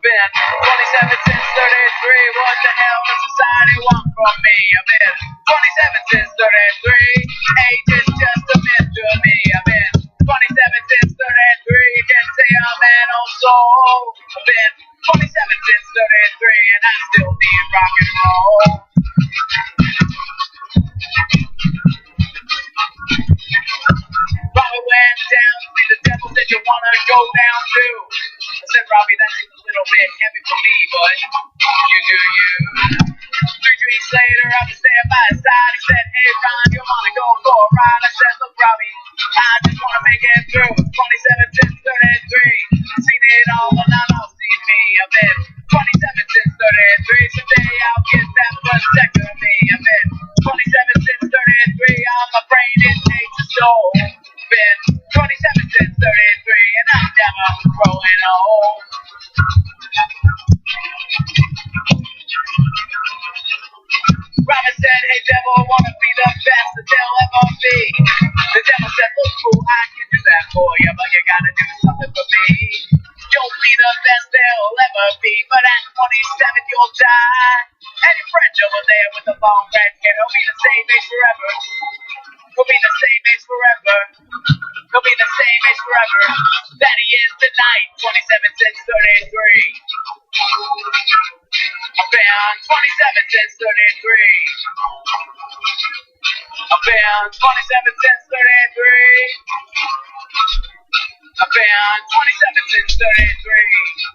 I've been 27 since 33. What the hell does society want from me? I've been 27 since 33. Age is just a myth to me. I've been 27 since 33. You can say I'm an old soul. I've been 27 since 33, and I still need rock and roll. Robbie went down to see the devil, said you wanna go down too. I said, Robbie, that seems a little bit heavy for me, but you do you. 3 weeks later, I was standing by his side. He said, hey, Ron, you wanna go for a ride? I said, look, Robbie, I just wanna make it through. 27 since 33. Seen it all, but now don't see me. I've been 27 since 33. Someday I'll get that protector of me. I've been 27 since 33. On my brain, it takes a soul. Been 27 since 33, and I'm never growing old. Robin said, hey devil, I wanna be the best that there'll ever be. The devil said, look fool, I can do that for you, but you gotta do something for me. You'll be the best there'll ever be, but at 27 you'll die. And your friend over there with the long red hair, he'll be the same age forever. He'll be the same age forever. He'll be the same age forever that he is tonight. 27 since 33. I've been 27 since 33. I've been 27 since 33. I've been 27 since 33.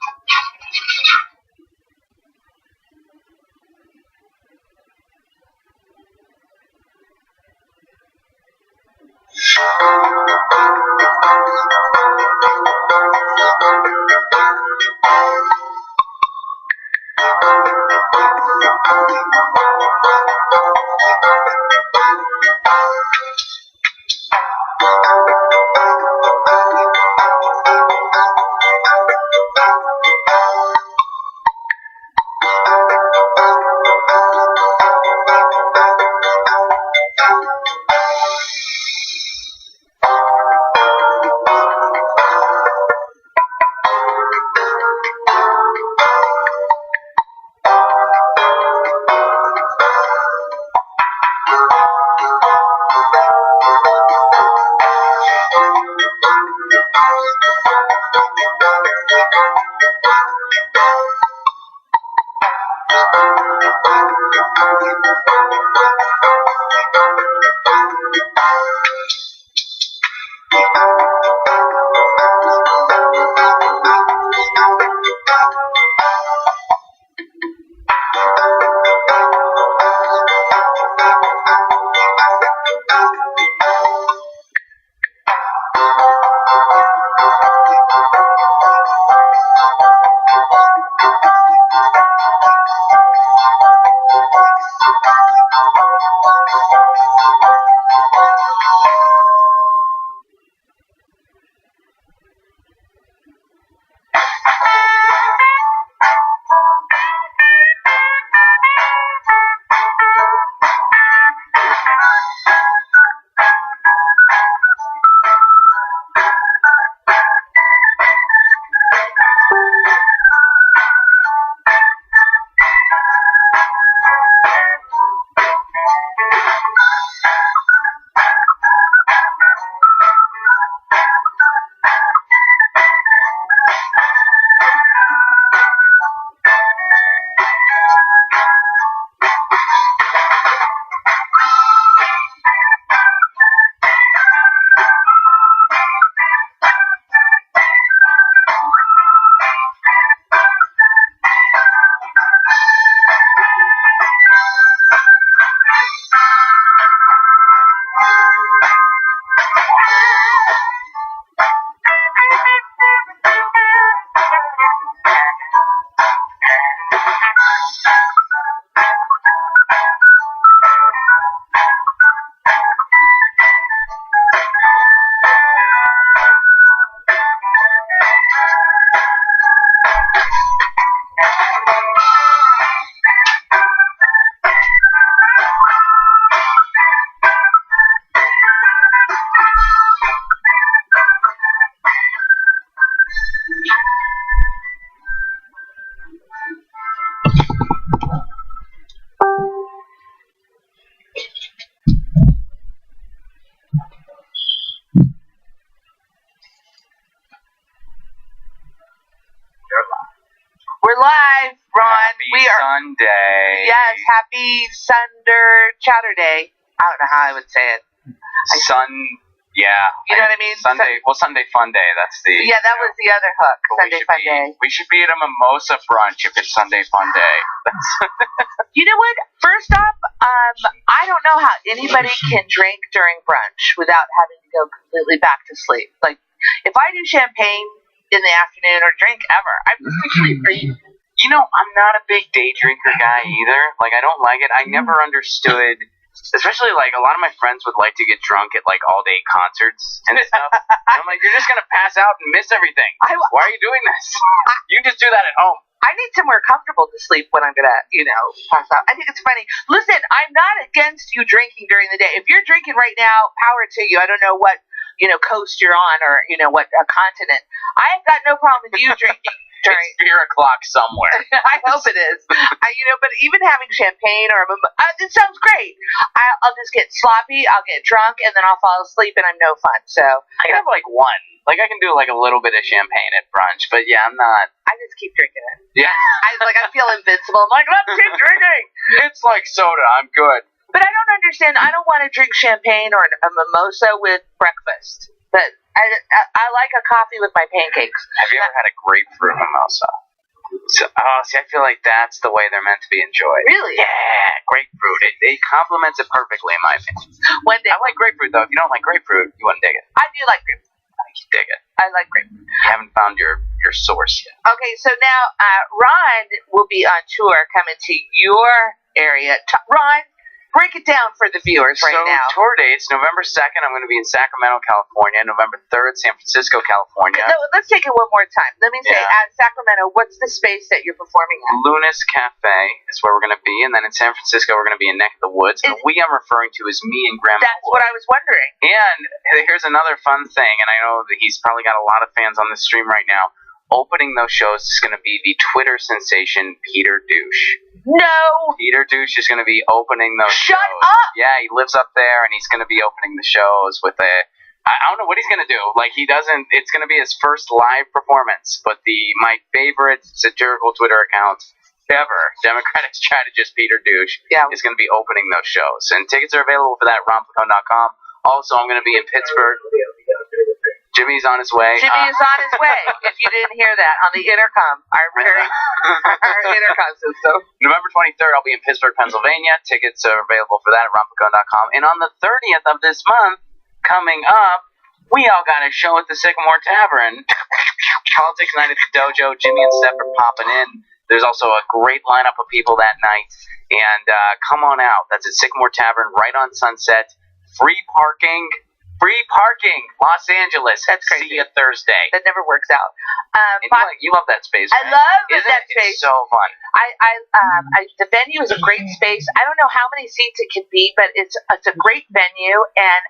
We're live, Ron. Happy we are Sunday. Yes, happy Sunder Chatterday. I don't know how I would say it. Yeah. You know what I mean? Sunday. Sunday Fun Day. That's the. Yeah, that was the other hook. But Sunday Fun Day. We should be at a mimosa brunch if it's Sunday Fun Day. You know what? First off, I don't know how anybody can drink during brunch without having to go completely back to sleep. Like, if I do champagne in the afternoon or drink ever, I'm just sleep. You know, I'm not a big day drinker guy either. Like, I don't like it. I never understood. Especially, like, a lot of my friends would like to get drunk at, like, all-day concerts and stuff. And I'm like, you're just going to pass out and miss everything. Why are you doing this? You just do that at home. I need somewhere comfortable to sleep when I'm going to, pass out. I think it's funny. Listen, I'm not against you drinking during the day. If you're drinking right now, power to you. I don't know what, coast you're on or, what continent. I have got no problem with you drinking. It's beer o'clock somewhere. I hope it is. But even having champagne or it sounds great. I'll just get sloppy, I'll get drunk, and then I'll fall asleep, and I'm no fun. So I have like one. Like I can do like a little bit of champagne at brunch, but yeah, I'm not. I just keep drinking it. Yeah. I feel invincible. I'm like, let's keep drinking. It's like soda. I'm good. But I don't understand. I don't want to drink champagne or a mimosa with breakfast. But I like a coffee with my pancakes. Have you ever had a grapefruit mimosa? I feel like that's the way they're meant to be enjoyed. Really? Yeah, grapefruit. It complements it perfectly, in my opinion. One day. I like grapefruit, though. If you don't like grapefruit, you wouldn't dig it. I do like grapefruit. I think you dig it. I like grapefruit. You haven't found your source yet. Okay, so now Ron will be on tour coming to your area. Ron, break it down for the viewers now. So, tour dates, November 2nd, I'm going to be in Sacramento, California. November 3rd, San Francisco, California. No, let's take it one more time. Let me say, at Sacramento, what's the space that you're performing at? Lunas Cafe is where we're going to be. And then in San Francisco, we're going to be in Neck of the Woods. And the we I'm referring to is me and Grandma That's what I was wondering. And here's another fun thing, and I know that he's probably got a lot of fans on the stream right now. Opening those shows is going to be the Twitter sensation Peter Douche. No! Peter Douche is going to be opening those shows. Shut up! Yeah, he lives up there, and he's going to be opening the shows with I don't know what he's going to do. Like, it's going to be his first live performance, but my favorite satirical Twitter account ever, Democratic strategist Peter Douche, is going to be opening those shows. And tickets are available for that at romplicon.com. Also, I'm going to be in Pittsburgh. Jimmy's on his way. Jimmy is on his way. If you didn't hear that on the intercom, our intercom system. November 23rd, I'll be in Pittsburgh, Pennsylvania. Tickets are available for that at rompicon.com. And on the 30th of this month, coming up, we all got a show at the Sycamore Tavern. Politics Night at the Dojo. Jimmy and Steph are popping in. There's also a great lineup of people that night. And come on out. That's at Sycamore Tavern right on Sunset. Free parking. Los Angeles. That's crazy. See you Thursday. That never works out. You love that space, right? I love that space. It's so fun. The venue is a great space. I don't know how many seats it can be, but it's a great venue, and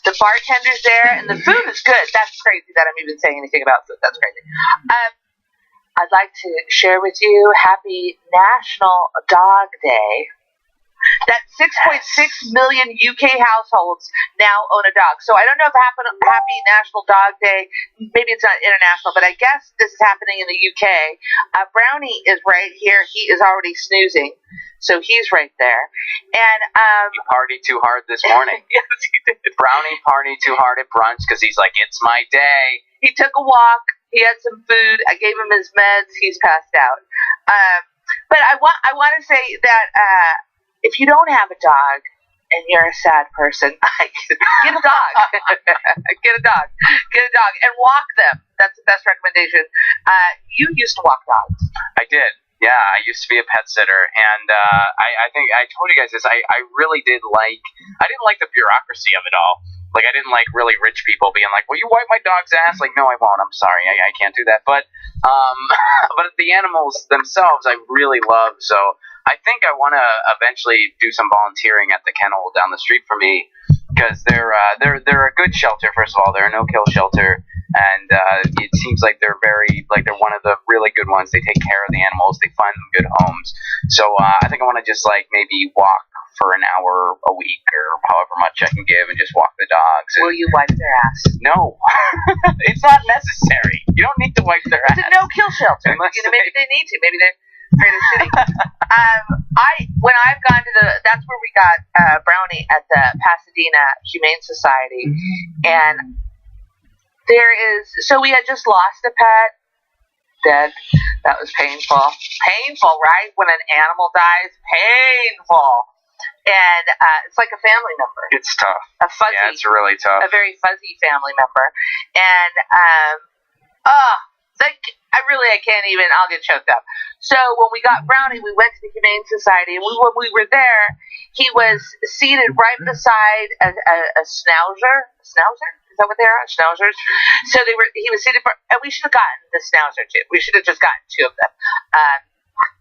the bartender's there, and the food is good. That's crazy that I'm even saying anything about food. That's crazy. I'd like to share with you Happy National Dog Day. That 6.6 million UK households now own a dog. So I don't know if Happy National Dog Day, maybe it's not international, but I guess this is happening in the UK. Brownie is right here. He is already snoozing, so he's right there. And he partied too hard this morning. Yes, he did. Brownie partied too hard at brunch because he's like, it's my day. He took a walk. He had some food. I gave him his meds. He's passed out. But I want to say that if you don't have a dog and you're a sad person, get a dog. Get a dog and walk them. That's the best recommendation. You used to walk dogs. I did. Yeah, I used to be a pet sitter, and I think I told you guys this. I really did I didn't like the bureaucracy of it all. Like, I didn't like really rich people being like, "Will you wipe my dog's ass?" Like, no, I won't. I'm sorry, I can't do that. But but the animals themselves, I really love. So I think I want to eventually do some volunteering at the kennel down the street for me, because they're a good shelter. First of all, they're a no-kill shelter, and it seems like they're they're one of the really good ones. They take care of the animals. They find them good homes. So I think I want to just maybe walk for an hour a week or however much I can give and just walk the dogs. Will you wipe their ass? No. It's not necessary. You don't need to wipe their ass. It's a no-kill shelter. Maybe they need to. Maybe they're afraid of shooting. When I've gone to that's where we got Brownie at the Pasadena Humane Society. And so we had just lost a pet. Dead. That was painful. Painful, right? When an animal dies, painful. And it's like a family member. It's tough. A fuzzy. Yeah, it's really tough. A very fuzzy family member. And I can't even. I'll get choked up. So when we got Brownie, we went to the Humane Society, and when we were there, he was seated right beside a schnauzer. Schnauzer? Is that what they are? Schnauzers. So he was seated, and we should have gotten the schnauzer too. We should have just gotten two of them.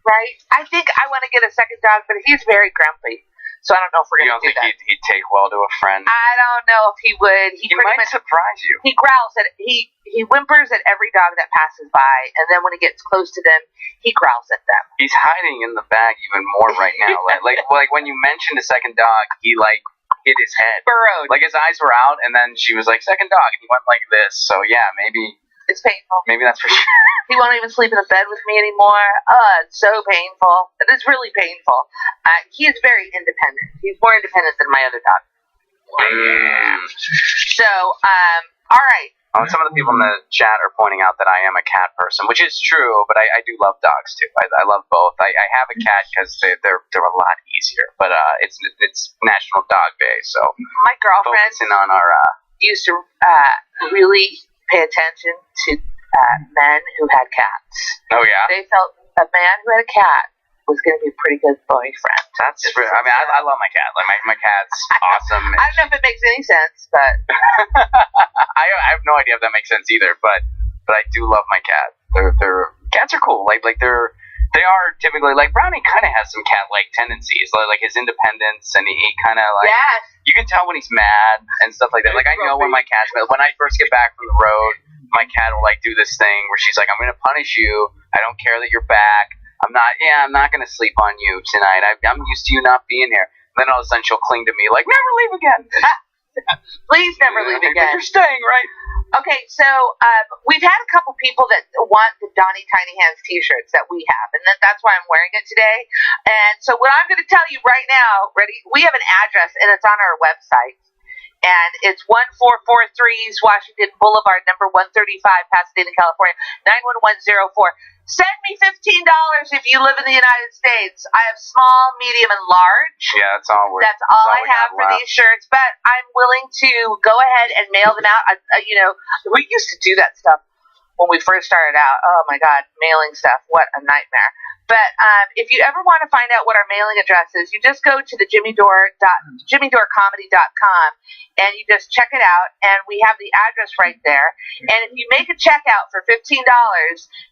Right? I think I want to get a second dog, but he's very grumpy. So I don't know if we're going to do that. You don't think he'd take well to a friend? I don't know if he would. He might surprise you. He growls he whimpers at every dog that passes by, and then when he gets close to them, he growls at them. He's hiding in the bag even more right now. like when you mentioned a second dog, he hit his head. Burrowed. Like his eyes were out, and then she was like, second dog, and he went like this. So yeah, maybe it's painful. Maybe that's for sure. He won't even sleep in the bed with me anymore. It's so painful. It is really painful. He is very independent. He's more independent than my other dog. So, all right. Some of the people in the chat are pointing out that I am a cat person, which is true, but I do love dogs too. I love both. I have a cat because they're a lot easier, but it's National Dog Day, so my girlfriend focusing on our used to really pay attention to men who had cats. Oh yeah. They felt a man who had a cat was going to be a pretty good boyfriend. That's true. I mean, I love my cat. Like my cat's awesome. I don't know if it makes any sense, but I have no idea if that makes sense either. But I do love my cat. They're cats are cool. They are typically like Brownie. Kind of has some cat-like tendencies, like his independence, and he kind of like. Yes. You can tell when he's mad and stuff like that. Like I know when my cat's mad. When I first get back from the road, my cat will do this thing where she's like, "I'm going to punish you. I don't care that you're back. I'm not going to sleep on you tonight. I'm used to you not being here." And then all of a sudden she'll cling to me like, "Never leave again." Please never leave again. You're staying, right? Okay, so we've had a couple people that want the Donnie Tiny Hands t-shirts that we have, and that's why I'm wearing it today. And so what I'm going to tell you right now, ready? We have an address, and it's on our website. And it's 1443 East Washington Boulevard, number 135, Pasadena, California, 91104. Send me $15 if you live in the United States. I have small, medium, and large. Yeah, that's all I have for these shirts. But I'm willing to go ahead and mail them out. We used to do that stuff when we first started out. Oh my God, mailing stuff! What a nightmare. But if you ever want to find out what our mailing address is, you just go to the jimmydorcomedy.com and you just check it out, and we have the address right there. And if you make a checkout for $15,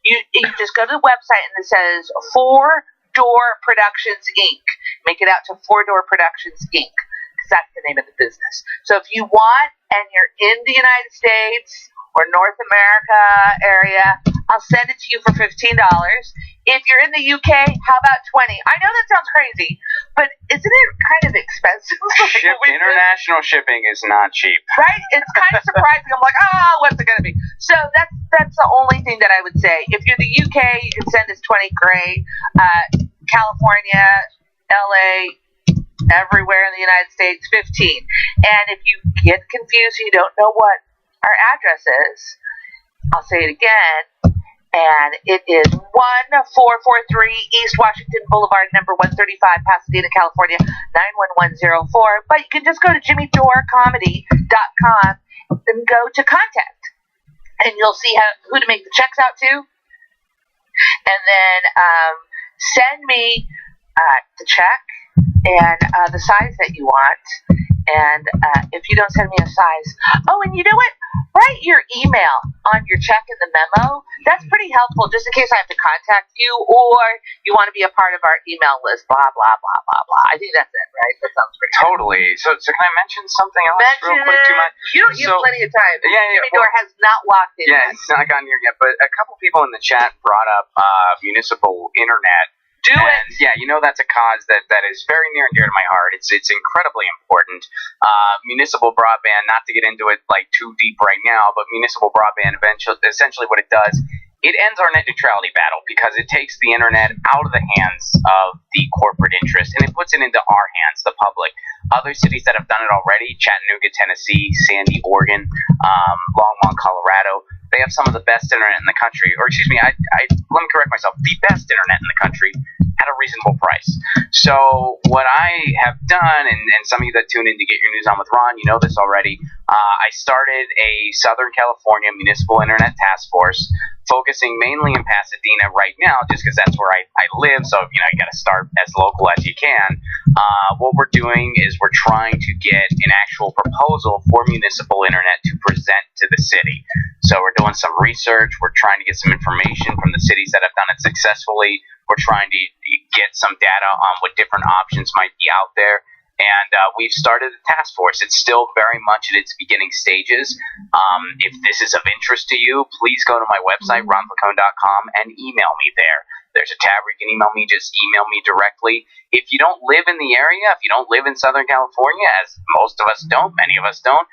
you just go to the website and it says 4 Dore Productions Inc. Make it out to 4 Dore Productions Inc. because that's the name of the business. So if you want and you're in the United States or North America area, I'll send it to you for $15. If you're in the UK, how about $20? I know that sounds crazy, but isn't it kind of expensive? International shipping is not cheap. Right? It's kind of surprising. I'm like, what's it going to be? So that's the only thing that I would say. If you're the UK, you can send us $20, great. California, LA, everywhere in the United States, $15. And if you get confused and you don't know what our address is, I'll say it again, and it is 1443 East Washington Boulevard, number 135, Pasadena, California, 91104. But you can just go to jimmydorcomedy.com and go to contact, and you'll see who to make the checks out to, and then send me the check and the size that you want. And if you don't send me a size, and you know what? Write your email on your check in the memo. That's pretty helpful, just in case I have to contact you or you want to be a part of our email list, blah, blah, blah, blah, blah. I think that's it, right? That sounds pretty Totally. So can I mention something else real quick? You have plenty of time. Yeah. Jimmy Dore has not walked in yet. Yeah, it's not gotten here yet. But a couple people in the chat brought up municipal internet Do and, it. Yeah, that's a cause that is very near and dear to my heart. It's incredibly important. Municipal broadband, not to get into it like too deep right now, but municipal broadband essentially what it does, it ends our net neutrality battle because it takes the internet out of the hands of the corporate interest and it puts it into our hands, the public. Other cities that have done it already, Chattanooga, Tennessee, Sandy, Oregon, Longmont, Colorado, they have some of the best internet in the country. Or excuse me, let me correct myself, the best internet in the country at a reasonable price. So what I have done, and some of you that tune in to Get Your News On with Ron, you know this already, I started a Southern California Municipal Internet Task Force focusing mainly in Pasadena right now, just because that's where I live, so you got to start as local as you can. What we're doing is we're trying to get an actual proposal for municipal internet to present to the city. So we're doing some research, we're trying to get some information from the cities that have done it successfully, we're trying to get some data on what different options might be out there. And we've started a task force. It's still very much at its beginning stages. If this is of interest to you, please go to my website, ronflacone.com, and email me there. There's a tab where you can email me. Just email me directly. If you don't live in the area, if you don't live in Southern California, as most of us don't, many of us don't,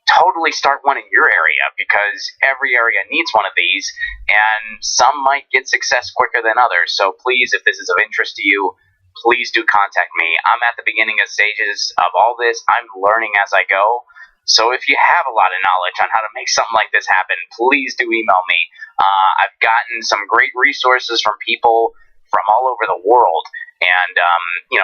totally start one in your area because every area needs one of these, and some might get success quicker than others. So please, if this is of interest to you, please do contact me. I'm at the beginning of stages of all this. I'm learning as I go. So if you have a lot of knowledge on how to make something like this happen, please do email me. I've gotten some great resources from people from all over the world. And,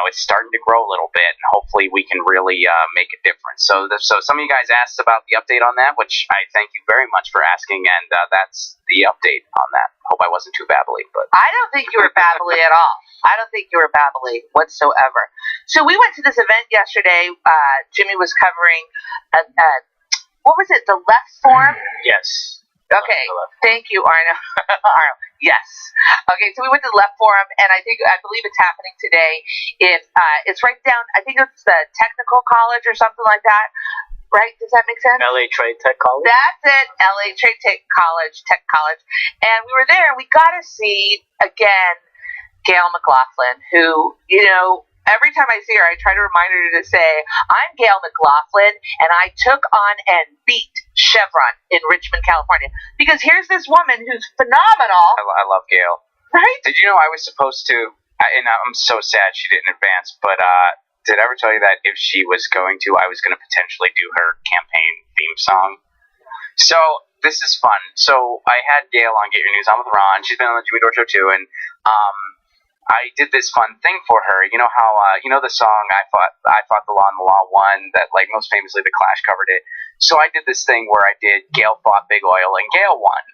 it's starting to grow a little bit, and hopefully we can really make a difference. So some of you guys asked about the update on that, which I thank you very much for asking, and that's the update on that. Hope I wasn't too babbly. But I don't think you were babbly at all. I don't think you were babbly whatsoever. So we went to this event yesterday. Jimmy was covering, what was it, the Left Forum? Yes. Okay, thank you, Arno. Arno, yes. Okay, so we went to the Left Forum, and I believe it's happening today. It's right down, I think it's the Technical College or something like that. Right? Does that make sense? LA Trade Tech College? That's it. LA Trade Tech College. And we were there, and we got to see, again, Gail McLaughlin, who, every time I see her, I try to remind her to say, I'm Gail McLaughlin, and I took on and beat Chevron in Richmond, California. Because here's this woman who's phenomenal. I love Gail. Right? Did you know I was supposed to, and I'm so sad she didn't advance, but did I ever tell you that if she was going to, I was going to potentially do her campaign theme song? So this is fun. So I had Gail on Get Your News On with Ron. She's been on the Jimmy Dore Show too, and I did this fun thing for her. You know how the song I fought the law and the law won, that like most famously the Clash covered it. So I did this thing where I did Gail fought Big Oil and Gail won.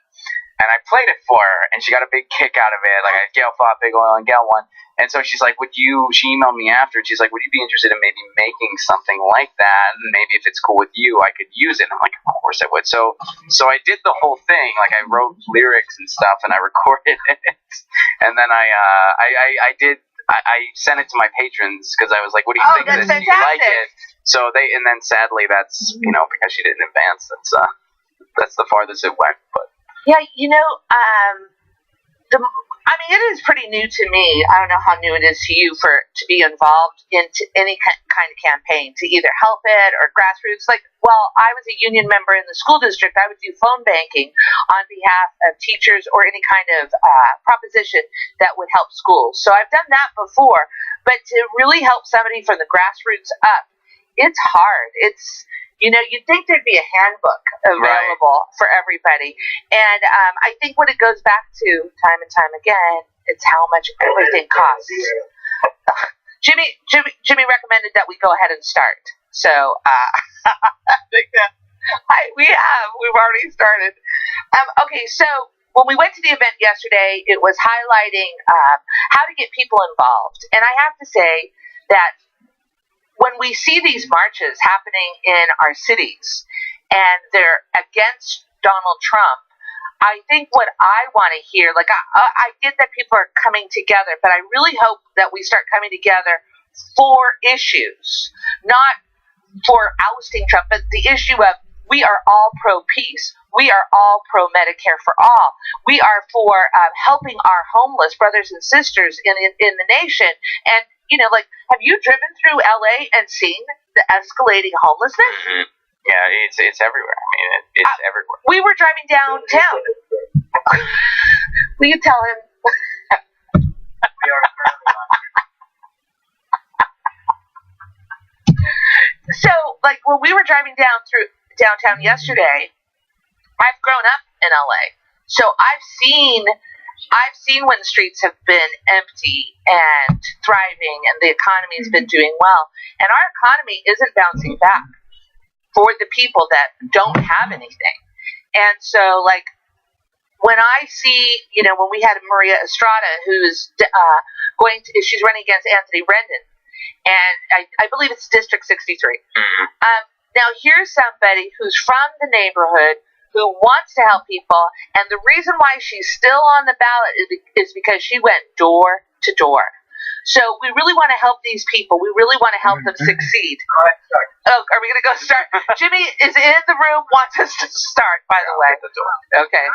And I played it for her, and she got a big kick out of it. Like, Gail fought Big Oil and Gail won. And so she's like, she emailed me after, and she's like, would you be interested in maybe making something like that? And maybe if it's cool with you, I could use it. And I'm like, of course I would. So I did the whole thing. Like, I wrote lyrics and stuff, and I recorded it. And then I sent it to my patrons, because I was like, what do you think of this? Fantastic. Do you like it? So and then sadly, that's, because she didn't advance, that's the farthest it went. But yeah, it is pretty new to me. I don't know how new it is to you to be involved into any kind of campaign, to either help it or grassroots. Like, I was a union member in the school district. I would do phone banking on behalf of teachers or any kind of proposition that would help schools. So I've done that before, but to really help somebody from the grassroots up, it's hard. You'd think there'd be a handbook available for everybody. And I think what it goes back to time and time again, it's how much everything costs. Jimmy recommended that we go ahead and start. So I think that we've already started. Okay, so when we went to the event yesterday, it was highlighting how to get people involved. And I have to say that when we see these marches happening in our cities and they're against Donald Trump, I think what I want to hear, like I get that people are coming together, but I really hope that we start coming together for issues, not for ousting Trump, but the issue of we are all pro-peace. We are all pro Medicare for all. We are for helping our homeless brothers and sisters in the nation. And, have you driven through LA and seen the escalating homelessness? Mm-hmm. Yeah, it's everywhere. I mean, it's everywhere. We were driving downtown. Will you tell him? We are currently on. So, when we were driving down through downtown yesterday, I've grown up in LA, so I've seen when the streets have been empty and thriving, and the economy has been doing well, and our economy isn't bouncing back for the people that don't have anything. And so, when I see, when we had Maria Estrada, who's she's running against Anthony Rendon, and I believe it's District 63. Mm-hmm. Now, here's somebody who's from the neighborhood who wants to help people, and the reason why she's still on the ballot is because she went door to door. So we really want to help these people. We really want to help them succeed. All right, start. Oh, are we going to go start? Jimmy is in the room, wants us to start, by the way. Okay.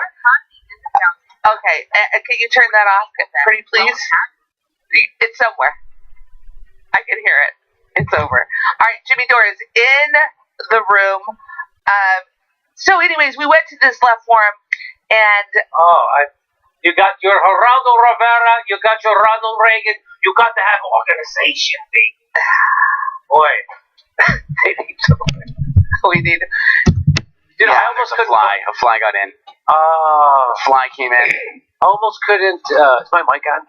Okay, can you turn that off, pretty please? It's somewhere. I can hear it. It's over. All right, Jimmy Dore is in the room. So anyways, we went to this left forum, and... You got your Geraldo Rivera, you got your Ronald Reagan, you got to have organization, baby. Boy, they need something. We need... I almost couldn't... A fly got in. Fly came in. Almost couldn't... is my mic on?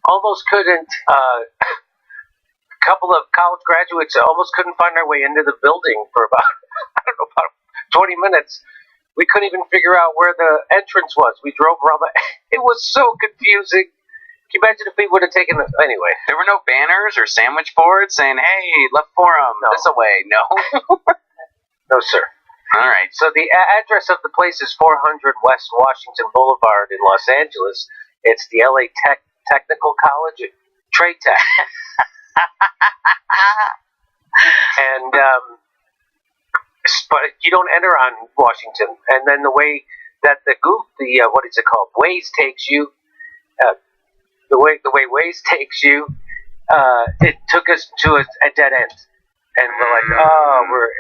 Almost couldn't... a couple of college graduates almost couldn't find their way into the building for about 20 minutes. We couldn't even figure out where the entrance was. We drove around. It was so confusing. Can you imagine if we would have taken it? Anyway. There were no banners or sandwich boards saying, hey, left forum, this away. No. No, sir. All right. So the address of the place is 400 West Washington Boulevard in Los Angeles. It's the LA Technical College, Trade Tech. And... but you don't enter on Washington, and then the way that what is it called? Waze takes you. The way Waze takes you, it took us to a dead end, and we're like,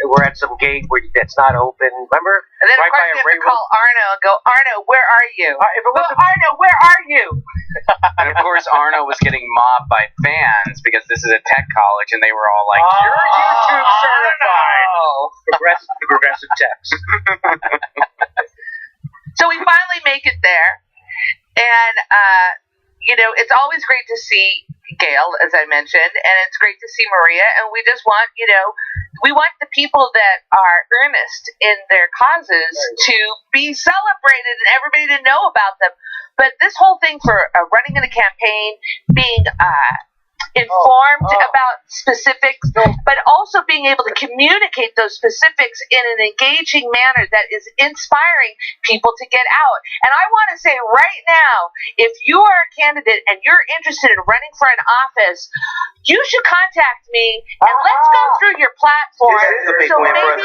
we're at some gate that's not open. Remember? And then of course we have to call Arno and go, Arno, where are you? Arno, where are you? And of course, Arno was getting mobbed by fans because this is a tech college, and they were all like, "You're YouTube certified." Progressive techs. So we finally make it there, and it's always great to see Gail, as I mentioned, and it's great to see Maria, and we just want, we want the people that are earnest in their causes to be celebrated and everybody to know about them. But this whole thing for running in a campaign, being informed about specifics, but also being able to communicate those specifics in an engaging manner that is inspiring people to get out. And I want to say right now, if you are a candidate and you're interested in running for an office, you should contact me and let's go through your platform. So maybe I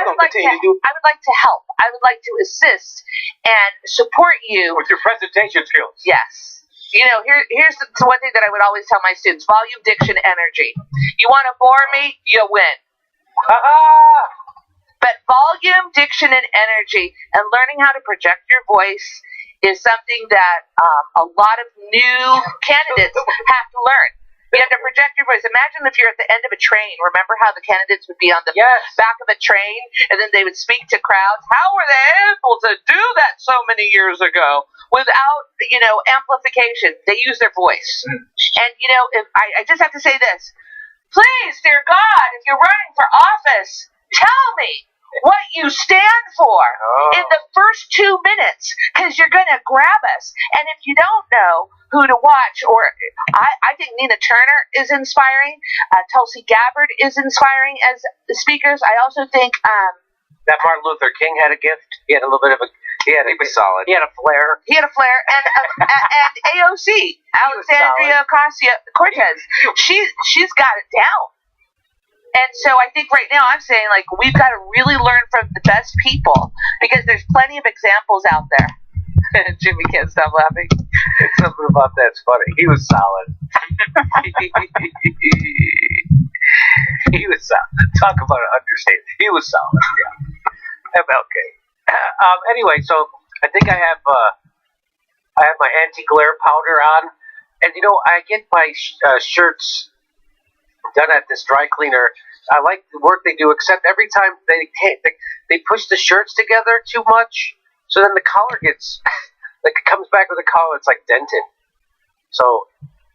would like to help. I would like to assist and support you with your presentation skills. Yes. Here's the one thing that I would always tell my students: volume, diction, energy. You want to bore me, you win. But volume, diction, and energy, and learning how to project your voice is something that a lot of new candidates have to learn. You have to project your voice. Imagine if you're at the end of a train. Remember how the candidates would be on the back of a train, and then they would speak to crowds? How were they able to do that so many years ago without, amplification? They use their voice. And, if I just have to say this. Please, dear God, if you're running for office, tell me what you stand for in the first 2 minutes, because you're going to grab us. And if you don't know who to watch, or I think Nina Turner is inspiring, Tulsi Gabbard is inspiring as the speakers. I also think that Martin Luther King had a gift. He had a little bit of a... He was solid. He had a flair. And AOC, Alexandria Ocasio-Cortez. She's got it down. And so I think right now I'm saying, like, we've got to really learn from the best people because there's plenty of examples out there. Jimmy can't stop laughing. Something about that's funny. He was solid. He was solid. Talk about an understatement. He was solid. Yeah. MLK. Anyway, so I think I have my anti-glare powder on, and I get my shirts done at this dry cleaner. I like the work they do, except every time they push the shirts together too much, so then the collar gets like it comes back with a collar that's like dented. So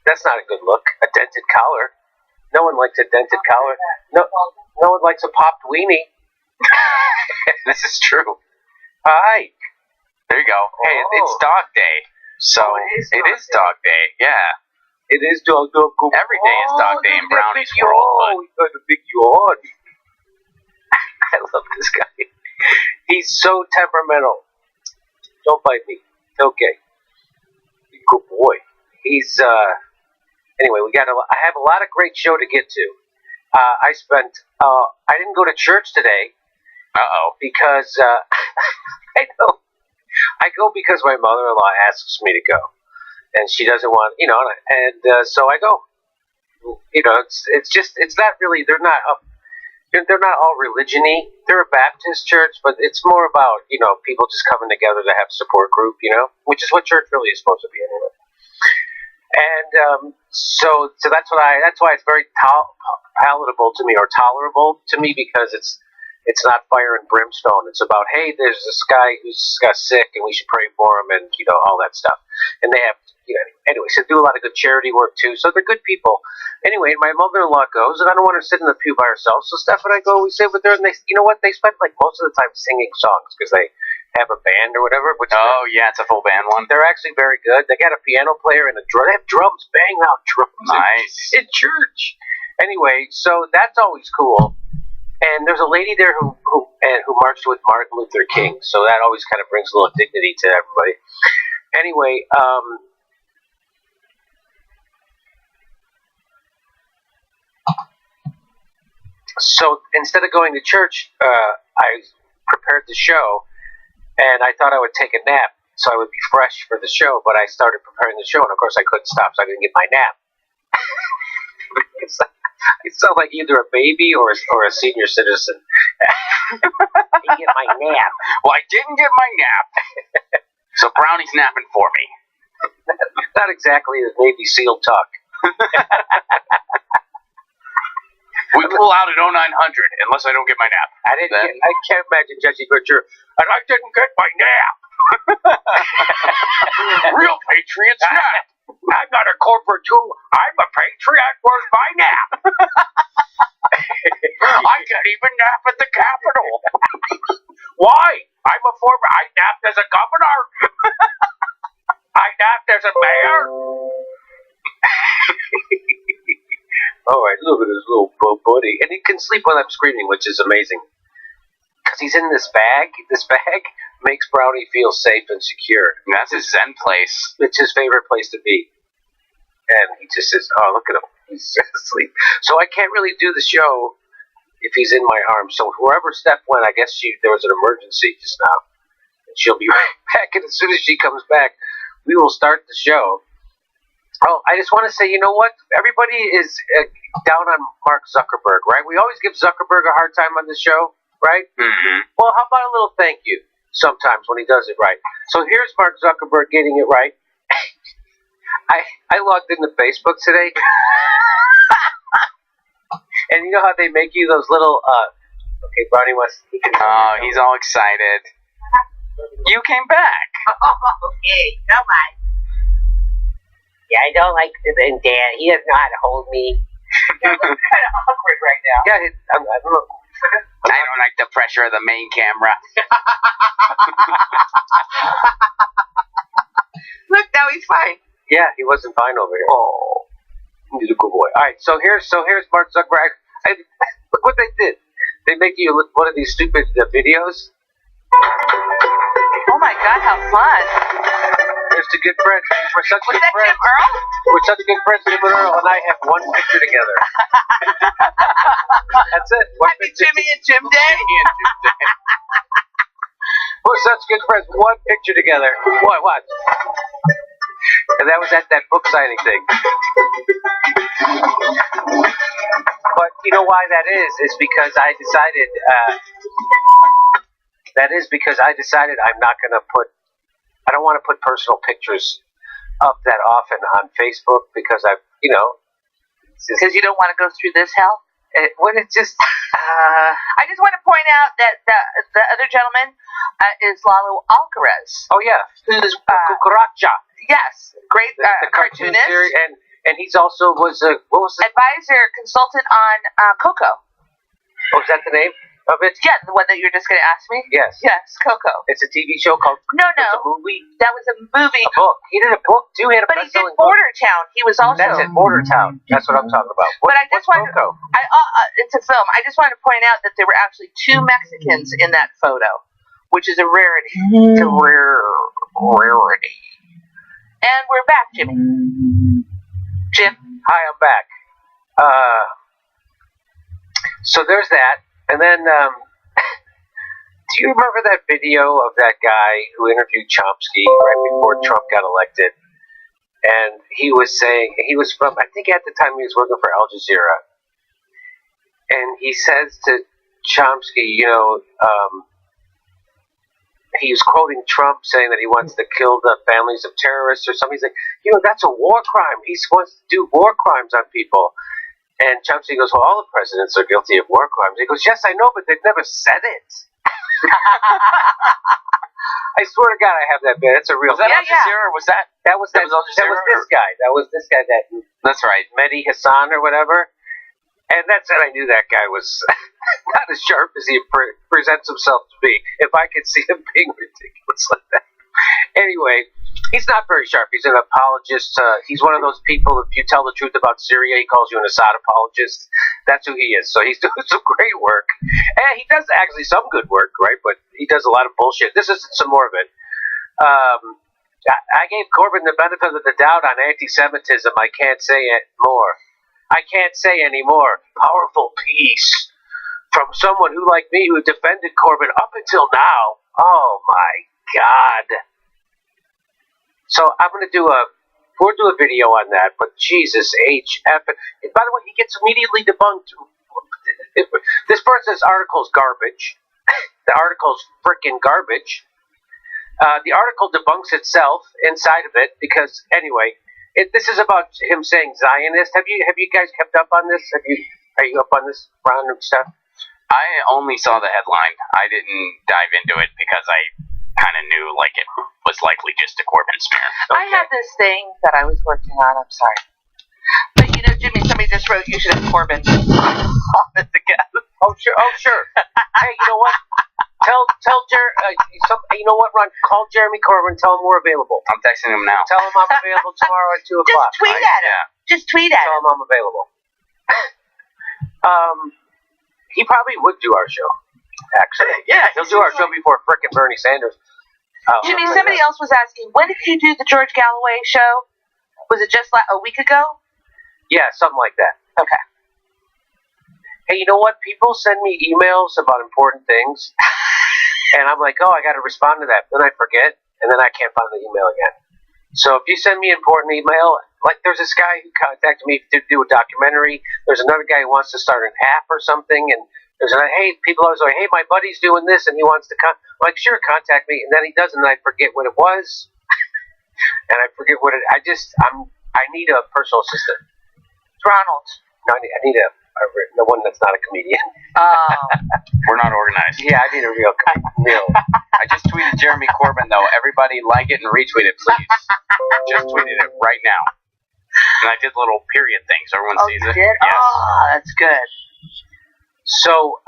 that's not a good look. A dented collar. No one likes a dented collar. No one likes a popped weenie. This is true. Hi. There you go. Hey, it's dog day. So it is dog day. Yeah. It is dog. Every day is dog day in Brownie's world. Oh, he's got a big yawn. I love this guy. He's so temperamental. Don't bite me. Okay. Good boy. He's anyway, I have a lot of great show to get to. I didn't go to church today. Because I know. I go because my mother-in-law asks me to go. And she doesn't want, so I go. It's not really, they're not all religion-y. They're a Baptist church, but it's more about, people just coming together to have a support group, which is what church really is supposed to be anyway. And so that's why it's very palatable to me, or tolerable to me, because it's not fire and brimstone. It's about, hey, there's this guy who's got sick and we should pray for him, and all that stuff. And they have, anyway, so they do a lot of good charity work too. So they're good people. Anyway, my mother-in-law goes, and I don't want her sitting in the pew by herself. So Steph and I go, we sit with her, and they, they spend like most of the time singing songs because they have a band or whatever. Yeah, it's a full band one. They're actually very good. They got a piano player and they have drums, banging out drums. Nice. In church. Anyway, so that's always cool. And there's a lady there who marched with Martin Luther King, so that always kind of brings a little dignity to everybody. Anyway, so instead of going to church, I prepared the show, and I thought I would take a nap so I would be fresh for the show, but I started preparing the show, and of course I couldn't stop, so I didn't get my nap. I sound like either a baby or a senior citizen. I didn't get my nap. Well, I didn't get my nap. So Brownie's napping for me. Not exactly the Navy SEAL talk. We pull out at 0900 unless I don't get my nap. I can't imagine Jesse Butcher, and I didn't get my nap. Real patriots nap. I'm not a corporate too. I'm a patriot. Where's my nap? I can't even nap at the Capitol. Why? I napped as a governor. I napped as a mayor. All right, look at this little buddy. And he can sleep while I'm screaming, which is amazing. Because he's in this bag. This bag makes Brownie feel safe and secure. And that's his zen place. It's his favorite place to be. And he just says, oh, look at him. He's asleep. So I can't really do the show if he's in my arms. So wherever Steph went, I guess there was an emergency just now. And she'll be right back. And as soon as she comes back, we will start the show. Oh, I just want to say, you know what? Everybody is down on Mark Zuckerberg, right? We always give Zuckerberg a hard time on the show, right? Mm-hmm. Well, how about a little thank you sometimes when he does it right? So here's Mark Zuckerberg getting it right. I logged into Facebook today. And you know how they make you those little, okay, Brownie wants, he's all excited. You came back. Okay, come on. Yeah, I don't like and Dan. He doesn't know how to hold me. You're kind of awkward right now. Yeah, I don't know. I don't like the pressure of the main camera. Look, now he's fine. Yeah, he wasn't fine over here. Oh, he's a good boy. All right, so here's Mark Zuckerberg. Look what they did. They make you look one of these stupid videos. Oh my God, how fun! just a good friend. We're such Was good that friends. Jim Earl? We're such good friends, Jim and Earl, and I have one picture together. That's it. One Happy picture. Jimmy and Jim Day. We're such good friends. One picture together. What? And that was at that book signing thing. But you know why that is? It's because I decided. That is because I decided I'm not going to put. I don't want to put personal pictures up that often on Facebook because Because you don't want to go through this hell? when it's just. I just want to point out that the other gentleman is Lalo Alcaraz. Oh yeah, Who's Cucaracha. yes, great The cartoon cartoonist, series, and he's also was what was it? advisor, consultant on Coco. What was that the name of it? Yeah, the one that you're just going to ask me. Yes. Yes, Coco. It's a TV show called. No, It's a movie. that was a movie. A book. He did a book too. He had a But he did best-selling book. Border Town. He was also. That's it, Border Town. That's what I'm talking about. But I just what's wanted. Coco? It's a film. I just wanted to point out that there were actually 2 Mexicans in that photo, which is a rarity. It's a rarity. And we're back, Jimmy. Jim. Hi, I'm back. So there's that, and then do you remember that video of that guy who interviewed Chomsky right before Trump got elected? And he was saying he was from, I think at the time he was working for Al Jazeera, and he says to Chomsky, he was quoting Trump saying that he wants to kill the families of terrorists or something. He's like, that's a war crime. He wants to do war crimes on people. And Chomsky goes, well, all the presidents are guilty of war crimes. He goes, yes, I know, but they've never said it. I swear to God, I have that bit. It's a real. Was that Al Jazeera? Or was that? That was this guy. That was this guy. That's right. Mehdi Hassan or whatever. And that's it. I knew that guy was not as sharp as he presents himself to be. If I could see him being ridiculous like that. Anyway, he's not very sharp. He's an apologist. He's one of those people, if you tell the truth about Syria, he calls you an Assad apologist. That's who he is. So he's doing some great work. And he does actually some good work, right? But he does a lot of bullshit. This is some more of it. I gave Corbyn the benefit of the doubt on anti-Semitism. I can't say it more. I can't say anymore. Powerful piece from someone who, like me, who defended Corbyn up until now. Oh my God. So I'm going to we'll do a video on that, but Jesus HF. And by the way, he gets immediately debunked. This person's article is garbage. The article's freaking garbage. The article debunks itself inside of it because, anyway, this is about him saying Zionist. Have you guys kept up on this? Are you up on this round of stuff? I only saw the headline. I didn't dive into it because I kind of knew it was likely just a Corbyn smear. Okay. I have this thing that I was working on. I'm sorry. But Jimmy, somebody just wrote you should have Corbyn on it again. Oh sure. Hey, you know what? Tell you know what, Ron? Call Jeremy Corbyn. Tell him we're available. I'm texting him now. Tell him I'm available tomorrow at 2 o'clock. Just tweet at him. Just tweet at him. Tell him I'm available. He probably would do our show. Actually, yeah, he'll do our show before frickin' Bernie Sanders. Jimmy, somebody else was asking, when did you do the George Galloway show? Was it just a week ago? Yeah, something like that. Okay. Hey, you know what? People send me emails about important things, and I'm like, oh, I got to respond to that. Then I forget, and then I can't find the email again. So if you send me an important email, like there's this guy who contacted me to do a documentary. There's another guy who wants to start an app or something, and there's people always like, hey, my buddy's doing this, and he wants to I'm like, sure, contact me, and then he doesn't, and I forget what it was, and I forget what it. I need a personal assistant. Ronald. No, I need the one that's not a comedian. We're not organized. Yeah, I need a real. I just tweeted Jeremy Corbyn though. Everybody like it and retweet it, please. Just tweeted it right now. And I did the little period thing so everyone sees it. Did? Yes. Oh, that's good. So,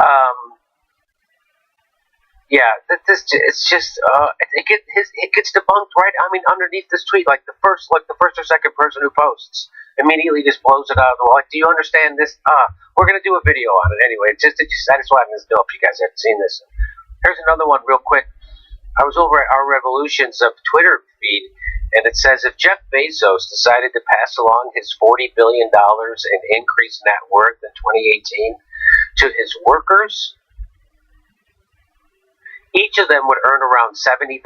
it's just it gets debunked right. I mean, underneath this tweet, like the first or second person who posts immediately just blows it out of the wall. Like, do you understand this? We're gonna do a video on it anyway. I just wanted to know if you guys haven't seen this. Here's another one real quick. I was over at Our Revolution's Twitter feed, and it says if Jeff Bezos decided to pass along his $40 billion in increased net worth in 2018 to his workers, each of them would earn around $70,000,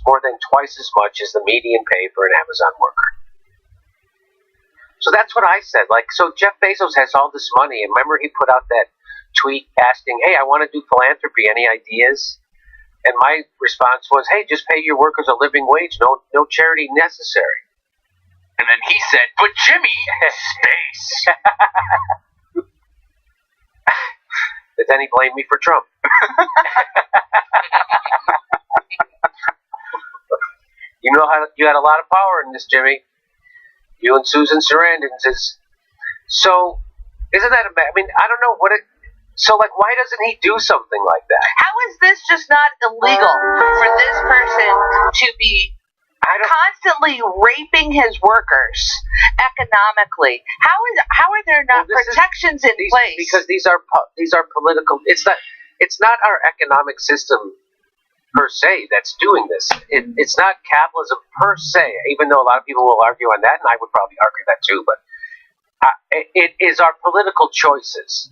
more than twice as much as the median pay for an Amazon worker. So that's what I said. Like, so Jeff Bezos has all this money, and remember he put out that tweet asking, hey, I want to do philanthropy, any ideas? And my response was, hey, just pay your workers a living wage, no charity necessary. And then he said, but Jimmy, space. But then he blamed me for Trump. You know how you had a lot of power in this, Jimmy. You and Susan Sarandon. So, isn't that I mean, I don't know what it. So, like, why doesn't he do something like that? How is this just not illegal for this person to be constantly raping his workers economically? How are there not protections in place? Because these are political. It's not our economic system per se that's doing this. It's not capitalism per se, even though a lot of people will argue on that, and I would probably argue that too. But it is our political choices.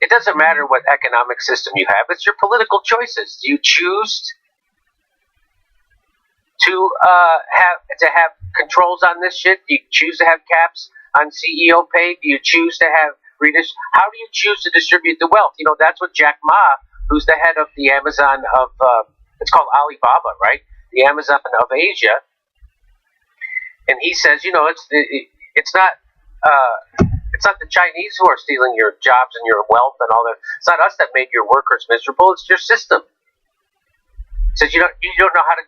It doesn't matter what economic system you have; it's your political choices. Do you choose to have controls on this shit? Do you choose to have caps on CEO pay? Do you choose to have how do you choose to distribute the wealth? You know, that's what Jack Ma, who's the head of the Amazon of it's called Alibaba, right? The Amazon of Asia, and he says, you know, it's not the Chinese who are stealing your jobs and your wealth and all that. It's not us that made your workers miserable. It's your system. He says you don't know how to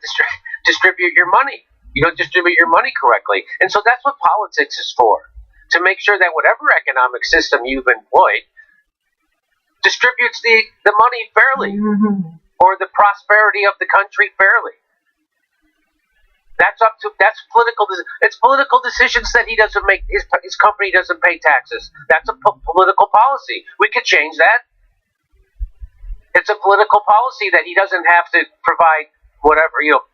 distribute your money. You don't distribute your money correctly, and so that's what politics is for. To make sure that whatever economic system you've employed distributes the money fairly, or the prosperity of the country fairly. That's political. It's political decisions that he doesn't make. His company doesn't pay taxes. That's a political policy. We could change that. It's a political policy that he doesn't have to provide whatever, you know,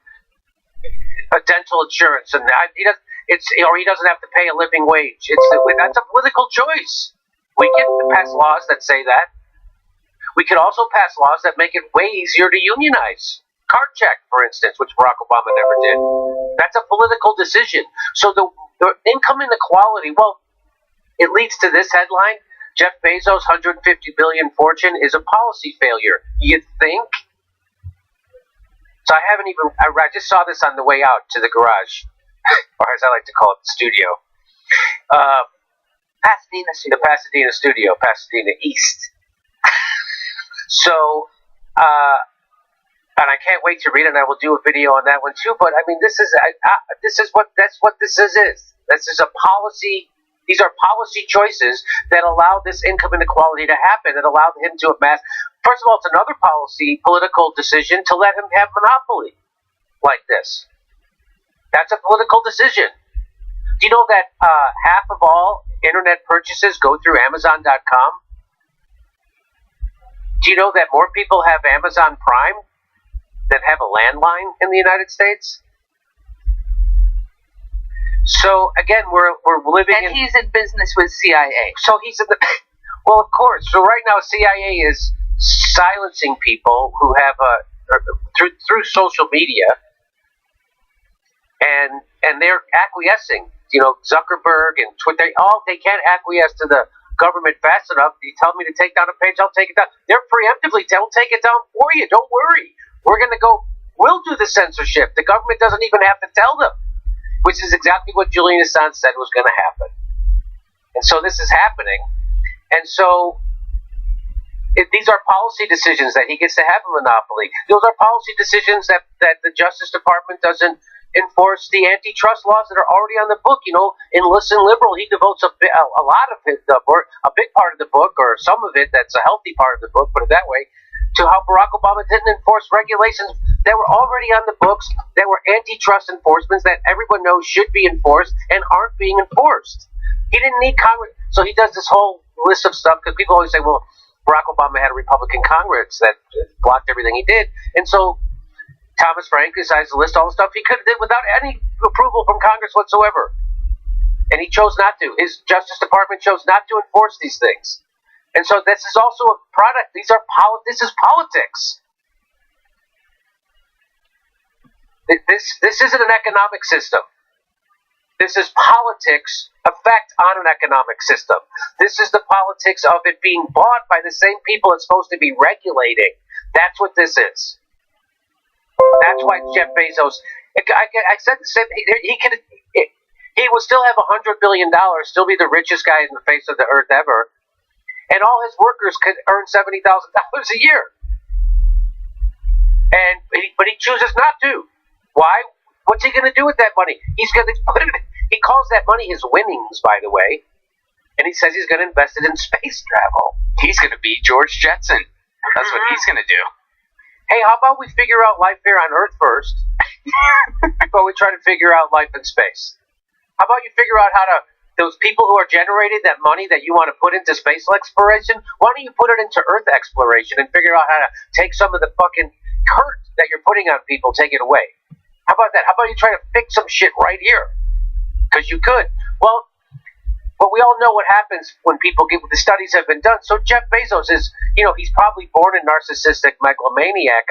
a dental insurance, and he doesn't have to pay a living wage. That's a political choice. We can pass laws that say that. We could also pass laws that make it way easier to unionize. Card check, for instance, which Barack Obama never did. That's a political decision. So the income inequality, well, it leads to this headline: Jeff Bezos' $150 billion fortune is a policy failure. You'd think? So I just saw this on the way out to the garage, or as I like to call it, the studio. Pasadena studio. The Pasadena studio, Pasadena East. So, and I can't wait to read it, and I will do a video on that one too. But I mean, that's what this is. This is a policy. These are policy choices that allow this income inequality to happen, that allow him to amass. First of all, it's another political decision to let him have monopoly like this. That's a political decision. Do you know that half of all internet purchases go through Amazon.com? Do you know that more people have Amazon Prime than have a landline in the United States? So again, we're living and he's in business with CIA. So he's in the well, of course. So right now, CIA is silencing people who have through social media, and they're acquiescing. You know, Zuckerberg and Twitter, they can't acquiesce to the government fast enough. You tell me to take down a page, I'll take it down. They're preemptively, they'll take it down for you. Don't worry. We'll do the censorship. The government doesn't even have to tell them, which is exactly what Julian Assange said was going to happen. And so this is happening. And so these are policy decisions that he gets to have a monopoly. Those are policy decisions that the Justice Department doesn't enforce the antitrust laws that are already on the book. You know, in Listen Liberal, he devotes a lot of it, or a big part of the book, or some of it that's a healthy part of the book, put it that way, to how Barack Obama didn't enforce regulations that were already on the books, that were antitrust enforcements that everyone knows should be enforced and aren't being enforced. He didn't need Congress. So he does this whole list of stuff, because people always say, well, Barack Obama had a Republican Congress that blocked everything he did. And so Thomas Frank decides to list all the stuff he could have did without any approval from Congress whatsoever. And he chose not to. His Justice Department chose not to enforce these things. And so this is also a product. This is politics. This isn't an economic system. This is politics effect on an economic system. This is the politics of it being bought by the same people it's supposed to be regulating. That's what this is. That's why Jeff Bezos. I said the same. He would still have $100 billion, still be the richest guy in the face of the earth ever, and all his workers could earn $70,000 a year. But he chooses not to. Why? What's he going to do with that money? He's going to put it. He calls that money his winnings, by the way, and he says he's going to invest it in space travel. He's going to be George Jetson. That's what he's going to do. Hey, how about we figure out life here on Earth first, before we try to figure out life in space? How about you figure out how to, those people who are generating that money that you want to put into space exploration, why don't you put it into Earth exploration and figure out how to take some of the fucking hurt that you're putting on people, take it away? How about that? How about you try to fix some shit right here? Because you could. Well, but we all know what happens when people get, the studies have been done. So Jeff Bezos is, he's probably born a narcissistic megalomaniac,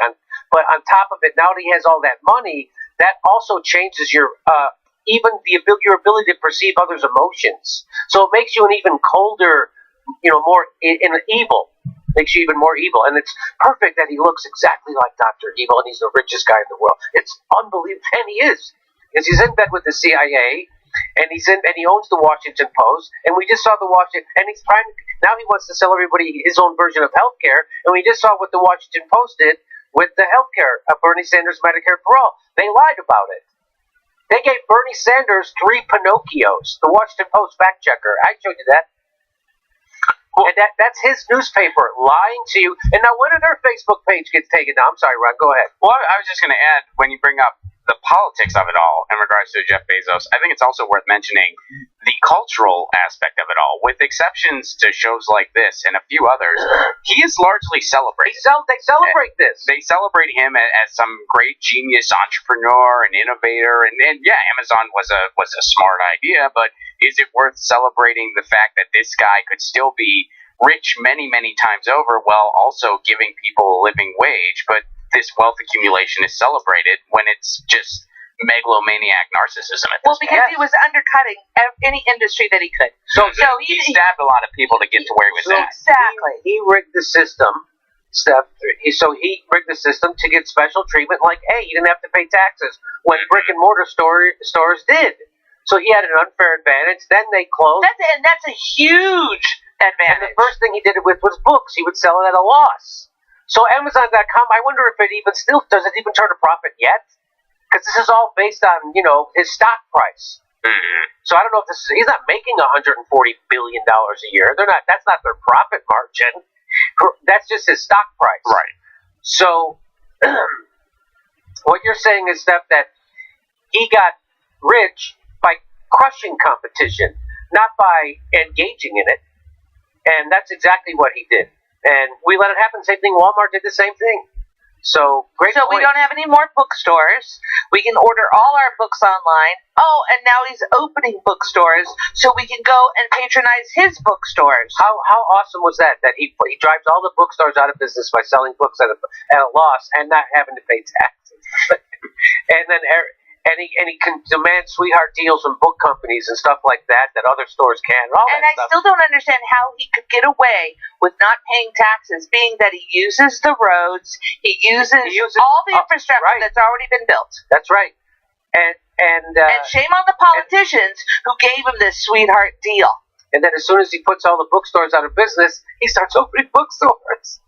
but on top of it, now that he has all that money, that also changes your, even your ability to perceive others' emotions. So it makes you an even colder, more evil. Makes you even more evil. And it's perfect that he looks exactly like Dr. Evil and he's the richest guy in the world. It's unbelievable. And he is. Because he's in bed with the CIA and he owns the Washington Post. And we just saw and he's now he wants to sell everybody his own version of healthcare. And we just saw what the Washington Post did with the healthcare of Bernie Sanders Medicare for All. They lied about it. They gave Bernie Sanders 3 Pinocchios. The Washington Post fact checker. I showed you that. And that's his newspaper lying to you. And now when their Facebook page gets taken down, I'm sorry, Ron, go ahead. Well, I was just going to add, when you bring up the politics of it all in regards to Jeff Bezos, I think it's also worth mentioning the cultural aspect of it all. With exceptions to shows like this and a few others, he is largely celebrated. They celebrate this. They celebrate him as some great genius entrepreneur and innovator. And yeah, Amazon was a smart idea, but is it worth celebrating the fact that this guy could still be rich many, many times over while also giving people a living wage, but this wealth accumulation is celebrated when it's just megalomaniac narcissism at this point? Because he was undercutting any industry that he could. So he stabbed a lot of people to get to where he was at. Exactly. He rigged the system, Steph. So he rigged the system to get special treatment like, hey, you didn't have to pay taxes when brick and mortar stores did. So he had an unfair advantage. Then they closed. That's a huge advantage. And the first thing he did it with was books. He would sell it at a loss. So Amazon.com, I wonder if it even still, does it even turn a profit yet? Because this is all based on, his stock price. Mm-hmm. So I don't know if he's not making $140 billion a year. That's not their profit margin. That's just his stock price. Right. So what you're saying is, Steph, that he got rich by crushing competition, not by engaging in it. And that's exactly what he did. And we let it happen. Same thing. Walmart did the same thing. So great. So we don't have any more bookstores. We can order all our books online. Oh, and now he's opening bookstores, so we can go and patronize his bookstores. How awesome was that? That he drives all the bookstores out of business by selling books at a loss and not having to pay taxes. And then he can demand sweetheart deals from book companies and stuff like that other stores can't. And I still don't understand how he could get away with not paying taxes, being that he uses the roads, he uses all the infrastructure that's already been built. That's right. And shame on the politicians who gave him this sweetheart deal. And then as soon as he puts all the bookstores out of business, he starts opening bookstores.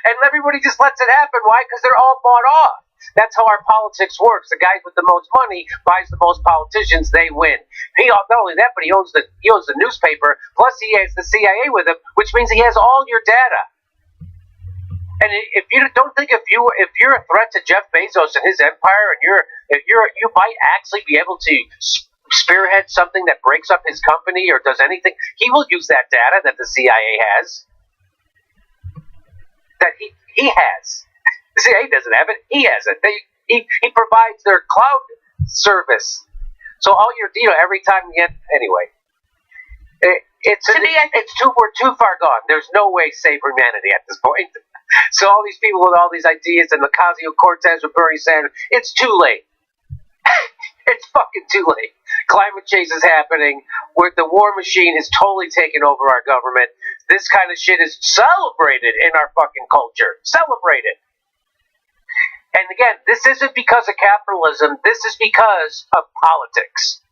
And everybody just lets it happen. Why? Because they're all bought off. That's how our politics works. The guy with the most money buys the most politicians, they win. Not only that, but he owns the newspaper, plus he has the CIA with him, which means he has all your data. And if you don't think if you're a threat to Jeff Bezos and his empire, and you might actually be able to spearhead something that breaks up his company or does anything, he will use that data that the CIA has. That he has. The CIA doesn't have it. He has it. He provides their cloud service. So all your, every time you get, anyway. We're too far gone. There's no way to save humanity at this point. So all these people with all these ideas and Ocasio-Cortez with Bernie Sanders, it's too late. It's fucking too late. Climate change is happening. Where the war machine is totally taking over our government. This kind of shit is celebrated in our fucking culture. Celebrated. And again, this isn't because of capitalism. This is because of politics.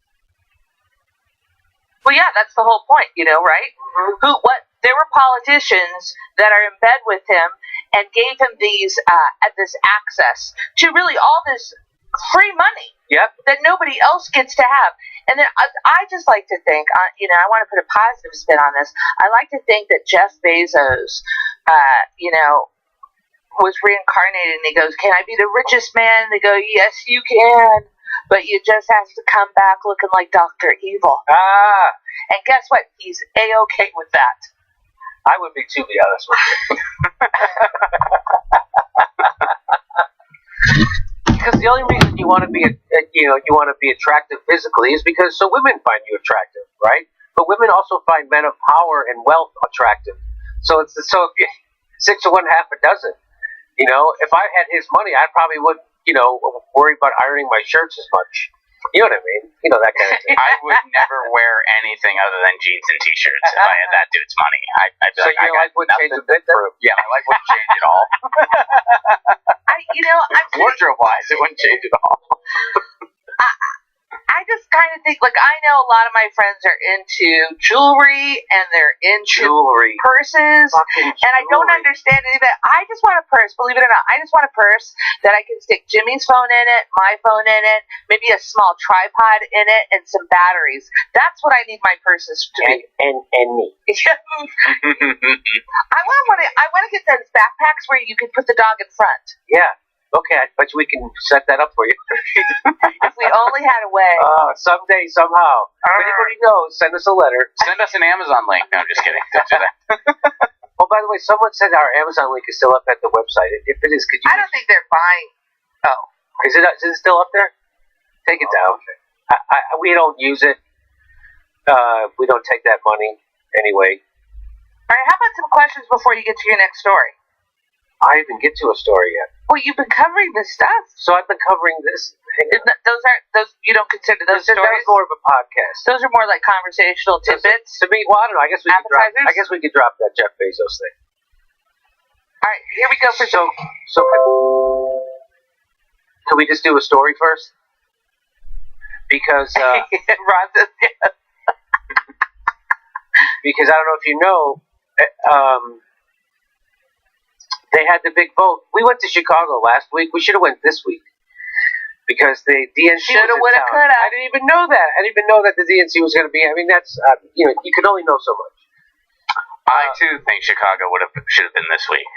Well, yeah, that's the whole point, right? Mm-hmm. There were politicians that are in bed with him and gave him this access to really all this free money. Yep. That nobody else gets to have. And then I just like to think, I want to put a positive spin on this. I like to think that Jeff Bezos, was reincarnated, and he goes, "Can I be the richest man?" And they go, "Yes, you can. But you just have to come back looking like Dr. Evil." And guess what? He's A-okay with that. I would be too, to be honest with you. Because the only reason you want to be, attractive physically is because so women find you attractive, right? But women also find men of power and wealth attractive. So if you 6 of one, half a dozen. If I had his money, I probably would, worry about ironing my shirts as much. You know what I mean? That kind of thing. I would never wear anything other than jeans and t-shirts if I had that dude's money. I'd be so I wouldn't change a bit? Yeah, my life wouldn't change at all. Wardrobe-wise, it wouldn't change at all. I just kind of think, I know a lot of my friends are into jewelry and they're into purses, and I don't understand any of it. I just want a purse, believe it or not. I just want a purse that I can stick Jimmy's phone in it, my phone in it, maybe a small tripod in it, and some batteries. That's what I need my purses to be. And me. I want to get those backpacks where you can put the dog in front. Yeah. Okay, I bet we can set that up for you. If we only had a way. Someday, somehow. If anybody knows, send us a letter. Send us an Amazon link. No, I'm just kidding. Don't do that. Oh, by the way, someone said our Amazon link is still up at the website. If it is, could you... I don't think they're buying... Oh. Is it still up there? Take it down. Okay. We don't use it. We don't take that money anyway. All right, how about some questions before you get to your next story? I didn't get to a story yet. Well, you've been covering this stuff. So I've been covering this. Those you don't consider those stories? That was more of a podcast. Those are more like conversational tidbits. To me, well, I don't know. I guess we could drop that Jeff Bezos thing. All right, here we go for so. Can we just do a story first? Because Ron says yes. Because I don't know if you know. They had the big vote. We went to Chicago last week. We should have went this week because the DNC shoulda, woulda, coulda. I didn't even know that. I didn't even know that the DNC was going to be. I mean, that's you can only know so much. I too think Chicago should have been this week.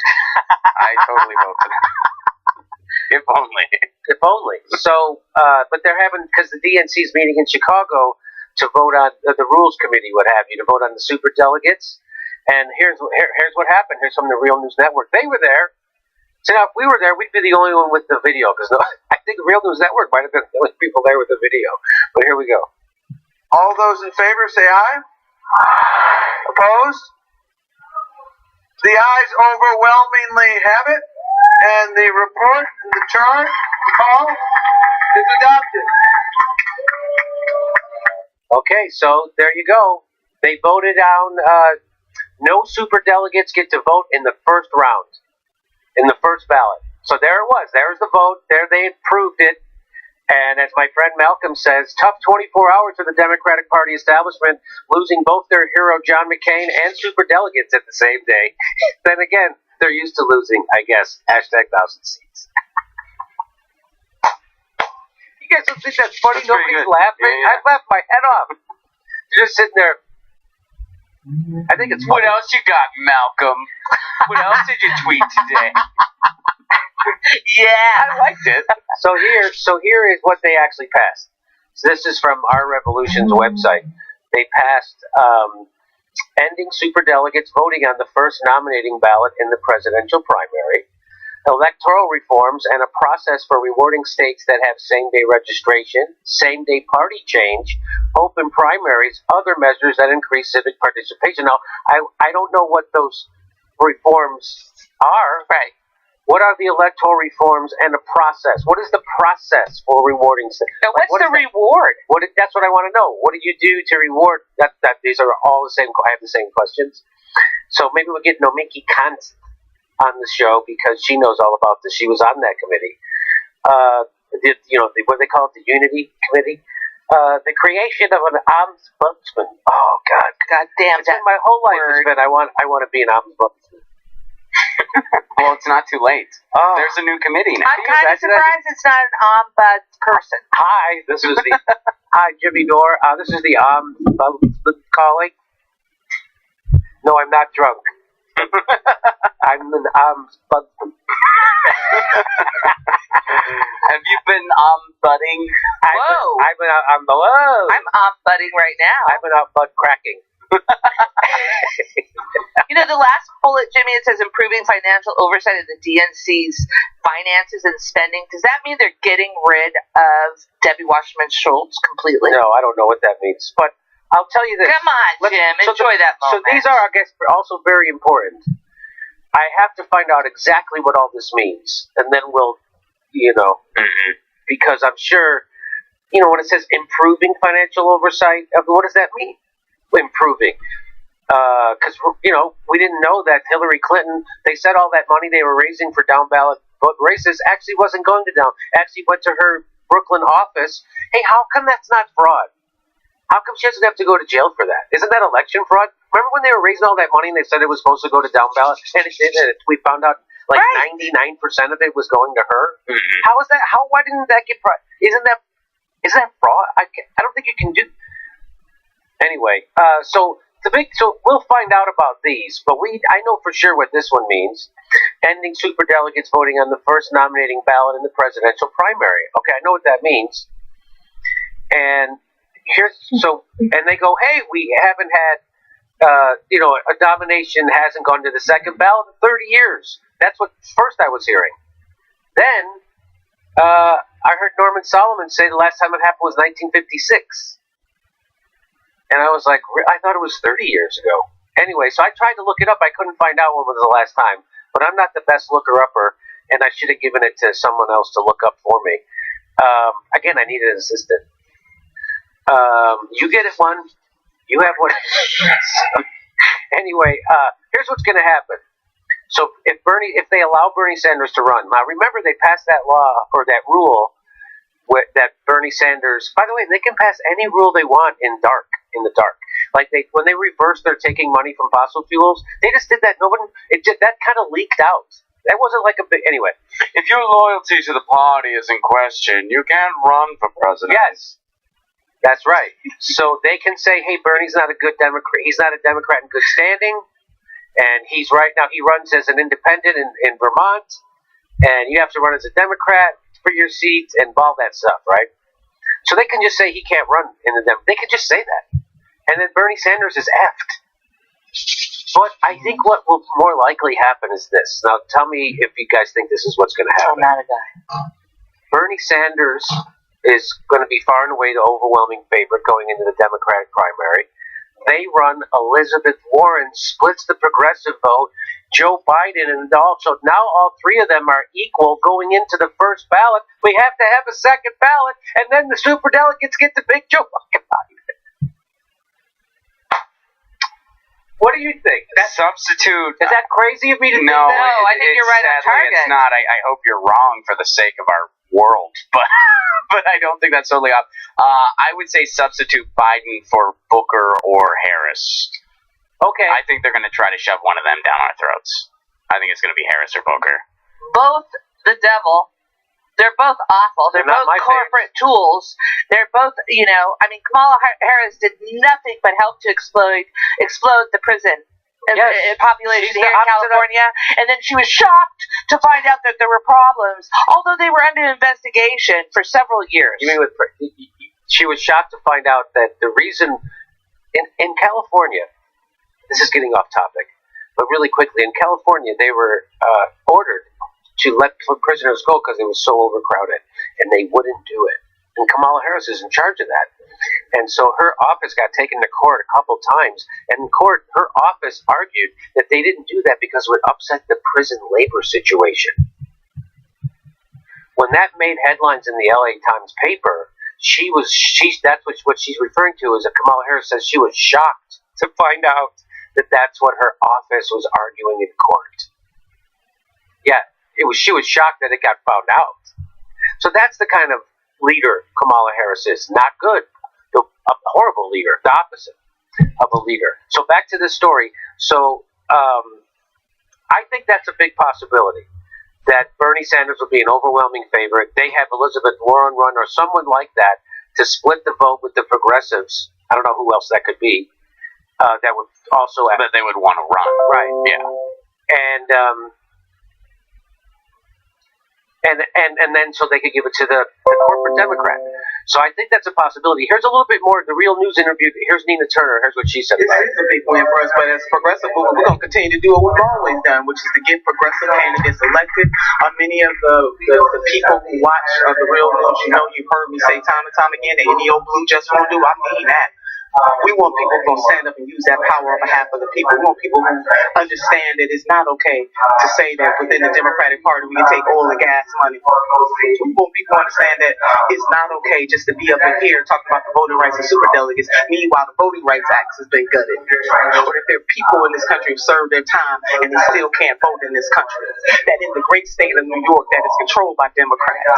I totally vote for that. If only. If only. So, but they're having because the DNC is meeting in Chicago to vote on the Rules Committee, what have you, to vote on the super delegates. And here's what happened. Here's from the Real News Network. They were there. So now, if we were there, we'd be the only one with the video. Because I think Real News Network might have been the only people there with the video. But here we go. All those in favor, say aye. Opposed? The ayes overwhelmingly have it. And the report, the chart, the call is adopted. Okay, so there you go. They voted down... no super delegates get to vote in the first round, in the first ballot. So there it was. There's the vote. There they approved it. And as my friend Malcolm says, tough 24 hours for the Democratic Party establishment, losing both their hero John McCain and super delegates at the same day. Then again, they're used to losing, I guess. #1,000 seats. You guys don't think that's funny? Nobody's laughing. Yeah. I laughed my head off. You're just sitting there. I think it's funny. What else you got, Malcolm? What else did you tweet today? Yeah, I liked it. So here is what they actually passed. So this is from Our Revolution's website. They passed ending superdelegates voting on the first nominating ballot in the presidential primary. electoral reforms, and a process for rewarding states that have same-day registration, same-day party change, open primaries, other measures that increase civic participation. Now, I don't know what those reforms are. Right. What are the electoral reforms and the process? What is the process for rewarding states? Now, what's the reward? That's what I want to know. What do you do to reward? These are all the same. I have the same questions. So maybe we'll get Nomiki Kant on the show because she knows all about this. She was on that committee. What do they call it? The Unity Committee. The creation of an ombudsman. Oh God damn that! My whole life has been I want to be an ombudsman. Well, it's not too late. Oh. There's a new committee now. I'm kind of surprised it's not an ombuds person. Hi, this is the hi Jimmy Dore. This is the ombudsman calling. No, I'm not drunk. I'm an ombudsman. Have you been budding? Whoa! I'm ombudding right now. I've been out butt cracking. The last bullet, Jimmy, it says improving financial oversight of the DNC's finances and spending. Does that mean they're getting rid of Debbie Wasserman Schultz completely? No, I don't know what that means. But I'll tell you this. Come on, Jim. Enjoy that moment. So these are, I guess, also very important. I have to find out exactly what all this means. And then we'll, because I'm sure, when it says improving financial oversight, what does that mean? Improving. Because, we didn't know that Hillary Clinton, they said all that money they were raising for down ballot races actually wasn't going to down, actually went to her Brooklyn office. Hey, how come that's not fraud? How come she doesn't have to go to jail for that? Isn't that election fraud? Remember when they were raising all that money and they said it was supposed to go to down ballot? And it did, and we found out like 99% of it was going to her? Mm-hmm. How is that? Why didn't that get Isn't that fraud? I don't think you can do. Anyway, so we'll find out about these, but I know for sure what this one means. Ending superdelegates voting on the first nominating ballot in the presidential primary. Okay, I know what that means. And and they go, hey, we haven't had, a nomination hasn't gone to the second ballot in 30 years. That's what first I was hearing. Then I heard Norman Solomon say the last time it happened was 1956. And I was like, I thought it was 30 years ago. Anyway, so I tried to look it up. I couldn't find out when was the last time. But I'm not the best looker-upper, and I should have given it to someone else to look up for me. Again, I need an assistant. You get it one. You have one. Anyway, here's what's going to happen. So if they allow Bernie Sanders to run, now remember they passed that law or that rule that Bernie Sanders. By the way, they can pass any rule they want in the dark. Like when they reversed their taking money from fossil fuels, they just did that. That kind of leaked out. That wasn't like a big anyway. If your loyalty to the party is in question, you can't run for president. Yes. That's right. So they can say, hey, Bernie's not a good Democrat. He's not a Democrat in good standing. And he runs as an independent in Vermont. And you have to run as a Democrat for your seat and all that stuff, right? So they can just say he can't run in the Democrat. They can just say that. And then Bernie Sanders is effed. But I think what will more likely happen is this. Now tell me if you guys think this is what's going to happen. I'm not a guy. Bernie Sanders is going to be far and away the overwhelming favorite going into the Democratic primary. They run. Elizabeth Warren splits the progressive vote. Joe Biden, and also now all three of them are equal going into the first ballot. We have to have a second ballot, and then the superdelegates get to pick Joe Biden. What do you think? Substitute. Is that crazy of me to think that? No, I think you're right on target. It's not. I hope you're wrong for the sake of our world, but I don't think that's totally off. I would say substitute Biden for Booker or Harris. Okay. I think they're going to try to shove one of them down our throats. I think it's going to be Harris or Booker. Both the devil. They're both awful. They're both corporate tools. They're both, Kamala Harris did nothing but help to explode the prison population here in California. And then she was shocked to find out that there were problems, although they were under investigation for several years. You mean she was shocked to find out that the reason in California, this is getting off topic, but really quickly, in California, they were ordered to let prisoners go because it was so overcrowded, and they wouldn't do it. And Kamala Harris is in charge of that. And so her office got taken to court a couple times, and in court, her office argued that they didn't do that because it would upset the prison labor situation. When that made headlines in the LA Times paper, that's what she's referring to is that Kamala Harris says she was shocked to find out that that's what her office was arguing in court. Yeah, she was shocked that it got found out. So that's the kind of leader Kamala Harris is. Not good. A horrible leader. The opposite of a leader. So back to this story. So I think that's a big possibility, that Bernie Sanders will be an overwhelming favorite. They have Elizabeth Warren run or someone like that to split the vote with the progressives. I don't know who else that could be. That would also that they would want to run. Right. Yeah. And then so they could give it to the corporate Democrat. So I think that's a possibility. Here's a little bit more of the real news interview. Here's Nina Turner. Here's what she said. This is a big win for us, but as progressive movement, we're going to continue to do what we've always done, which is to get progressive candidates elected. Many of the people who watch the real news, you've heard me say time and time again that any old blue just won't do. I mean that. We want people who are going to stand up and use that power on behalf of the people. We want people who understand that it's not okay to say that within the Democratic Party we can take oil and gas money. We want people to understand that it's not okay just to be up in here talking about the voting rights of superdelegates. Meanwhile, the Voting Rights Act has been gutted. Or if there are people in this country who serve their time and they still can't vote in this country. That in the great state of New York that is controlled by Democrats,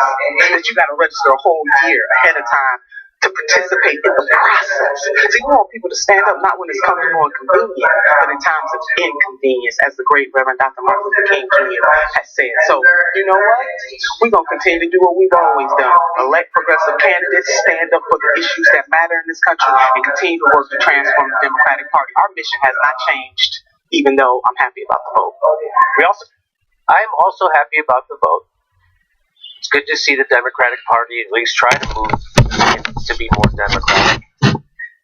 that you got to register a whole year ahead of time to participate in the process. So you want people to stand up not when it's comfortable and convenient, but in times of inconvenience, as the great Reverend Dr. Martin Luther King Jr. has said. So, you know what? We're going to continue to do what we've always done. Elect progressive candidates, stand up for the issues that matter in this country, and continue to work to transform the Democratic Party. Our mission has not changed, even though I'm happy about the vote. I'm also happy about the vote. It's good to see the Democratic Party at least try to move to be more democratic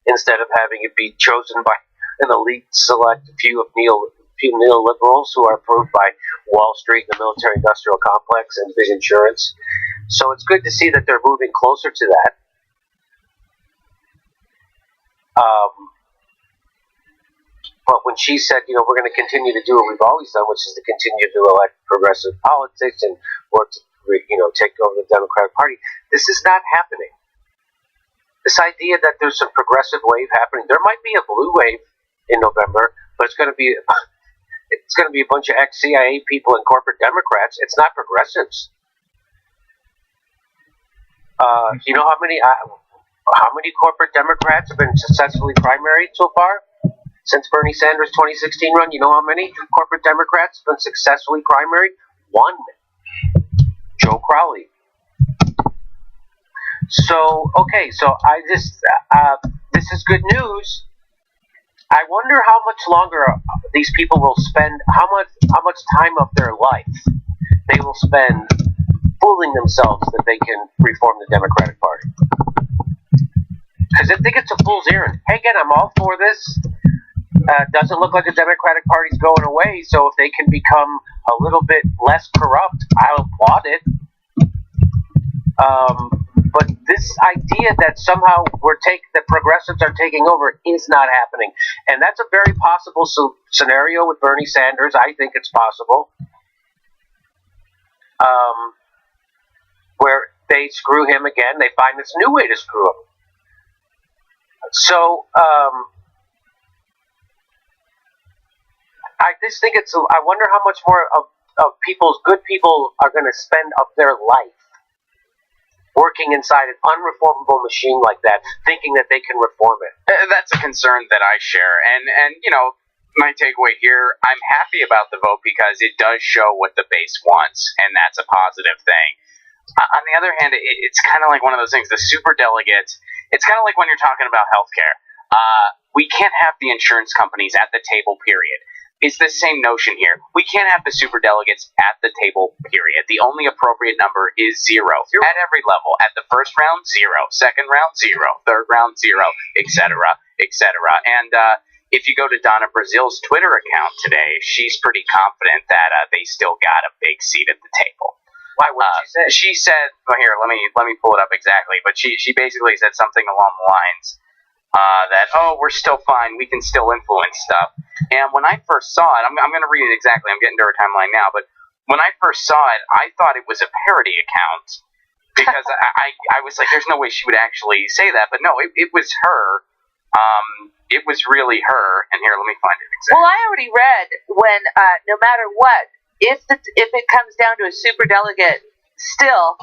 instead of having it be chosen by an elite select few neoliberals who are approved by Wall Street, the military-industrial complex, and big insurance. So it's good to see that they're moving closer to that. But when she said, we're going to continue to do what we've always done, which is to continue to elect progressive politics and work to take over the Democratic Party, this is not happening. This idea that there's some progressive wave happening, there might be a blue wave in November, but it's going to be a bunch of ex-CIA people and corporate Democrats. It's not progressives. You know how many corporate Democrats have been successfully primaried so far since Bernie Sanders' 2016 run? You know how many corporate Democrats have been successfully primaried? One. Joe Crowley. So this is good news. I wonder how much longer these people will spend, how much time of their life they will spend fooling themselves that they can reform the Democratic Party. Because I think it's a fool's errand. Hey, again, I'm all for this. Doesn't look like the Democratic Party's going away, so if they can become a little bit less corrupt, I'll applaud it. But this idea that somehow the progressives are taking over is not happening. And that's a very possible scenario with Bernie Sanders. I think it's possible. Where they screw him again, they find this new way to screw him. So, I just think I wonder how much more of good people are going to spend of their life working inside an unreformable machine like that, thinking that they can reform it. That's a concern that I share. And my takeaway here, I'm happy about the vote because it does show what the base wants, and that's a positive thing. On the other hand, it's kind of like one of those things, the super delegates, it's kind of like when you're talking about healthcare. We can't have the insurance companies at the table, period. It's the same notion here. We can't have the superdelegates at the table, period. The only appropriate number is zero. At every level. At the first round, 0. Second round, 0. Third round, 0. Et cetera, et cetera. And, if you go to Donna Brazil's Twitter account today, she's pretty confident that they still got a big seat at the table. Why? What did she say? She said, well, here, let me pull it up exactly. But she basically said something along the lines that, we're still fine, we can still influence stuff. And when I first saw it, I'm going to read it exactly. I'm getting to her timeline now, but when I first saw it, I thought it was a parody account because I was like, there's no way she would actually say that. But no, it was her. It was really her. And here, let me find it exactly. Well, I already read when no matter what, if it comes down to a superdelegate, still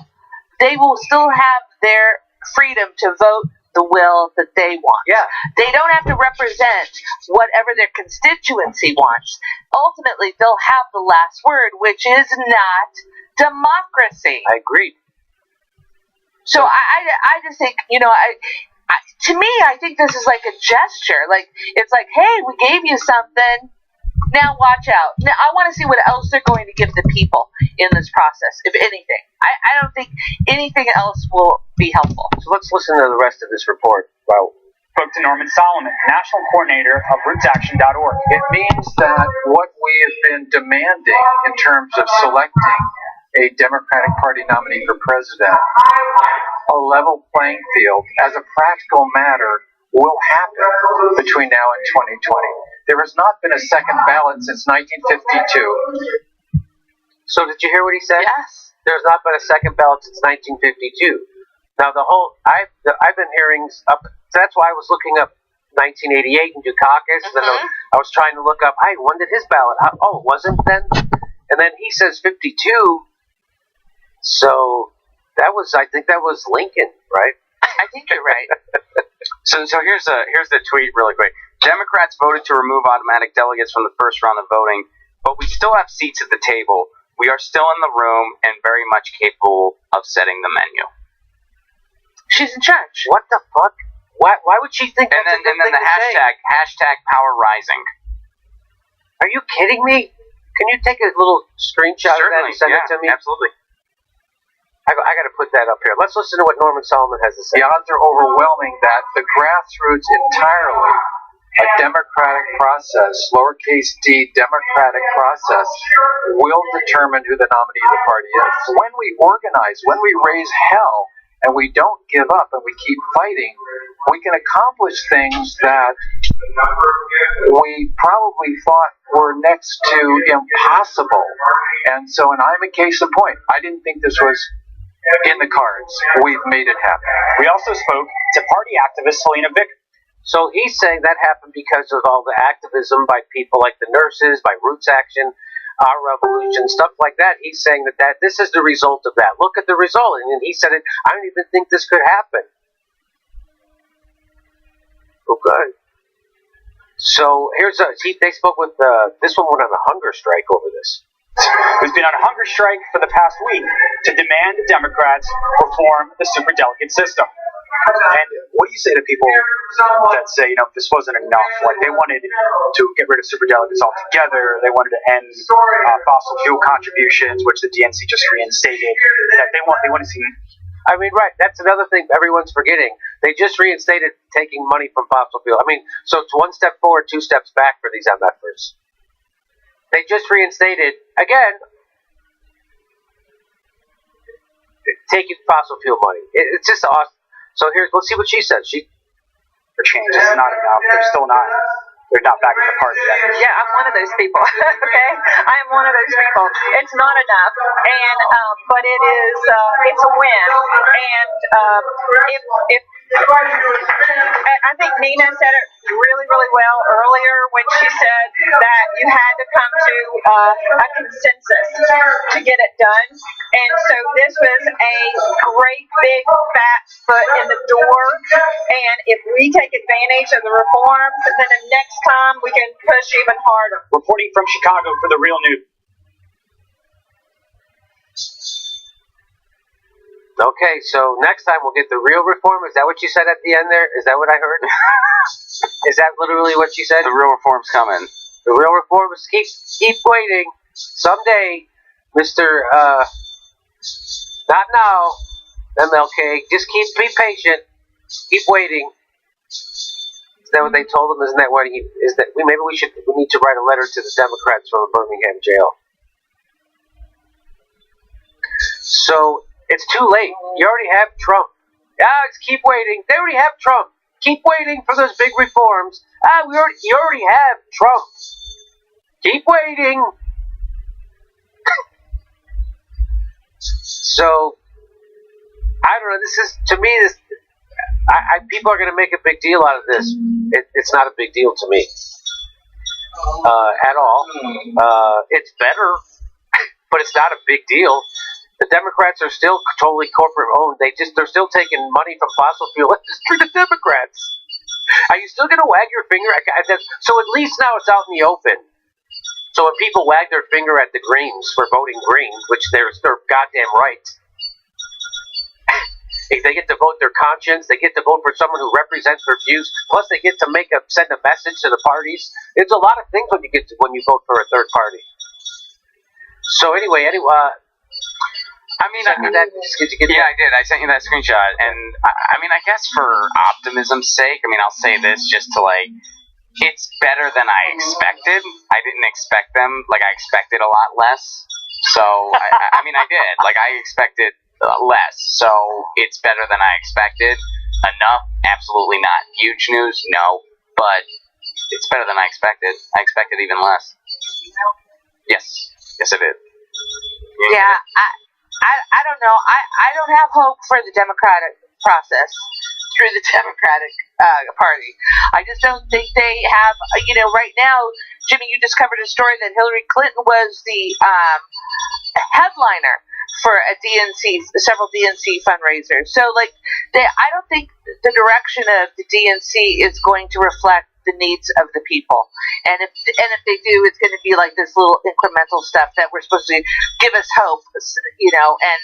they will still have their freedom to vote the will that they want. Yeah. They don't have to represent whatever their constituency wants. Ultimately, they'll have the last word, which is not democracy. I agree. So I just think, to me, I think this is like a gesture. Like, it's like, hey, we gave you something. Now watch out. Now I want to see what else they're going to give the people in this process, if anything. I don't think anything else will be helpful. So let's listen to the rest of this report. Wow. Spoke to Norman Solomon, National Coordinator of RootsAction.org. It means that what we have been demanding in terms of selecting a Democratic Party nominee for president, a level playing field, as a practical matter, will happen between now and 2020. There has not been a second ballot since 1952. So did you hear what he said? Yes. There's not been a second ballot since 1952. Now I've been hearing up. That's why I was looking up 1988 in Dukakis. And then I was trying to look up. Hey, when did his ballot? Oh, it wasn't then. And then he says 52. So I think that was Lincoln, right? I think you're right. So here's the tweet really quick. Democrats voted to remove automatic delegates from the first round of voting, but we still have seats at the table. We are still in the room and very much capable of setting the menu. She's in charge. What the fuck? Why would she think And that's then a good thing the to hashtag Power Rising. say? Are you kidding me? Can you take a little screenshot of that and send it to me? Absolutely. I got to put that up here. Let's listen to what Norman Solomon has to say. The odds are overwhelming that the grassroots entirely, a democratic process, lowercase d, democratic process, will determine who the nominee of the party is. When we organize, when we raise hell, and we don't give up and we keep fighting, we can accomplish things that we probably thought were next to impossible. And I'm a case in point. I didn't think this was in the cards. We've made it happen. We also spoke to party activist Helena Vick. So he's saying that happened because of all the activism by people like the nurses, by Roots Action, Our Revolution, stuff like that. He's saying that this is the result of that. Look at the result. And he said it. I don't even think this could happen. Okay. So they spoke with this one went on a hunger strike over this. Who's been on a hunger strike for the past week to demand the Democrats reform the superdelegate system. And what do you say to people that say, this wasn't enough? Like, they wanted to get rid of superdelegates altogether. They wanted to end fossil fuel contributions, which the DNC just reinstated. That they want to see. I mean, right. That's another thing everyone's forgetting. They just reinstated taking money from fossil fuel. I mean, so it's one step forward, two steps back for these MFers. They just reinstated, again, taking fossil fuel money. It's just awesome. So let's see what she says. For change, it's not enough. They're not back in the party yet. Yeah, I'm one of those people. Okay, I am one of those people. It's not enough, and but it is. It's a win, and if I think Nina said it really, really well earlier when she said that you had to come to a consensus to get it done, and so this was a great big fat foot in the door. And if we take advantage of the reforms, then the next time we can push even harder. Reporting from Chicago for The Real News. Okay, so next time we'll get the real reform. Is that what you said at the end there? Is that what I heard? Is that literally what you said? The real reform's coming. The real reform is keep waiting. Someday, Mr. Not now, MLK. Just be patient. Keep waiting. that what they told him? Isn't that what he is? That maybe we need to write a letter to the Democrats from a Birmingham jail. So it's too late. You already have Trump. Just keep waiting. They already have Trump. Keep waiting for those big reforms. You already have Trump. Keep waiting. So I don't know. This is, to me, this. People are going to make a big deal out of this. It's not a big deal to me at all. It's better, but it's not a big deal. The Democrats are still totally corporate owned. They're still taking money from fossil fuel industry. The Democrats. Are you still going to wag your finger? So at least now it's out in the open. So when people wag their finger at the Greens for voting Green, which they're their goddamn right. If they get to vote their conscience, they get to vote for someone who represents their views. Plus, they get to send a message to the parties. It's a lot of things when you vote for a third party. So anyway, I mean, I did. I sent you that screenshot, and I mean, I guess for optimism's sake, I mean, I'll say this just to it's better than I expected. I didn't expect them. I expected a lot less. So I mean, I did. I expected less, so it's better than I expected. Enough? Absolutely not. Huge news? No, but it's better than I expected. I expected even less. Yes, I did. Yeah, I don't know. I don't have hope for the democratic process through the Democratic Party. I just don't think they have. Right now, Jimmy, you just covered a story that Hillary Clinton was the headliner for a several DNC fundraisers. So, I don't think the direction of the DNC is going to reflect the needs of the people. And if they do, it's going to be like this little incremental stuff that we're supposed to give us hope, And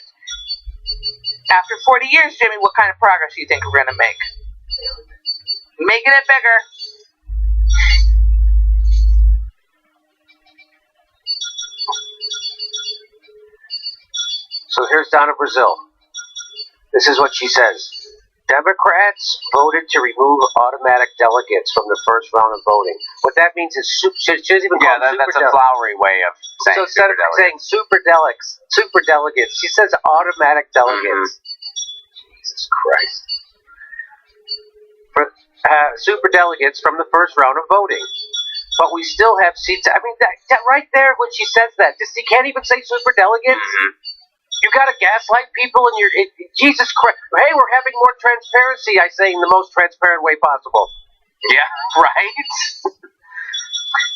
after 40 years, Jimmy, what kind of progress do you think we're going to make? Making it bigger. So here's Donna Brazil. This is what she says. Democrats voted to remove automatic delegates from the first round of voting. What that means is she doesn't even call them that's a flowery way of saying. So instead of saying super delegates, she says automatic delegates. Mm-hmm. Jesus Christ. Super delegates from the first round of voting. But we still have seats. I mean, that right there when she says that, you can't even say super delegates. Mm-hmm. You got to gaslight people, and Jesus Christ. Hey, we're having more transparency. I say in the most transparent way possible. Yeah, right.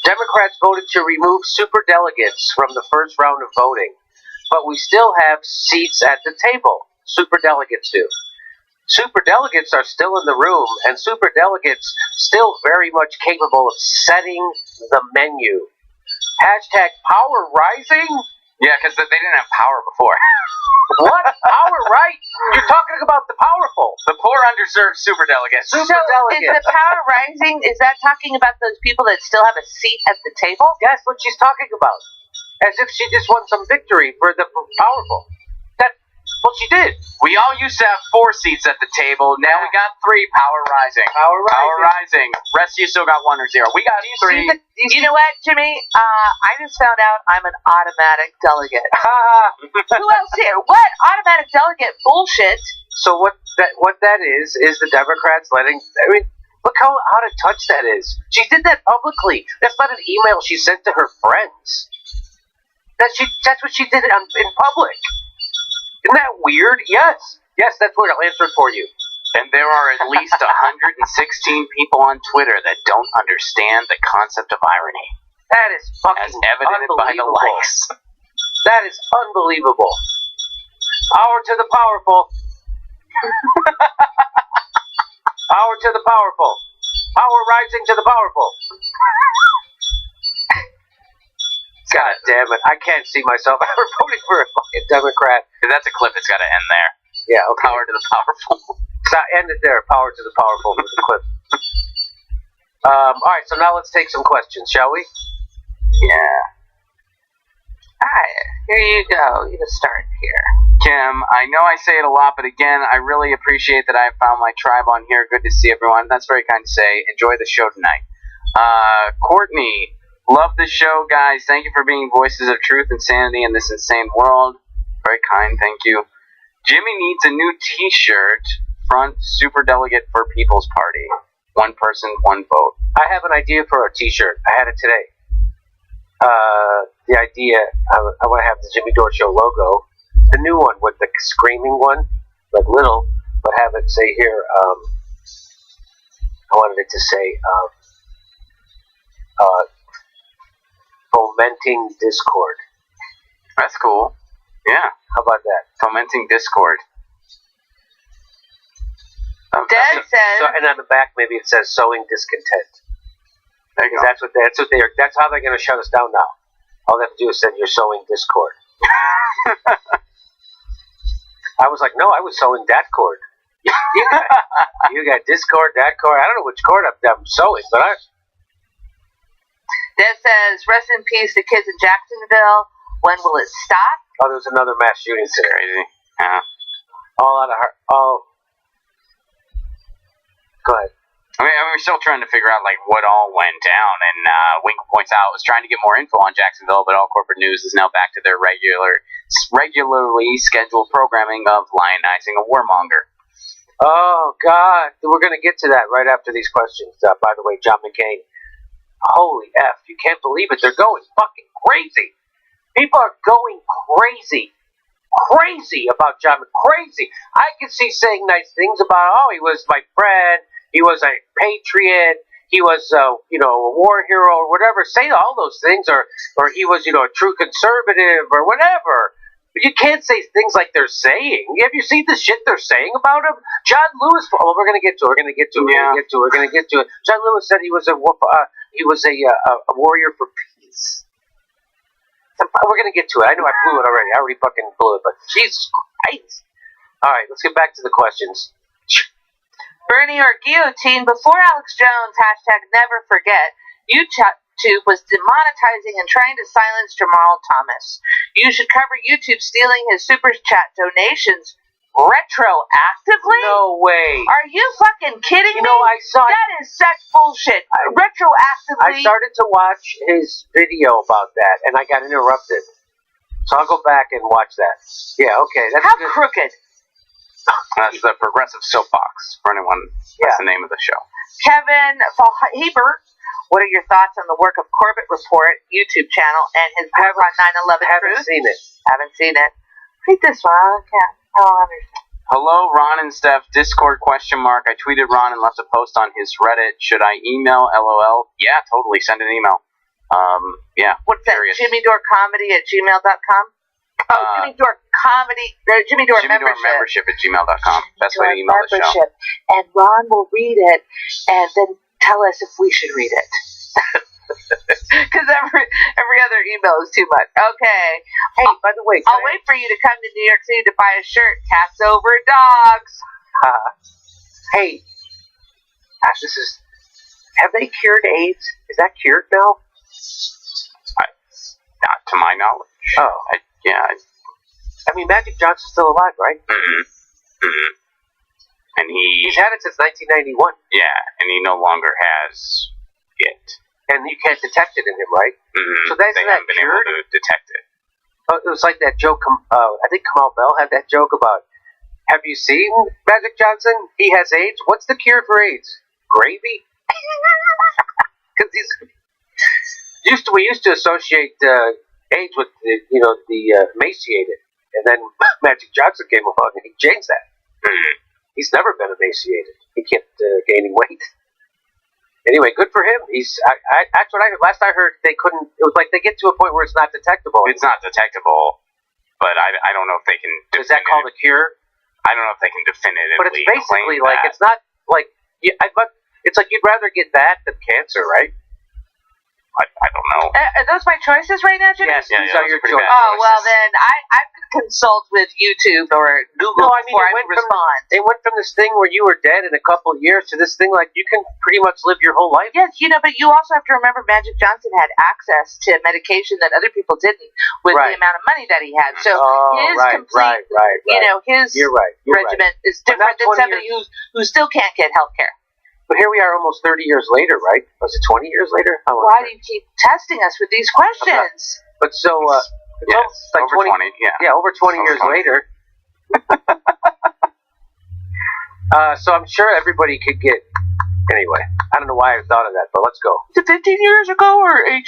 Democrats voted to remove superdelegates from the first round of voting, but we still have seats at the table. Superdelegates do. Superdelegates are still in the room, and superdelegates still very much capable of setting the menu. Hashtag power rising. Yeah, because they didn't have power before. What? Power, right? You're talking about the powerful. The poor, underserved superdelegates. So is the power rising, is that talking about those people that still have a seat at the table? That's what she's talking about. As if she just won some victory for the powerful. Well, she did. We all used to have 4 seats at the table. Now we got 3. Power rising. Power rising. Rest of you still got 1 or 0. We got 3. You know what, Jimmy? I just found out I'm an automatic delegate. Who else here? What? Automatic delegate? Bullshit. So what that is the Democrats letting... I mean, look how out of touch that is. She did that publicly. That's not an email she sent to her friends. That's what she did in public. Isn't that weird? Yes, that's weird. I'll answer it for you. And there are at least 116 people on Twitter that don't understand the concept of irony. That is fucking as evident by the likes. That is unbelievable. Power to the powerful. Power to the powerful. Power rising to the powerful. God damn it. I can't see myself ever voting for a fucking Democrat. That's a clip that's got to end there. Yeah, okay. Power to the powerful. So end it there. Power to the powerful with the clip. Alright, so now let's take some questions, shall we? Yeah. Alright, here you go. You can start here. Kim, I know I say it a lot, but again, I really appreciate that I found my tribe on here. Good to see everyone. That's very kind to say. Enjoy the show tonight. Courtney, love the show, guys. Thank you for being voices of truth and sanity in this insane world. Very kind, thank you. Jimmy needs a new t-shirt. Front super delegate for People's Party. One person, one vote. I have an idea for a t-shirt. I had it today. The idea, I want to have the Jimmy Dore Show logo. The new one with the screaming one, like little, but have it say here, I wanted it to say, fomenting discord. That's cool. Yeah. How about that? Fomenting discord. Dad says. So, and on the back, maybe it says sowing discontent. There you go. That's how they're going to shut us down now. All they have to do is say you're sowing discord. I was like, no, I was sowing that cord. You got discord, that cord. I don't know which cord I'm sowing, but I. Dad says, rest in peace, the kids in Jacksonville. When will it stop? Oh, there was another mass shooting today. Crazy. Yeah. All out of heart. All. Go ahead. I mean, we're still trying to figure out like what all went down, and Winkle points out was trying to get more info on Jacksonville, but all corporate news is now back to their regularly scheduled programming of lionizing a warmonger. Oh God, we're gonna get to that right after these questions. By the way, John McCain. Holy F! You can't believe it. They're going fucking crazy. People are going crazy about John. Crazy. I can see saying nice things about. Oh, he was my friend. He was a patriot. He was, a war hero or whatever. Say all those things, or he was, a true conservative or whatever. But you can't say things like they're saying. Have you seen the shit they're saying about him? John Lewis. Oh, we're gonna get to it. We're gonna get to it. John Lewis said he was a warrior for peace. We're gonna get to it. I know I blew it already. I already fucking blew it. But Jesus Christ. All right, let's get back to the questions. Bernie or guillotine, before Alex Jones, #never forget, YouTube was demonetizing and trying to silence Jamal Thomas. You should cover YouTube stealing his super chat donations retroactively? No way. Are you fucking kidding me? I saw that is such bullshit. Retroactively. I started to watch his video about that, and I got interrupted. So I'll go back and watch that. Yeah, okay. That's How good. crooked. That's the Progressive Soapbox, for anyone. That's the name of the show. Kevin Hebert, what are your thoughts on the work of Corbett Report YouTube channel and his work on 9/11 Haven't Truth? seen it. Haven't seen it. Read this one. I don't understand. Hello, Ron and Steph. Discord ? I tweeted Ron and left a post on his Reddit. Should I email? LOL. Yeah, totally. Send an email. Yeah. What's that? Curious. JimmyDoreComedy@gmail.com? Oh, Jimmy Dore Comedy. Jimmy Dore Membership. @gmail.com. Best way to email the show. And Ron will read it and then tell us if we should read it. Because every other email is too much. Okay. Hey, by the way, I'll wait for you to come to New York City to buy a shirt. Cats over dogs. Hey, gosh, have they cured AIDS? Is that cured now? Not to my knowledge. Oh. I mean, Magic Johnson's still alive, right? And he's had it since 1991. Yeah, and he no longer has it. And you can't detect it in him, right? So they haven't been able to detect it. Oh, it was like that joke. I think Kamal Bell had that joke about. Have you seen Magic Johnson? He has AIDS. What's the cure for AIDS? Gravy. Because we used to associate AIDS with the emaciated, and then Magic Johnson came along and he changed that. He's never been emaciated. He kept gaining weight. Anyway, good for him. Last I heard, they couldn't. It was like they get to a point where it's not detectable. It's not detectable, but I don't know if they can. Is that called a cure? I don't know if they can definitively. But it's basically claim like that. It's not like but it's like you'd rather get that than cancer, right? I don't know. Are those my choices right now, Jimmy? Yes, these Yeah, are those your are pretty choices. bad. Oh, well then, I could consult with YouTube or Google No, I mean, before it I went from- respond. It went from this thing where you were dead in a couple of years to this thing like you can pretty much live your whole life. Yes, but you also have to remember Magic Johnson had access to medication that other people didn't with Right. the amount of money that he had. So his right. his You're right. regimen is But different not than 20 somebody who still can't get health care. But here we are almost 30 years later, right? Was it 20 years later? Why do you keep testing us with these questions? But so, Yes, it's like over 20. Yeah. over 20 Over years 20. later. So I'm sure everybody could get. Anyway, I don't know why I thought of that, but let's go. Is it 15 years ago or 18?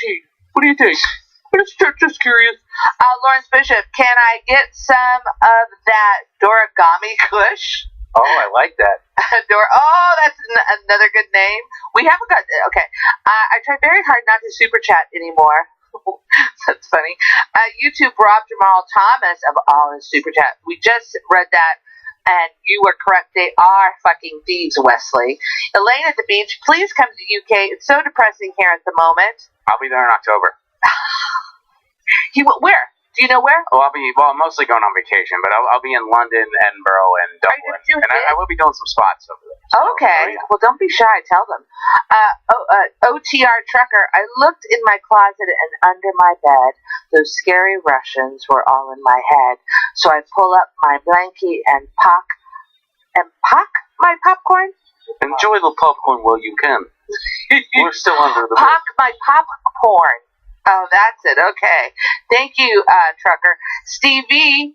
What do you think? Just curious. Lawrence Bishop, can I get some of that Dorigami Kush? Oh, I like that. That's another good name. We haven't got, okay. I try very hard not to super chat anymore. That's funny. YouTube robbed Jamal Thomas of all his super chat. We just read that, and you were correct. They are fucking thieves, Wesley. Elaine at the beach, please come to the UK. It's so depressing here at the moment. I'll be there in October. Where? Do you know where? Well, I'm mostly going on vacation, but I'll be in London, Edinburgh, and Dublin. And I will be doing some spots over there. Okay. So, yeah. Well, don't be shy. Tell them. OTR Trucker, I looked in my closet and under my bed. Those scary Russians were all in my head. So I pull up my blankie and pock my popcorn. Enjoy the popcorn while you can. We're still under the Pock my popcorn. Oh, that's it. Okay. Thank you, Trucker. Stevie.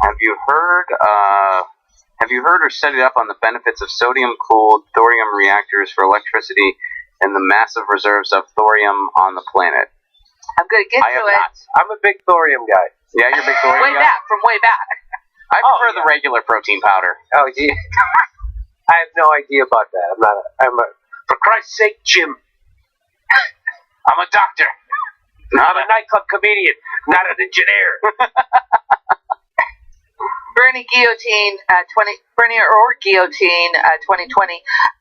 Have you heard or studied up on the benefits of sodium-cooled thorium reactors for electricity and the massive reserves of thorium on the planet? I'm going to get to it. Not. I'm a big thorium guy. Yeah, you're a big thorium Way guy? back, from way back. I prefer the regular protein powder. Oh, yeah. I have no idea about that. For Christ's sake, Jim. I'm a doctor. I'm a nightclub comedian, not an engineer. Bernie Guillotine 2020.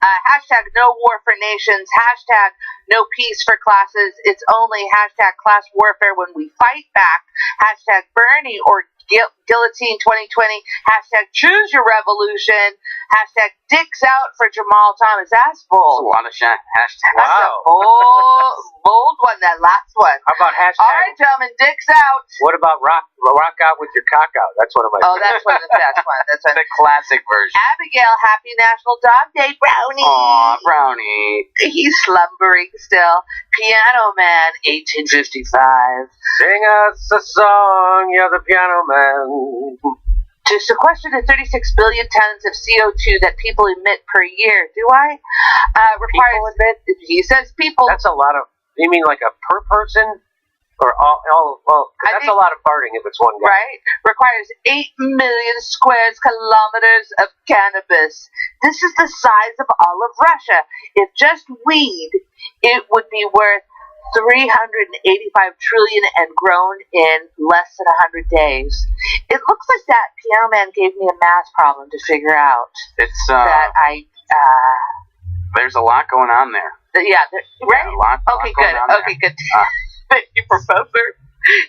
Hashtag no war for nations. Hashtag no peace for classes. It's only hashtag class warfare when we fight back. Hashtag Bernie or Guillotine 2020. Hashtag choose your revolution. Hashtag dicks out for Jamal Thomas. That's That's a bold. lot of hashtags. That's a bold one, that last one. How about hashtag? All right, gentlemen, dicks out. What about rock out with your cock out? That's one of my. Oh, that's one of the best ones. That's one. The classic version. Abigail, happy National Dog Day, Brownie. Aw, Brownie. He's slumbering still. Piano Man, 1855. Sing us a song, you're the piano man. To sequester the 36 billion tons of CO2 that people emit per year, do I? Requires. He says people. That's a lot of. You mean like a per person, or all? Well, 'cause that's a lot of farting if it's one guy. Right? Requires 8 million square kilometers of cannabis. This is the size of all of Russia. If just weed, it would be worth 385 trillion and grown in less than 100 days. It looks like that Piano Man gave me a math problem to figure out. It's That I, there's a lot going on there. right? Yeah, a lot Okay, going good. on there. Okay, good. Thank you, Professor.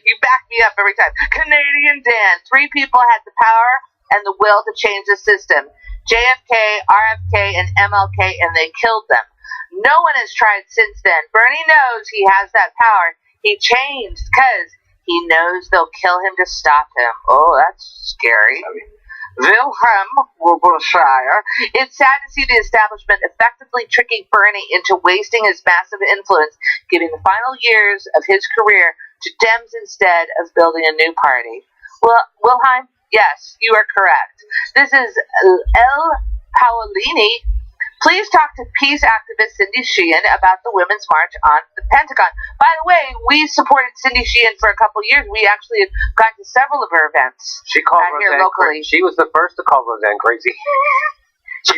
You back me up every time. Canadian Dan. 3 people had the power and the will to change the system. JFK, RFK, and MLK, and they killed them. No one has tried since then. Bernie knows he has that power. He changed because he knows they'll kill him to stop him. Oh, that's scary. Wilhelm Wilshire. It's sad to see the establishment effectively tricking Bernie into wasting his massive influence, giving the final years of his career to Dems instead of building a new party. Well, Wilhelm, yes, you are correct. This is El Paolini. Please talk to peace activist Cindy Sheehan about the Women's March on the Pentagon. By the way, we supported Cindy Sheehan for a couple of years. We actually had gone to several of her events. She called here Roseanne locally. She was the first to call Roseanne crazy.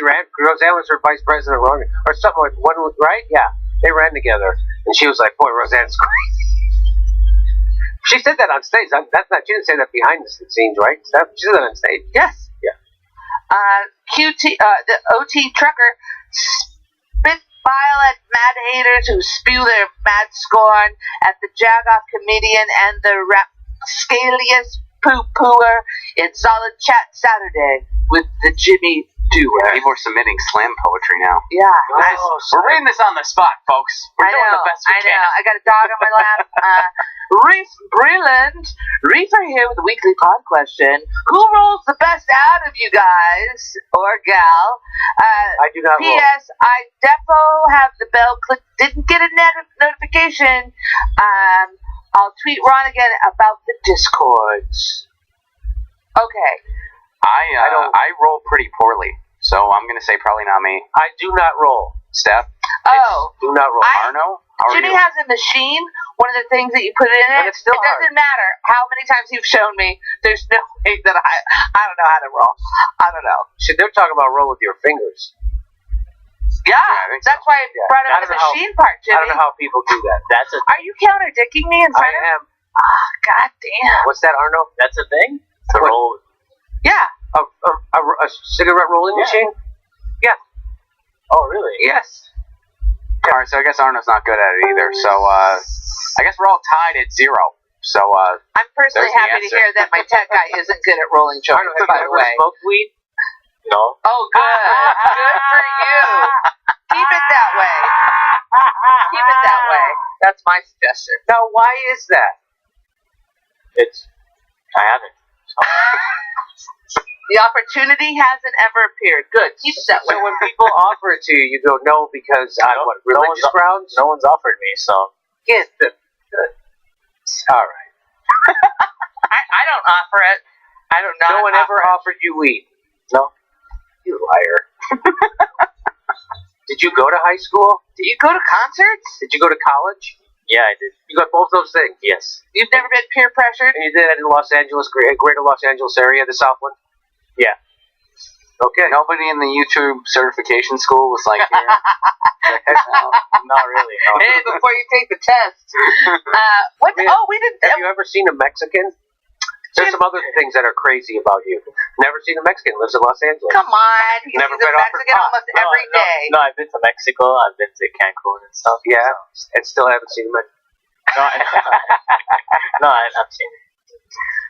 Roseanne was her vice president or something like one, right? Yeah, they ran together, and she was like, "Boy, Roseanne's crazy." She said that on stage. That's not. She didn't say that behind the scenes, right? She said that on stage. Yes. Yeah. The OT trucker violent mad haters who spew their mad scorn at the jagoff comedian and the rapscalious poo-pooer. It's Solid Chat Saturday with the Jimmy Dore. People are submitting slam poetry now. Yeah. We're reading this on the spot, folks. We're doing the best we can. I know. I got a dog on my lap. Reef Breland. Reefer here with a weekly pod question. Who rolls the best out of you guys or gal? I do not roll. P.S. I defo have the bell click. Didn't get a notification. I'll tweet Ron again about the Discords. Okay. I roll pretty poorly, so I'm gonna say probably not me. I do not roll. Steph? Do not roll. Arno? How are Jimmy you? has a machine. One of the things that you put in But it, it's still it doesn't matter how many times you've shown me. There's no way that I don't know how to roll. I don't know. Shit, they're talking about roll with your fingers. Yeah, I think that's so. why I brought I up the don't know how- machine part, I Jimmy. don't know how people do that. That's a Are you counterdicting me in front of? I am. Oh, God damn. What's that, Arno? that's a thing to What? roll. Yeah. A cigarette rolling Yeah. machine? Oh, really? Yes. All right, so I guess Arno's not good at it either. So I guess we're all tied at 0. So I'm personally There's the happy to answer. hear that my tech guy isn't good at rolling joints, Arno, have by you the ever way. smoked weed? No. Oh, good. Good for you. Keep it that way. Keep it that way. That's my suggestion. Now, why is that? I haven't. The opportunity hasn't ever appeared. Good. Keep it that way. So when people offer it to you, you go no because on what, religious grounds? No one's offered me, so. Yes. Good. All right. I don't offer it. I don't know. No one ever offered you weed? No. You liar. Did you go to high school? Do you go to concerts? Did you go to college? Yeah, I did. You got both those things? Yes. You've never been peer pressured? And you did that in Los Angeles, greater Los Angeles area, the Southland? Yeah. Okay. nobody in the YouTube certification school was like, here. No. Not really. No. Hey, before you take the test. What? I mean, Oh, we didn't. Have you ever seen a Mexican? There's some other things that are crazy about you. Never seen a Mexican. Lives in Los Angeles. Come on. He's Never a been offered Mexican pot. almost every day. No, I've been to Mexico. I've been to Cancun and stuff. Yeah, So. and still haven't seen a Mexican. No, I've seen it.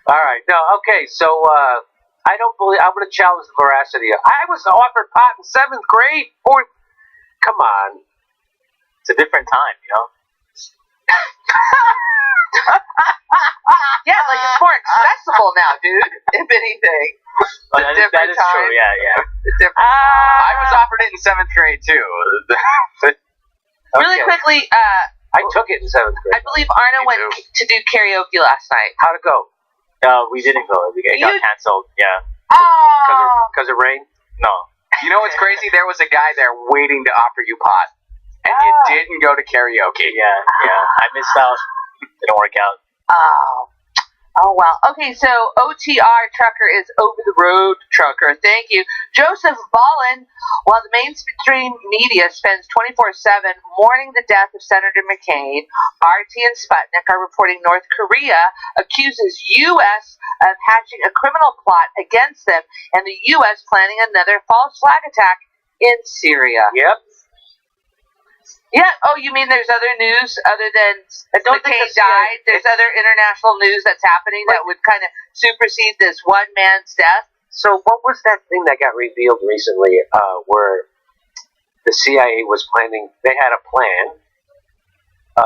All right. No. Okay. So I don't believe. I'm going to challenge the veracity. I was offered pot in 7th grade. Come on. It's a different time, you know. Yeah, like it's more accessible now, dude. If anything. Oh, that is true. Yeah. I was offered it in 7th grade too. Really Okay. quickly, I took it in 7th I grade. believe Arno Me went too. to do karaoke last night. How'd it go? We didn't go. It got You- canceled. Yeah. Oh. Because of rain? No. You know what's crazy? There was a guy there waiting to offer you pot, and you didn't go to karaoke. Yeah. I missed out. Didn't work out. Oh, well. Okay, so OTR Trucker is over the road trucker. Thank you. Joseph Ballin, while the mainstream media spends 24/7 mourning the death of Senator McCain, RT and Sputnik are reporting North Korea accuses U.S. of hatching a criminal plot against them and the U.S. planning another false flag attack in Syria. Yep. Yeah. Oh, you mean there's other news other than don't think McCain the CIA died? There's other international news that's happening that would kind of supersede this one man's death. So what was that thing that got revealed recently where the CIA was planning, they had a plan,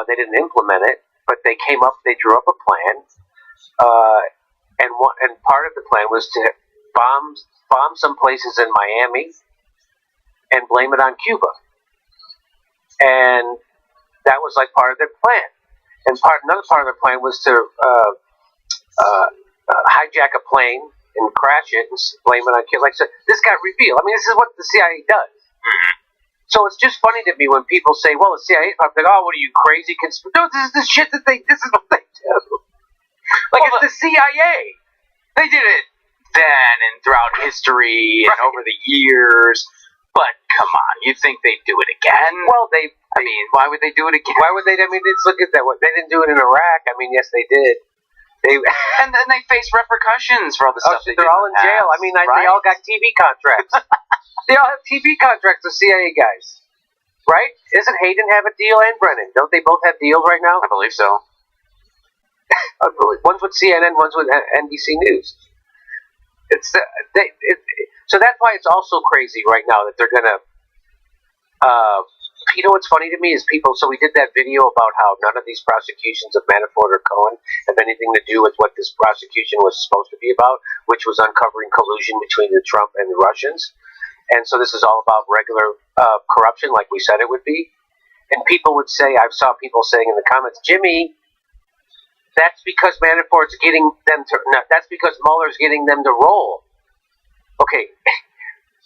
they didn't implement it, but they drew up a plan, and part of the plan was to bomb some places in Miami and blame it on Cuba. And that was like part of their plan. And another part of their plan was to hijack a plane and crash it and blame it on kids. Like, so this got revealed. I mean, this is what the CIA does. So it's just funny to me when people say, well, the CIA, I'm like, oh, what are you, crazy? No, this is the shit that this is what they do. Like, it's the CIA. They did it then and throughout history and over the years. But come on, you think they'd do it again? Well, I mean, why would they do it again? why would they? I mean, let's look at that. They didn't do it in Iraq. I mean, yes, they did. And then they face repercussions for all the stuff they did. They're all in jail. I mean, they all got TV contracts. They all have TV contracts, the CIA guys. right? Doesn't Hayden have a deal and Brennan? Don't they both have deals right now? I believe so. One's with CNN, one's with NBC News. So that's why it's also crazy right now that they're gonna. You know what's funny to me is people. So we did that video about how none of these prosecutions of Manafort or Cohen have anything to do with what this prosecution was supposed to be about, which was uncovering collusion between the Trump and the Russians. And so this is all about regular corruption, like we said it would be. And people would say, I saw people saying in the comments, Jimmy, that's because Manafort's getting them to. No, that's because Mueller's getting them to roll. Okay,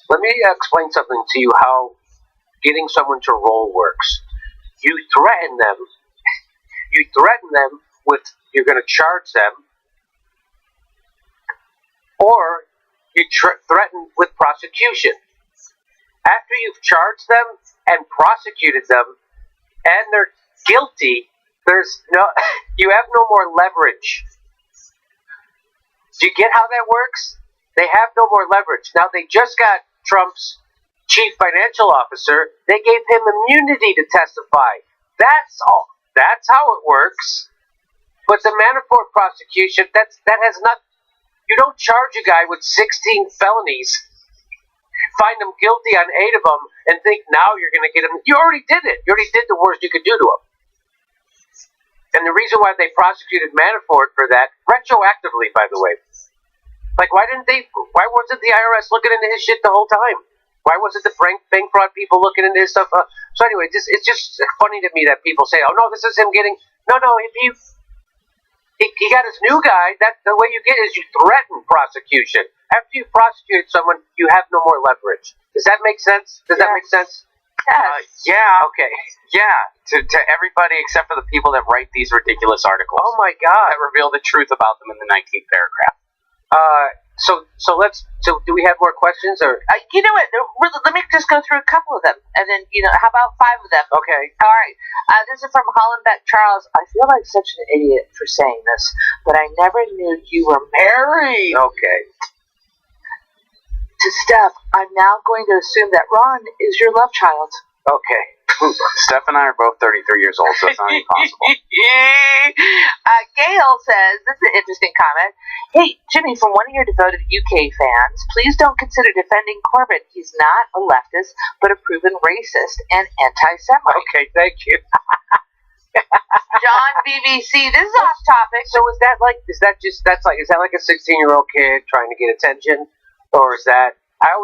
let me explain something to you how getting someone to roll works. You threaten them. You threaten them with you're going to charge them, or you threaten with prosecution. After you've charged them and prosecuted them, and they're guilty, you have no more leverage. Do you get how that works? They have no more leverage. Now they just got Trump's chief financial officer. They gave him immunity to testify. That's all. That's how it works. But the Manafort prosecution, that has not. You don't charge a guy with 16 felonies, find him guilty on 8 of them, and think now you're going to get him. You already did it. You already did the worst you could do to him. And the reason why they prosecuted Manafort for that, retroactively, by the way, like why wasn't the IRS looking into his shit the whole time? Why wasn't the bank fraud people looking into his stuff? So anyway, it's just funny to me that people say, oh no, this is him getting, no, he got his new guy. That the way you get is you threaten prosecution. After you prosecute someone, you have no more leverage. Does that make sense? Does that make sense? Yeah. Okay. Yeah. To everybody except for the people that write these ridiculous articles. Oh my God. That reveal the truth about them in the 19th paragraph. So do we have more questions or? You know what? Let me just go through a couple of them, and then how about 5 of them? Okay. All right. This is from Hollenbeck Charles. I feel like such an idiot for saying this, but I never knew you were married. Okay. To Steph, I'm now going to assume that Ron is your love child. Okay. Steph and I are both 33 years old, so it's not impossible. Gail says, this is an interesting comment. Hey, Jimmy, from one of your devoted UK fans, please don't consider defending Corbyn. He's not a leftist, but a proven racist and anti-Semite. Okay, thank you. John BBC, this is off topic. So is that like a 16-year-old kid trying to get attention? Or is that, I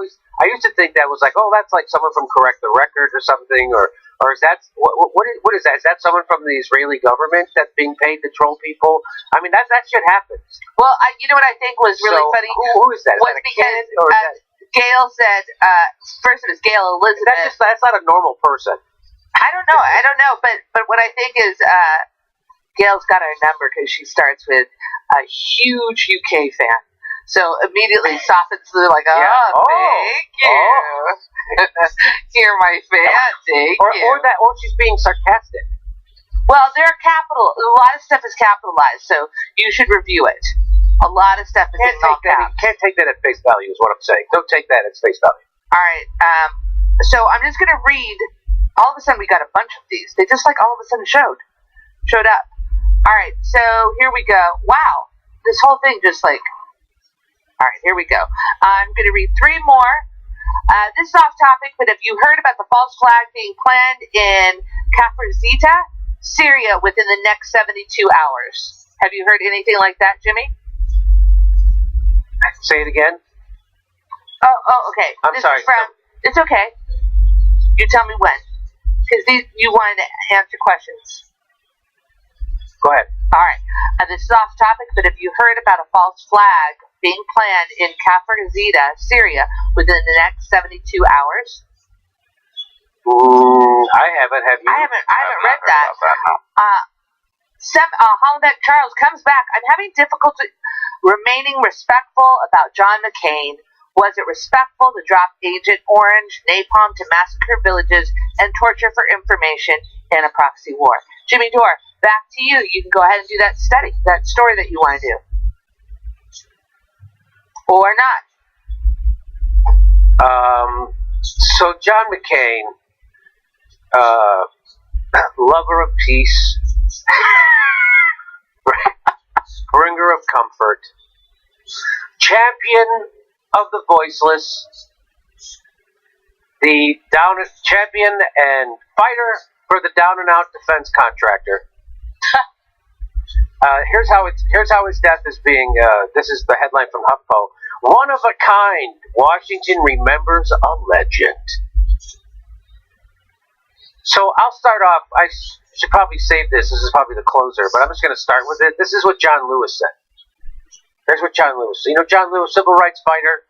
used to think that was like, oh, that's like someone from Correct the Record or something, or is that, what is that? Is that someone from the Israeli government that's being paid to troll people? I mean, that shit happens. Well, you know what I think was really funny? Who is that? Is was that a because kid, or is that, Gail said, first it was Gail Elizabeth. that's not a normal person. I don't know, but what I think is, Gail's got our number because she starts with a huge UK fan. So immediately softens through like, thank you. You're my fan, thank you. Or she's being sarcastic. Well, a lot of stuff is capitalized, so you should review it. A lot of stuff is in all caps. Can't take that at face value is what I'm saying. Don't take that at face value. All right, so I'm just going to read, all of a sudden we got a bunch of these. They just like all of a sudden showed up. All right, so here we go. Wow, this whole thing just like, all right, here we go. I'm going to read 3 more. This is off topic, but have you heard about the false flag being planned in Kafr Zita, Syria, within the next 72 hours? Have you heard anything like that, Jimmy? Say it again. Oh, okay. I'm sorry. It's okay. You tell me when, because you wanted to answer questions. Go ahead. All right. This is off topic, but have you heard about a false flag being planned in Kafr Zita, Syria, within the next 72 hours? I haven't. Have you? I haven't read that. Hollenbeck Charles comes back. I'm having difficulty remaining respectful about John McCain. Was it respectful to drop Agent Orange, napalm to massacre villages, and torture for information in a proxy war? Jimmy Dore, back to you. You can go ahead and do that story that you want to do. Or not. So John McCain, lover of peace, bringer of comfort, champion of the voiceless, the champion and fighter for the down and out defense contractor. Here's how his death is being. This is the headline from HuffPo. One of a kind. Washington remembers a legend. So I'll start off. I should probably save this. This is probably the closer, but I'm just going to start with it. This is what John Lewis said. Here's what John Lewis. You know John Lewis, civil rights fighter,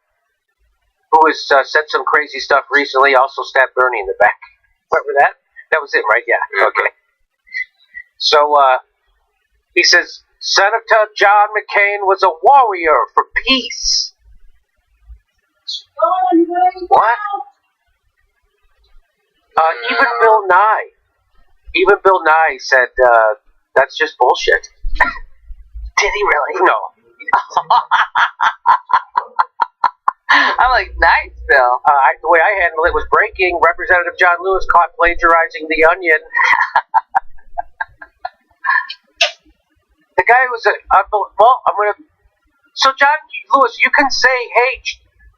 who has said some crazy stuff recently. Also stabbed Bernie in the back. Remember that? That was it, right? Yeah. Okay. So he says Senator John McCain was a warrior for peace. What? Even Bill Nye said that's just bullshit. Did he really? No. I'm like, nice, Bill. The way I handled it was breaking. Representative John Lewis caught plagiarizing The Onion. The guy was So John Lewis, you can say, hey,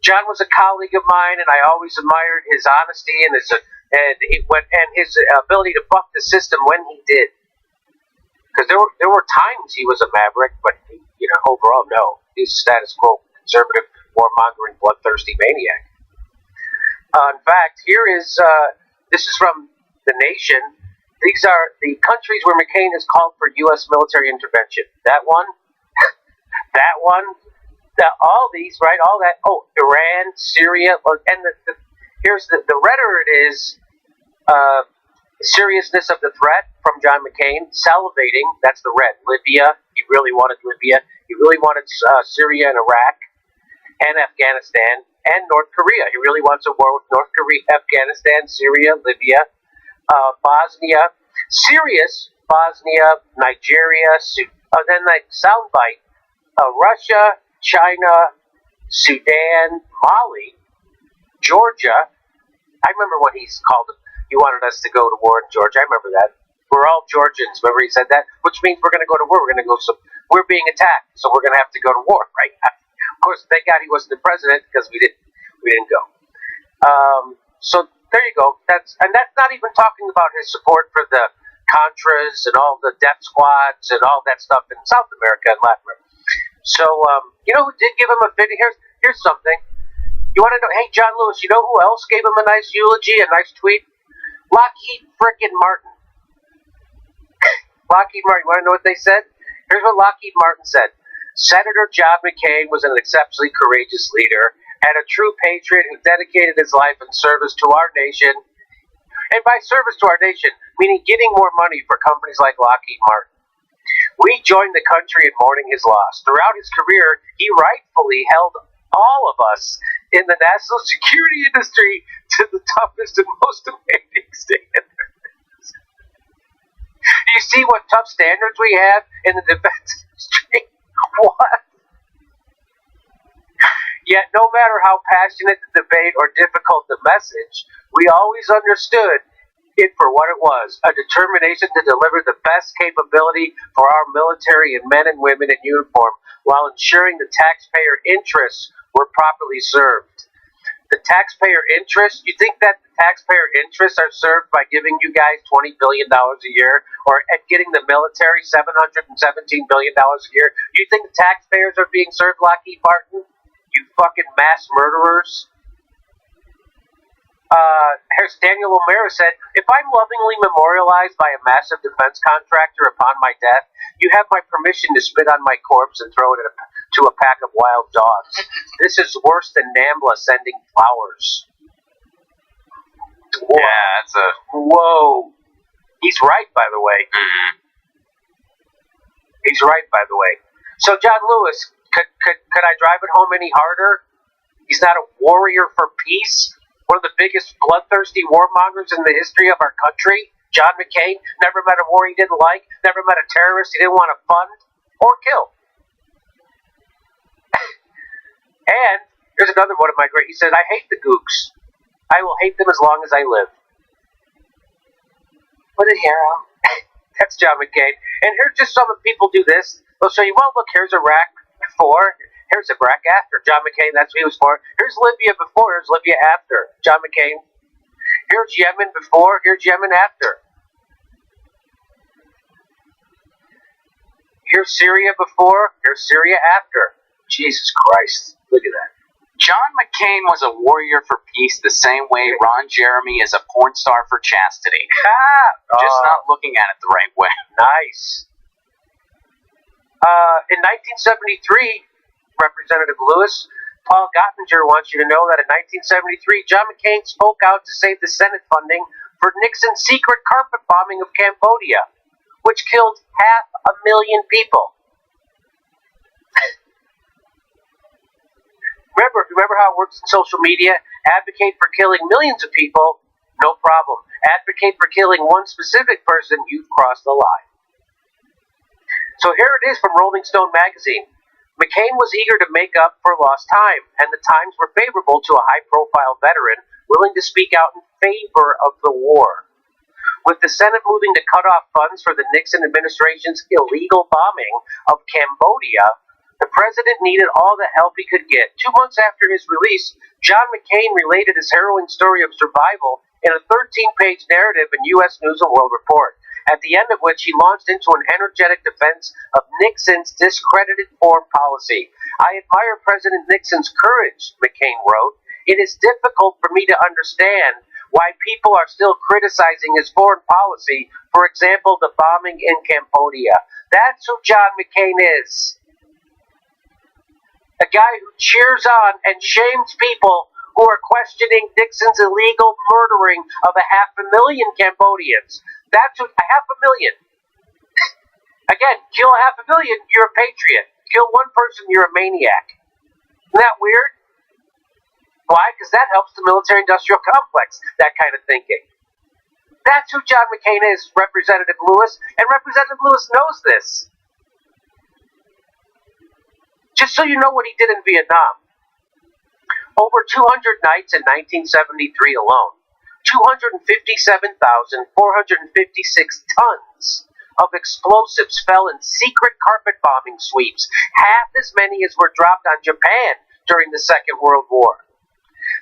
John was a colleague of mine, and I always admired his honesty and his ability to buck the system when he did. Because there were times he was a maverick, but overall, no, he's a status quo conservative, warmongering, bloodthirsty maniac. In fact, this is from The Nation. These are the countries where McCain has called for U.S. military intervention. That one, all these, right? All that. Oh, Iran, Syria, and here's the redder it is. Seriousness of the threat from John McCain, salivating. That's the red. Libya. He really wanted Libya. He really wanted Syria and Iraq, and Afghanistan, and North Korea. He really wants a war with North Korea, Afghanistan, Syria, Libya. Bosnia, serious Bosnia, Nigeria, then like soundbite, Russia, China, Sudan, Mali, Georgia. I remember when he wanted us to go to war in Georgia. I remember that. We're all Georgians. Remember he said that? Which means we're going to go to war. We're being attacked, so we're going to have to go to war, right? Of course, thank God he wasn't the president because we didn't go. So there you go. That's not even talking about his support for the Contras and all the death squads and all that stuff in South America and Latin America. So who did give him a fit? Here's something. You want to know? Hey, John Lewis. You know who else gave him a nice eulogy, a nice tweet? Lockheed frickin' Martin. Lockheed Martin. You want to know what they said? Here's what Lockheed Martin said. Senator John McCain was an exceptionally courageous leader and a true patriot who dedicated his life in service to our nation. And by service to our nation, meaning getting more money for companies like Lockheed Martin. We joined the country in mourning his loss. Throughout his career, he rightfully held all of us in the national security industry to the toughest and most demanding standards. Do you see what tough standards we have in the defense industry? What? Yet, no matter how passionate the debate or difficult the message, we always understood it for what it was, a determination to deliver the best capability for our military and men and women in uniform while ensuring the taxpayer interests were properly served. The taxpayer interests, you think that the taxpayer interests are served by giving you guys $20 billion a year or at getting the military $717 billion a year? You think the taxpayers are being served, Lockheed Martin? You fucking mass murderers. Here's Daniel O'Meara said, if I'm lovingly memorialized by a massive defense contractor upon my death, you have my permission to spit on my corpse and throw it to a pack of wild dogs. This is worse than NAMBLA sending flowers. Whoa. Yeah, that's a... Whoa. He's right, by the way. Mm-hmm. He's right, by the way. So, John Lewis, could I drive it home any harder? He's not a warrior for peace? One of the biggest bloodthirsty warmongers in the history of our country? John McCain never met a war he didn't like, never met a terrorist he didn't want to fund or kill. And here's another one of my great. He said, I hate the gooks. I will hate them as long as I live. What a hero. That's John McCain. And here's just some of the people do this. They'll show you, well, look, here's Iraq before, here's Iraq after. John McCain, that's what he was for. Here's Libya before, here's Libya after. John McCain. Here's Yemen before, here's Yemen after. Here's Syria before, here's Syria after. Jesus Christ. Look at that. John McCain was a warrior for peace the same way Ron Jeremy is a porn star for chastity. Just not looking at it the right way. Nice. In 1973, Representative Lewis, Paul Gottinger wants you to know that in 1973, John McCain spoke out to save the Senate funding for Nixon's secret carpet bombing of Cambodia, which killed 500,000 people. Remember how it works in social media? Advocate for killing millions of people, no problem. Advocate for killing one specific person, you've crossed the line. So here it is from Rolling Stone magazine. McCain was eager to make up for lost time, and the times were favorable to a high-profile veteran willing to speak out in favor of the war. With the Senate moving to cut off funds for the Nixon administration's illegal bombing of Cambodia, the president needed all the help he could get. 2 months after his release, John McCain related his harrowing story of survival in a 13-page narrative in U.S. News and World Report, at the end of which he launched into an energetic defense of Nixon's discredited foreign policy. I admire President Nixon's courage, McCain wrote. It is difficult for me to understand why people are still criticizing his foreign policy, for example, the bombing in Cambodia. That's who John McCain is. A guy who cheers on and shames people who are questioning Nixon's illegal murdering of 500,000 Cambodians. That's what, 500,000. Again, kill 500,000, you're a patriot. Kill one person, you're a maniac. Isn't that weird? Why? Because that helps the military-industrial complex, that kind of thinking. That's who John McCain is, Representative Lewis, and Representative Lewis knows this. Just so you know what he did in Vietnam. Over 200 nights in 1973 alone, 257,456 tons of explosives fell in secret carpet bombing sweeps, half as many as were dropped on Japan during the Second World War.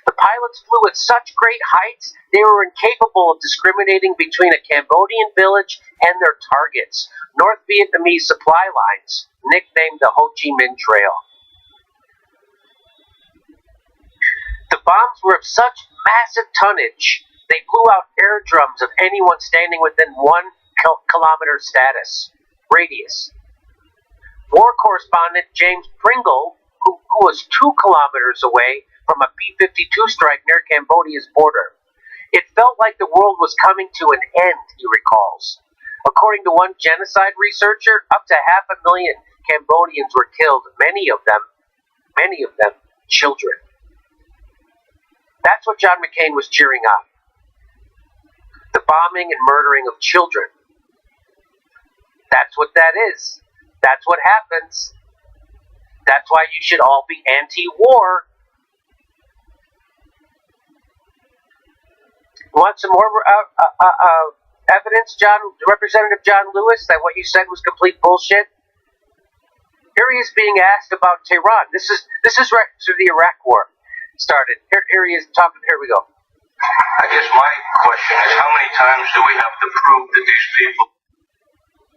The pilots flew at such great heights, they were incapable of discriminating between a Cambodian village and their targets, North Vietnamese supply lines, nicknamed the Ho Chi Minh Trail. The bombs were of such massive tonnage, they blew out eardrums of anyone standing within 1 kilometer radius. War correspondent James Pringle, who was 2 kilometers away from a B-52 strike near Cambodia's border. It felt like the world was coming to an end, he recalls. According to one genocide researcher, up to 500,000 Cambodians were killed, many of them children. That's what John McCain was cheering on. The bombing and murdering of children. That's what that is. That's what happens. That's why you should all be anti-war. You want some more evidence, Representative John Lewis, that what you said was complete bullshit? Here he is being asked about Tehran. This is right after the Iraq War started. Here he is talking. Here we go. I guess my question is, how many times do we have to prove that these people...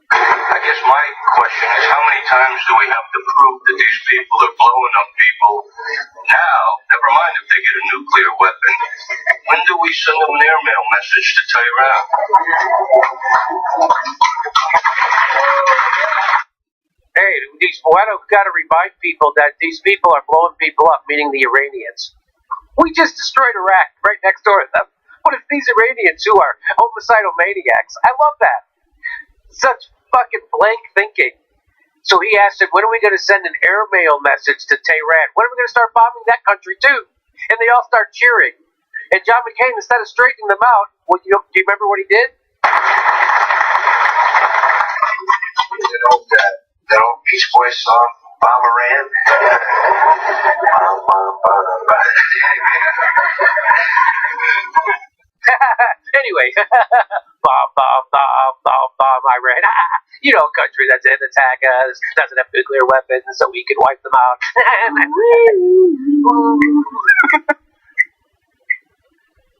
I guess my question is, how many times do we have to prove that these people are blowing up people now? Never mind if they get a nuclear weapon. When do we send them an airmail message to Tehran? Hey, why don't we got to remind people that these people are blowing people up, meaning the Iranians. We just destroyed Iraq right next door to them. What if these Iranians who are homicidal maniacs? I love that. Such fucking blank thinking. So he asked him, when are we going to send an airmail message to Tehran? When are we going to start bombing that country too? And they all start cheering. And John McCain, instead of straightening them out, do you remember what he did? That old Beach Boys song, Bomberan. And anyway, bomb, Iran. You know, a country that's in attack us, doesn't have nuclear weapons, so we can wipe them out.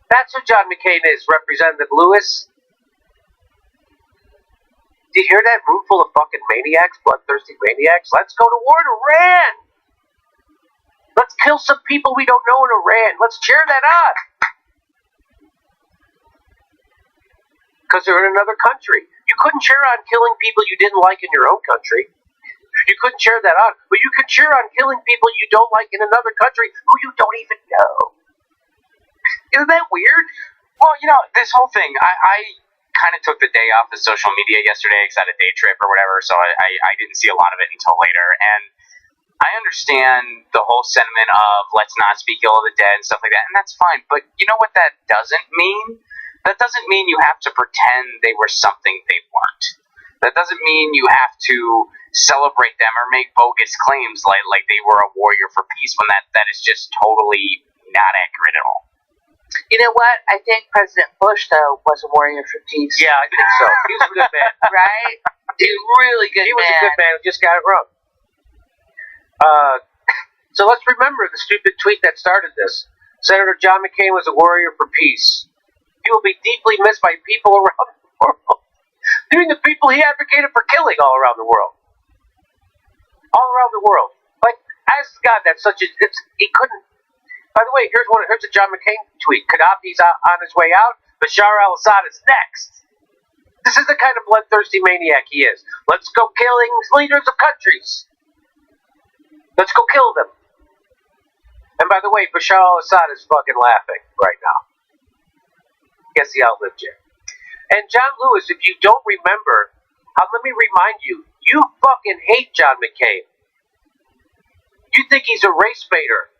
That's who John McCain is, Representative Lewis. Do you hear that room full of fucking maniacs, bloodthirsty maniacs? Let's go to war in Iran. Let's kill some people we don't know in Iran. Let's cheer that on. Because they're in another country. You couldn't cheer on killing people you didn't like in your own country. You couldn't cheer that on. But you could cheer on killing people you don't like in another country who you don't even know. Isn't that weird? Well, you know, this whole thing, I kind of took the day off of social media yesterday because I had a day trip or whatever, so I didn't see a lot of it until later. And I understand the whole sentiment of let's not speak ill of the dead and stuff like that, and that's fine. But you know what that doesn't mean? That doesn't mean you have to pretend they were something they weren't. That doesn't mean you have to celebrate them or make bogus claims like they were a warrior for peace when that is just totally not accurate at all. You know what? I think President Bush, though, was a warrior for peace. Yeah, I think so. He was a good man. Right? He was really good. He was a good man who just got it wrong. So let's remember the stupid tweet that started this. Senator John McCain was a warrior for peace. He will be deeply missed by people around the world. Even the people he advocated for killing all around the world. All around the world. Like, as God, that's such a... he couldn't... By the way, here's a John McCain tweet. Gaddafi's on his way out. Bashar al-Assad is next. This is the kind of bloodthirsty maniac he is. Let's go killing leaders of countries. Let's go kill them. And by the way, Bashar al-Assad is fucking laughing right now. Guess he outlived you. And John Lewis, if you don't remember, let me remind you, you fucking hate John McCain. You think he's a race baiter.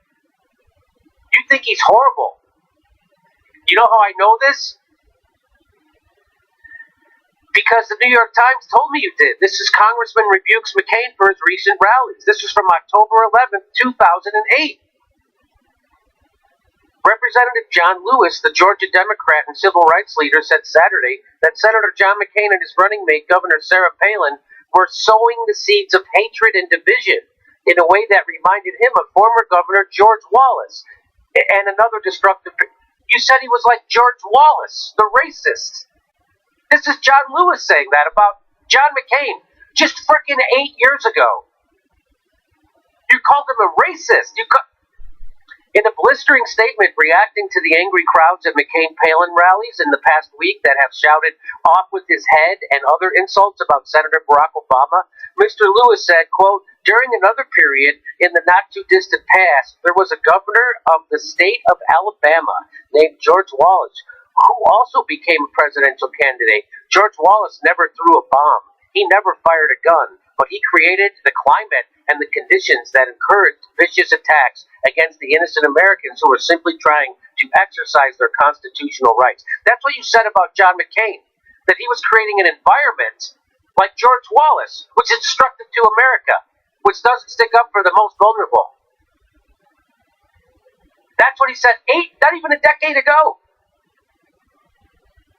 You think he's horrible. You know how I know this? Because the New York Times told me you did. This is Congressman rebukes McCain for his recent rallies. This was from October 11th, 2008. Representative John Lewis, the Georgia Democrat and civil rights leader, said Saturday that Senator John McCain and his running mate, Governor Sarah Palin, were sowing the seeds of hatred and division in a way that reminded him of former Governor George Wallace and another destructive... You said he was like George Wallace, the racist. This is John Lewis saying that about John McCain just frickin' 8 years ago. You called him a racist. In a blistering statement reacting to the angry crowds at McCain-Palin rallies in the past week that have shouted off with his head and other insults about Senator Barack Obama, Mr. Lewis said, quote, during another period in the not-too-distant past, there was a governor of the state of Alabama named George Wallace, who also became a presidential candidate. George Wallace never threw a bomb. He never fired a gun, but he created the climate and the conditions that encouraged vicious attacks against the innocent Americans who were simply trying to exercise their constitutional rights. That's what you said about John McCain, that he was creating an environment like George Wallace, which is destructive to America, which doesn't stick up for the most vulnerable. That's what he said not even a decade ago.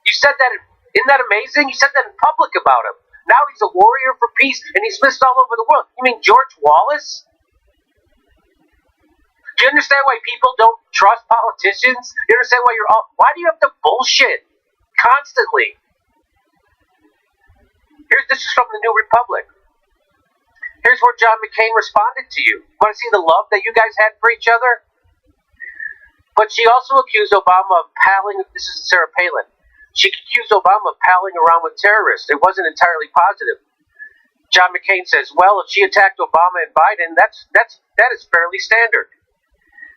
You said that, isn't that amazing? You said that in public about him. Now he's a warrior for peace, and he's missed all over the world. You mean George Wallace? Do you understand why people don't trust politicians? You understand why do you have to bullshit constantly? This is from the New Republic. Here's where John McCain responded to you. Want to see the love that you guys had for each other? But she also accused Obama of palling, this is Sarah Palin, she accused Obama of palling around with terrorists. It wasn't entirely positive. John McCain says, well, if she attacked Obama and Biden, that is fairly standard.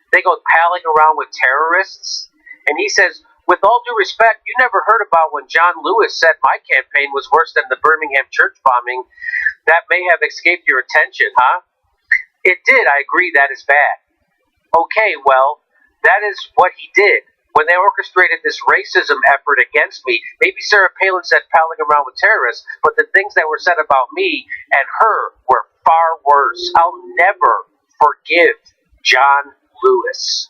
They go palling around with terrorists. And he says, with all due respect, you never heard about when John Lewis said my campaign was worse than the Birmingham church bombing. That may have escaped your attention, huh? It did, I agree, that is bad. Okay, well, that is what he did. When they orchestrated this racism effort against me, maybe Sarah Palin said palling around with terrorists, but the things that were said about me and her were far worse. I'll never forgive John Lewis.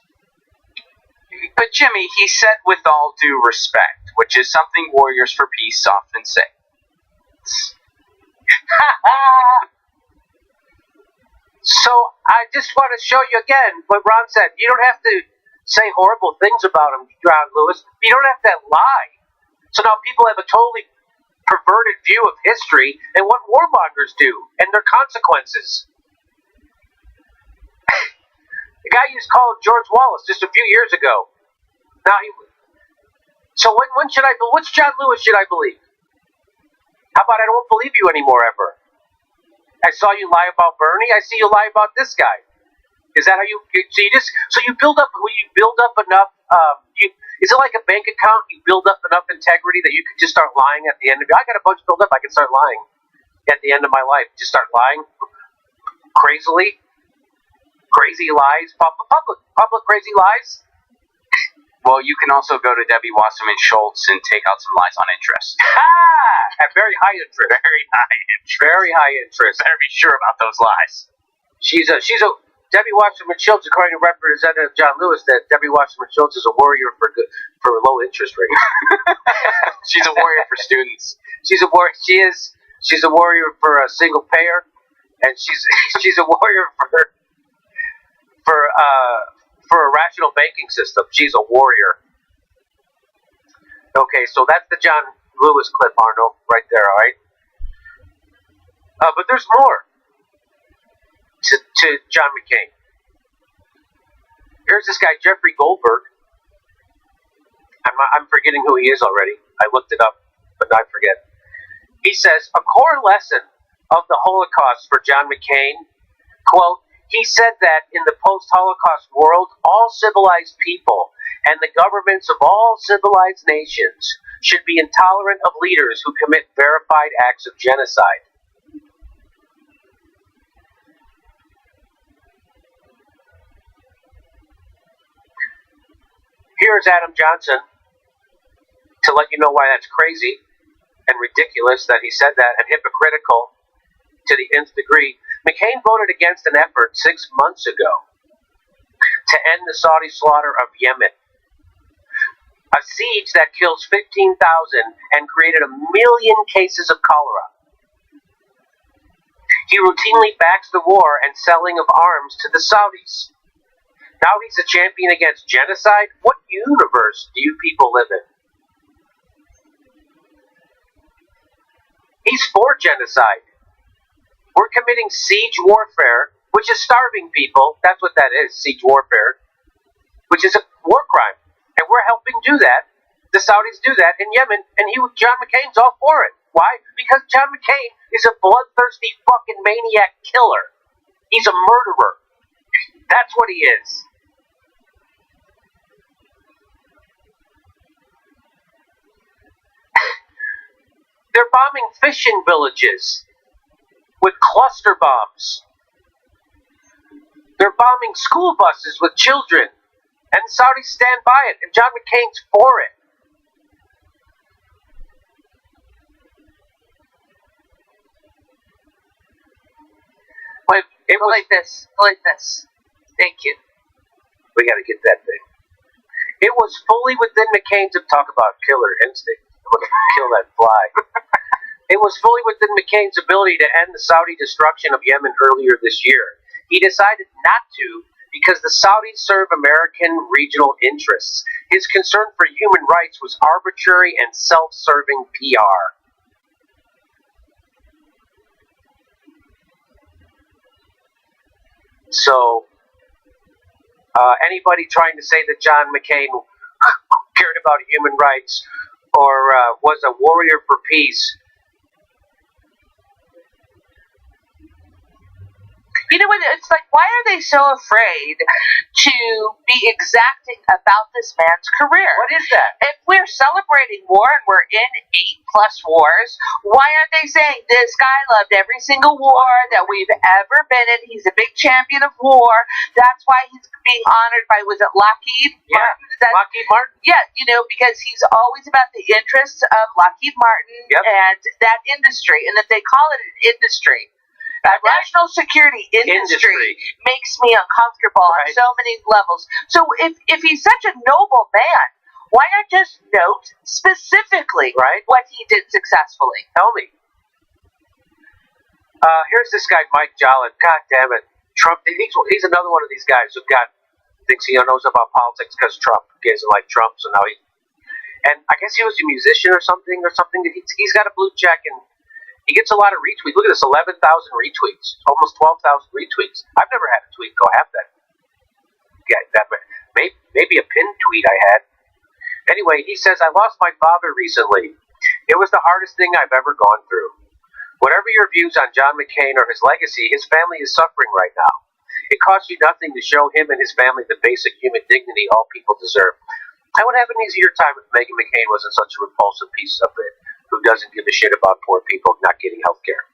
But Jimmy, he said with all due respect, which is something warriors for peace often say. So I just want to show you again what Ron said. You don't have to say horrible things about him, John Lewis. You don't have to lie. So now people have a totally perverted view of history and what warmongers do and their consequences. The guy used to call him George Wallace just a few years ago. So when should I? Which John Lewis should I believe? How about I don't believe you anymore ever? I saw you lie about Bernie. I see you lie about this guy. Is that how you? So you build up enough. Is it like a bank account? You build up enough integrity that you can just start lying at the end of it. I got a bunch built up. I can start lying at the end of my life. Just start lying crazy lies, public crazy lies. Well, you can also go to Debbie Wasserman Schultz and take out some lies on interest. At very high interest. Very high interest. Very high interest. Better be sure about those lies. She's a Debbie Wasserman Schultz, according to Representative John Lewis, that Debbie Wasserman Schultz is a warrior for low interest rates. She's a warrior for students. She's a warrior. She's a warrior for a single payer, and she's a warrior for a rational banking system. She's a warrior. Okay, so that's the John Lewis clip, Arnold, right there. All right. But there's more to John McCain. Here's this guy, Jeffrey Goldberg. I'm forgetting who he is already. I looked it up, but I forget. He says, a core lesson of the Holocaust for John McCain, quote, he said that in the post-Holocaust world, all civilized people and the governments of all civilized nations should be intolerant of leaders who commit verified acts of genocide. Here's Adam Johnson to let you know why that's crazy and ridiculous that he said that and hypocritical to the nth degree. McCain voted against an effort 6 months ago to end the Saudi slaughter of Yemen, a siege that kills 15,000 and created 1 million cases of cholera. He routinely backs the war and selling of arms to the Saudis. Now he's a champion against genocide? What universe do you people live in? He's for genocide. We're committing siege warfare, which is starving people. That's what that is, siege warfare, which is a war crime. And we're helping do that. The Saudis do that in Yemen, and John McCain's all for it. Why? Because John McCain is a bloodthirsty fucking maniac killer. He's a murderer. That's what he is. They're bombing fishing villages with cluster bombs. They're bombing school buses with children. And the Saudis stand by it. And John McCain's for it. Wait, it was like this. Like this. Thank you. We got to get that thing. It was fully within McCain's talk about killer instinct. I'm going to kill that fly. It was fully within McCain's ability to end the Saudi destruction of Yemen earlier this year. He decided not to because the Saudis serve American regional interests. His concern for human rights was arbitrary and self-serving PR. So, anybody trying to say that John McCain cared about human rights or was a warrior for peace, you know what? It's like, why are they so afraid to be exacting about this man's career? What is that? If we're celebrating war and we're in 8+ wars, why aren't they saying this guy loved every single war that we've ever been in? He's a big champion of war. That's why he's being honored by, was it Lockheed? Yeah, Lockheed Martin. Yeah, because he's always about the interests of Lockheed Martin and that industry, and that they call it an industry. National security industry makes me uncomfortable on so many levels. So if he's such a noble man, Why not just note specifically Right. what he did successfully? Tell me. Here's this guy, Mike Jolin. God damn it. Trump, he's another one of these guys who thinks he knows about politics because Trump. He doesn't like Trump, so now and I guess he was a musician or something. He's got a blue check, and he gets a lot of retweets. Look at this, 11,000 retweets. Almost 12,000 retweets. I've never had a tweet go half that. Yeah, maybe a pinned tweet I had. Anyway, he says, I lost my father recently. It was the hardest thing I've ever gone through. Whatever your views on John McCain or his legacy, his family is suffering right now. It costs you nothing to show him and his family the basic human dignity all people deserve. I would have an easier time if Meghan McCain wasn't such a repulsive piece of it who doesn't give a shit about poor people not getting health care.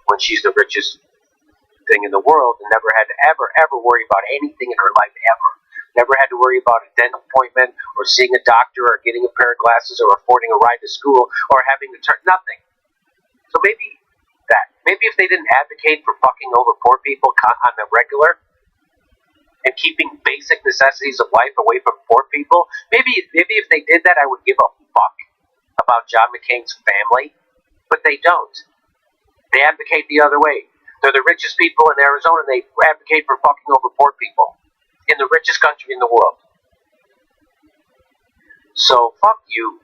When she's the richest thing in the world and never had to ever worry about anything in her life ever. Never had to worry about a dental appointment or seeing a doctor or getting a pair of glasses or affording a ride to school or having to turn nothing. So maybe if they didn't advocate for fucking over poor people on the regular and keeping basic necessities of life away from poor people, maybe if they did that, I would give a fuck about John McCain's family. But they don't. They advocate the other way. They're the richest people in Arizona. They advocate for fucking over poor people in the richest country in the world. So fuck you.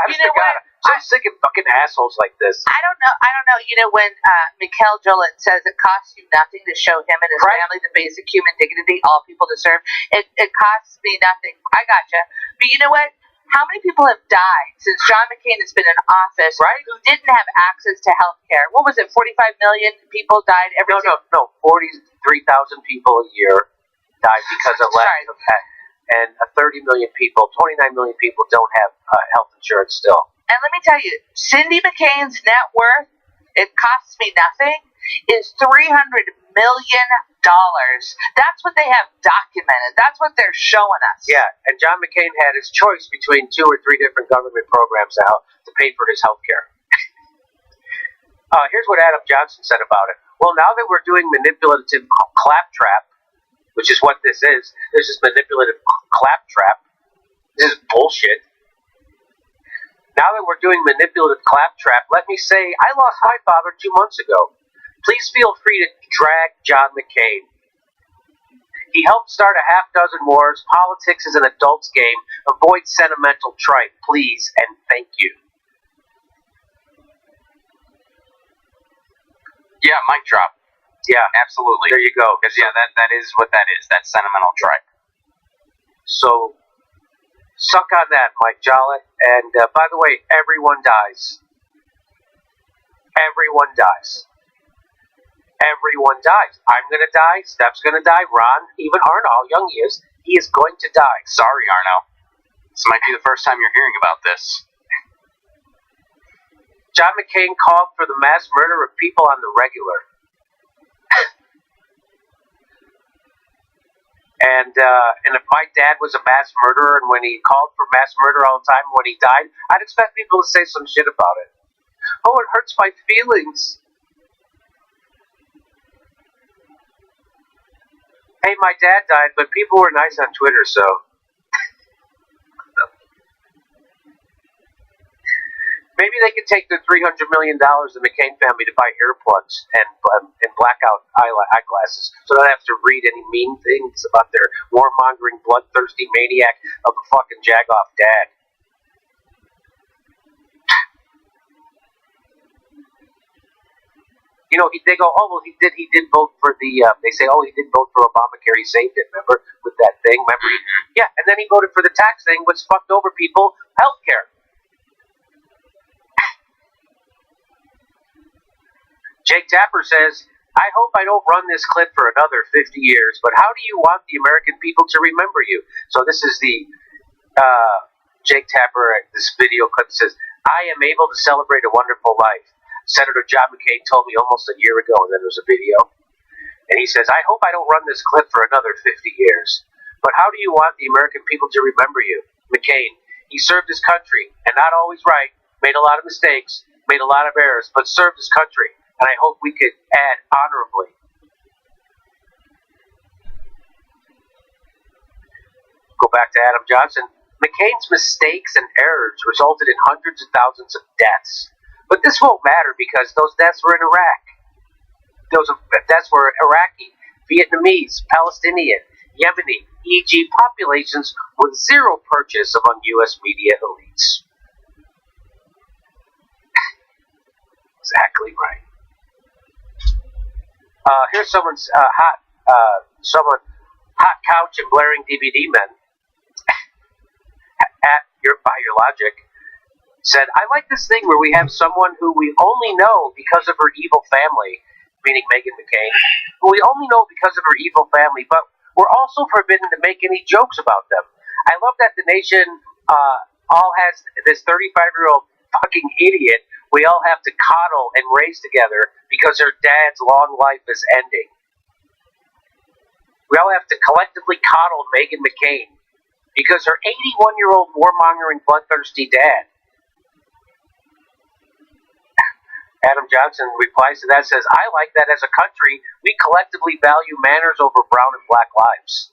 You know what? I'm so sick of fucking assholes like this. I don't know. You know, when Mikhail Jolit says it costs you nothing to show him and his family the basic human dignity all people deserve, it costs me nothing. I gotcha. But you know what? How many people have died since John McCain has been in office who didn't have access to health care? What was it, 45 million people died every year? No, 43,000 people a year died because of lack of health. And 30 million people, 29 million people don't have health insurance still. And let me tell you, Cindy McCain's net worth, it costs me nothing, is $300 million. That's what they have documented. That's what they're showing us. Yeah, and John McCain had his choice between 2 or 3 different government programs now to pay for his health care. Here's what Adam Johnson said about it. Well, now that we're doing manipulative claptrap, which is what this is manipulative claptrap. This is bullshit. Now that we're doing manipulative claptrap, let me say I lost my father 2 months ago. Please feel free to drag John McCain. He helped start a half dozen wars. Politics is an adult's game. Avoid sentimental tripe, please, and thank you. Yeah, mic drop. Yeah, absolutely. There you go. Because that is what that is. That's sentimental tripe. So, suck on that, Mike Jollitt. And by the way, everyone dies. Everyone dies. Everyone dies. I'm going to die. Steph's going to die. Ron, even Arno, how young he is going to die. Sorry, Arno. This might be the first time you're hearing about this. John McCain called for the mass murder of people on the regular. And if my dad was a mass murderer and when he called for mass murder all the time when he died, I'd expect people to say some shit about it. Oh, it hurts my feelings. Hey, my dad died, but people were nice on Twitter, so... Maybe they could take the $300 million the McCain family to buy earplugs and blackout eyeglasses so they don't have to read any mean things about their warmongering, bloodthirsty maniac of a fucking jagoff dad. You know, they go, oh, well, he did vote for the, they say, oh, he did vote for Obamacare, he saved it, remember, with that thing, remember? Yeah, and then he voted for the tax thing, which fucked over people, health care. Jake Tapper says, I hope I don't run this clip for another 50 years, but how do you want the American people to remember you? So this is the Jake Tapper, this video clip says, I am able to celebrate a wonderful life. Senator John McCain told me almost a year ago, and then there's a video. And he says, I hope I don't run this clip for another 50 years. But how do you want the American people to remember you? McCain, he served his country, and not always right, made a lot of mistakes, made a lot of errors, but served his country. And I hope we could add honorably. go back to Adam Johnson. McCain's mistakes and errors resulted in hundreds of thousands of deaths. But this won't matter because those deaths were in Iraq. Those deaths were Iraqi, Vietnamese, Palestinian, Yemeni, e.g. populations with zero purchase among U.S. media elites. Exactly right. Here's someone's hot couch and blaring DVD men. By your logic, said, I like this thing where we have someone who we only know because of her evil family, meaning Meghan McCain, who we only know because of her evil family, but we're also forbidden to make any jokes about them. I love that the nation all has this 35-year-old fucking idiot we all have to coddle and raise together because her dad's long life is ending. We all have to collectively coddle Meghan McCain because her 81-year-old warmongering, bloodthirsty dad. Adam Johnson replies to that, says, I like that as a country, we collectively value manners over brown and black lives.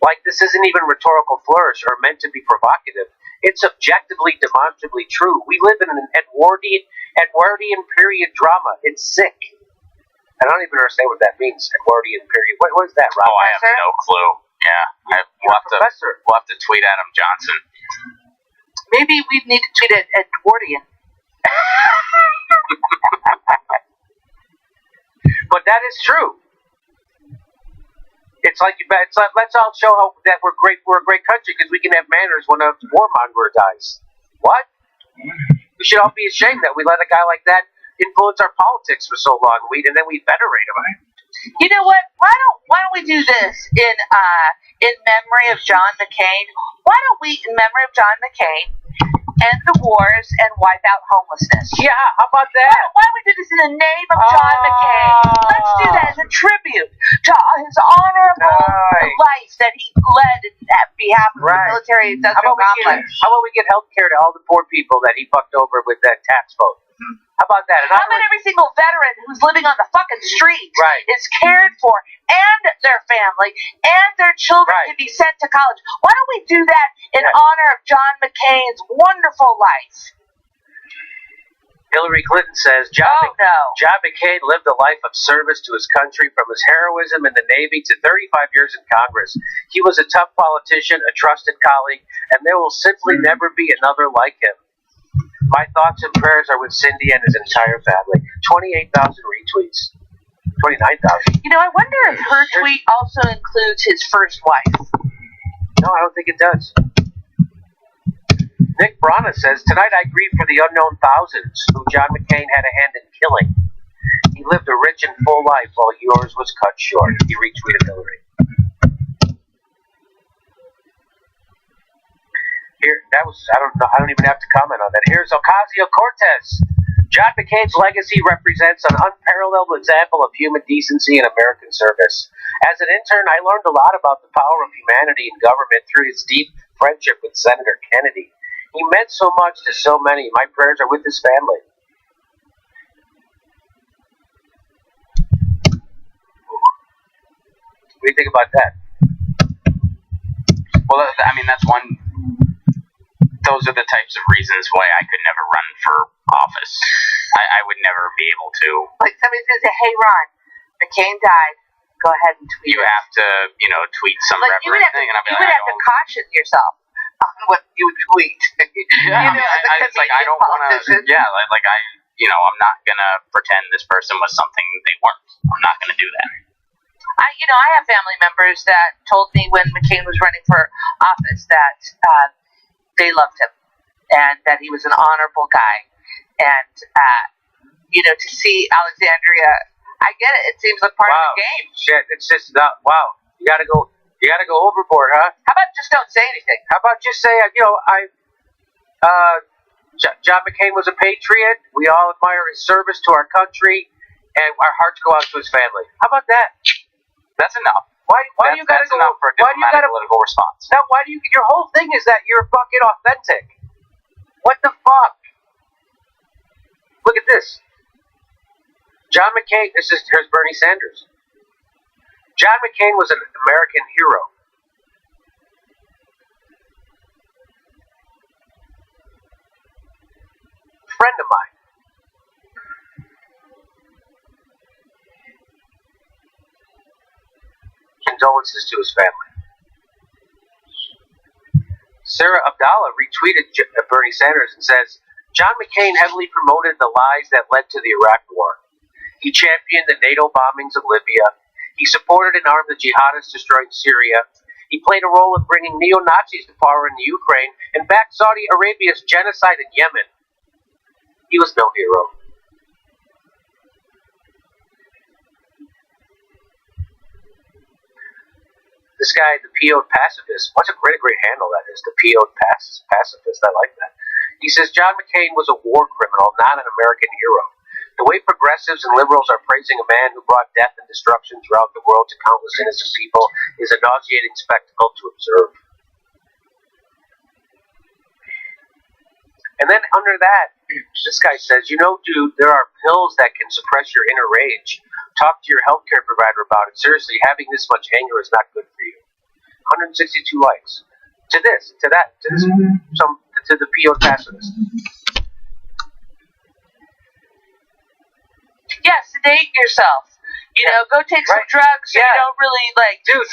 Like this isn't even rhetorical flourish or meant to be provocative. It's objectively, demonstrably true. We live in an Edwardian period drama. It's sick. I don't even understand what that means, Edwardian period. What is that, Rob? Oh, I have no clue. Yeah, we'll have to tweet Adam Johnson. Maybe we need to tweet at Edwardian. But that is true. It's like let's all show that we're great. We're a great country because we can have manners when a warmonger dies. What? We should all be ashamed that we let a guy like that influence our politics for so long. And then we venerate him. You know what? Why don't we do this in memory of John McCain? Why don't we, in memory of John McCain, end the wars and wipe out homelessness? Yeah, how about that? Why don't we do this in the name of John McCain? Let's do that as a tribute to his honorable life that he led in behalf of the military industrial complex. How about we get health care to all the poor people that he fucked over with that tax vote? How about that? How about every single veteran who's living on the fucking street is cared for, and their family, and their children can be sent to college? Why don't we do that in honor of John McCain's wonderful life? Hillary Clinton says, John McCain lived a life of service to his country from his heroism in the Navy to 35 years in Congress. He was a tough politician, a trusted colleague, and there will simply never be another like him. My thoughts and prayers are with Cindy and his entire family. 28,000 retweets. 29,000. You know, I wonder if her tweet also includes his first wife. No, I don't think it does. Nick Brana says, tonight I grieve for the unknown thousands who John McCain had a hand in killing. He lived a rich and full life while yours was cut short. He retweeted Hillary. Here, I don't even have to comment on that. Here's Ocasio-Cortez. John McCain's legacy represents an unparalleled example of human decency and American service. As an intern, I learned a lot about the power of humanity in government through his deep friendship with Senator Kennedy. He meant so much to so many. My prayers are with his family. What do you think about that? Well, I mean, that's one. Those are the types of reasons why I could never run for office. I would never be able to. Like somebody's going to say, hey, Ron, McCain died. Go ahead and tweet You have to, tweet some reverent thing. And I'll be you would have to caution yourself on what you would tweet. Yeah, it's like I don't want to. Yeah, I'm not going to pretend this person was something they weren't. I'm not going to do that. I have family members that told me when McCain was running for office that they loved him and that he was an honorable guy. And, to see Alexandria, I get it. It seems like part of the game. Shit, it's just not, wow. You gotta go overboard, huh? How about just don't say anything? How about just say, John McCain was a patriot. We all admire his service to our country, and our hearts go out to his family. How about that? That's enough. Why do you gotta that's enough for a diplomatic political response. Now, your whole thing is that you're fucking authentic. What the fuck? Look at this. John McCain, here's Bernie Sanders. John McCain was an American hero. friend of mine. Condolences to his family. Sarah Abdallah retweeted Bernie Sanders and says, John McCain heavily promoted the lies that led to the Iraq War. He championed the NATO bombings of Libya. He supported and armed the jihadists destroying Syria. He played a role in bringing neo-Nazis to power in the Ukraine and backed Saudi Arabia's genocide in Yemen. He was no hero. This guy, the PO'd pacifist, what a great handle that is, the PO'd pacifist, I like that. He says John McCain was a war criminal, not an American hero. The way progressives and liberals are praising a man who brought death and destruction throughout the world to countless innocent people is a nauseating spectacle to observe. And then under that, this guy says, you know, dude, there are pills that can suppress your inner rage. Talk to your healthcare provider about it. Seriously, having this much anger is not good for you. 162 likes. To this, to that, to this, to the PO pacifist. Yeah, sedate yourself. You know, go take some drugs so you don't really,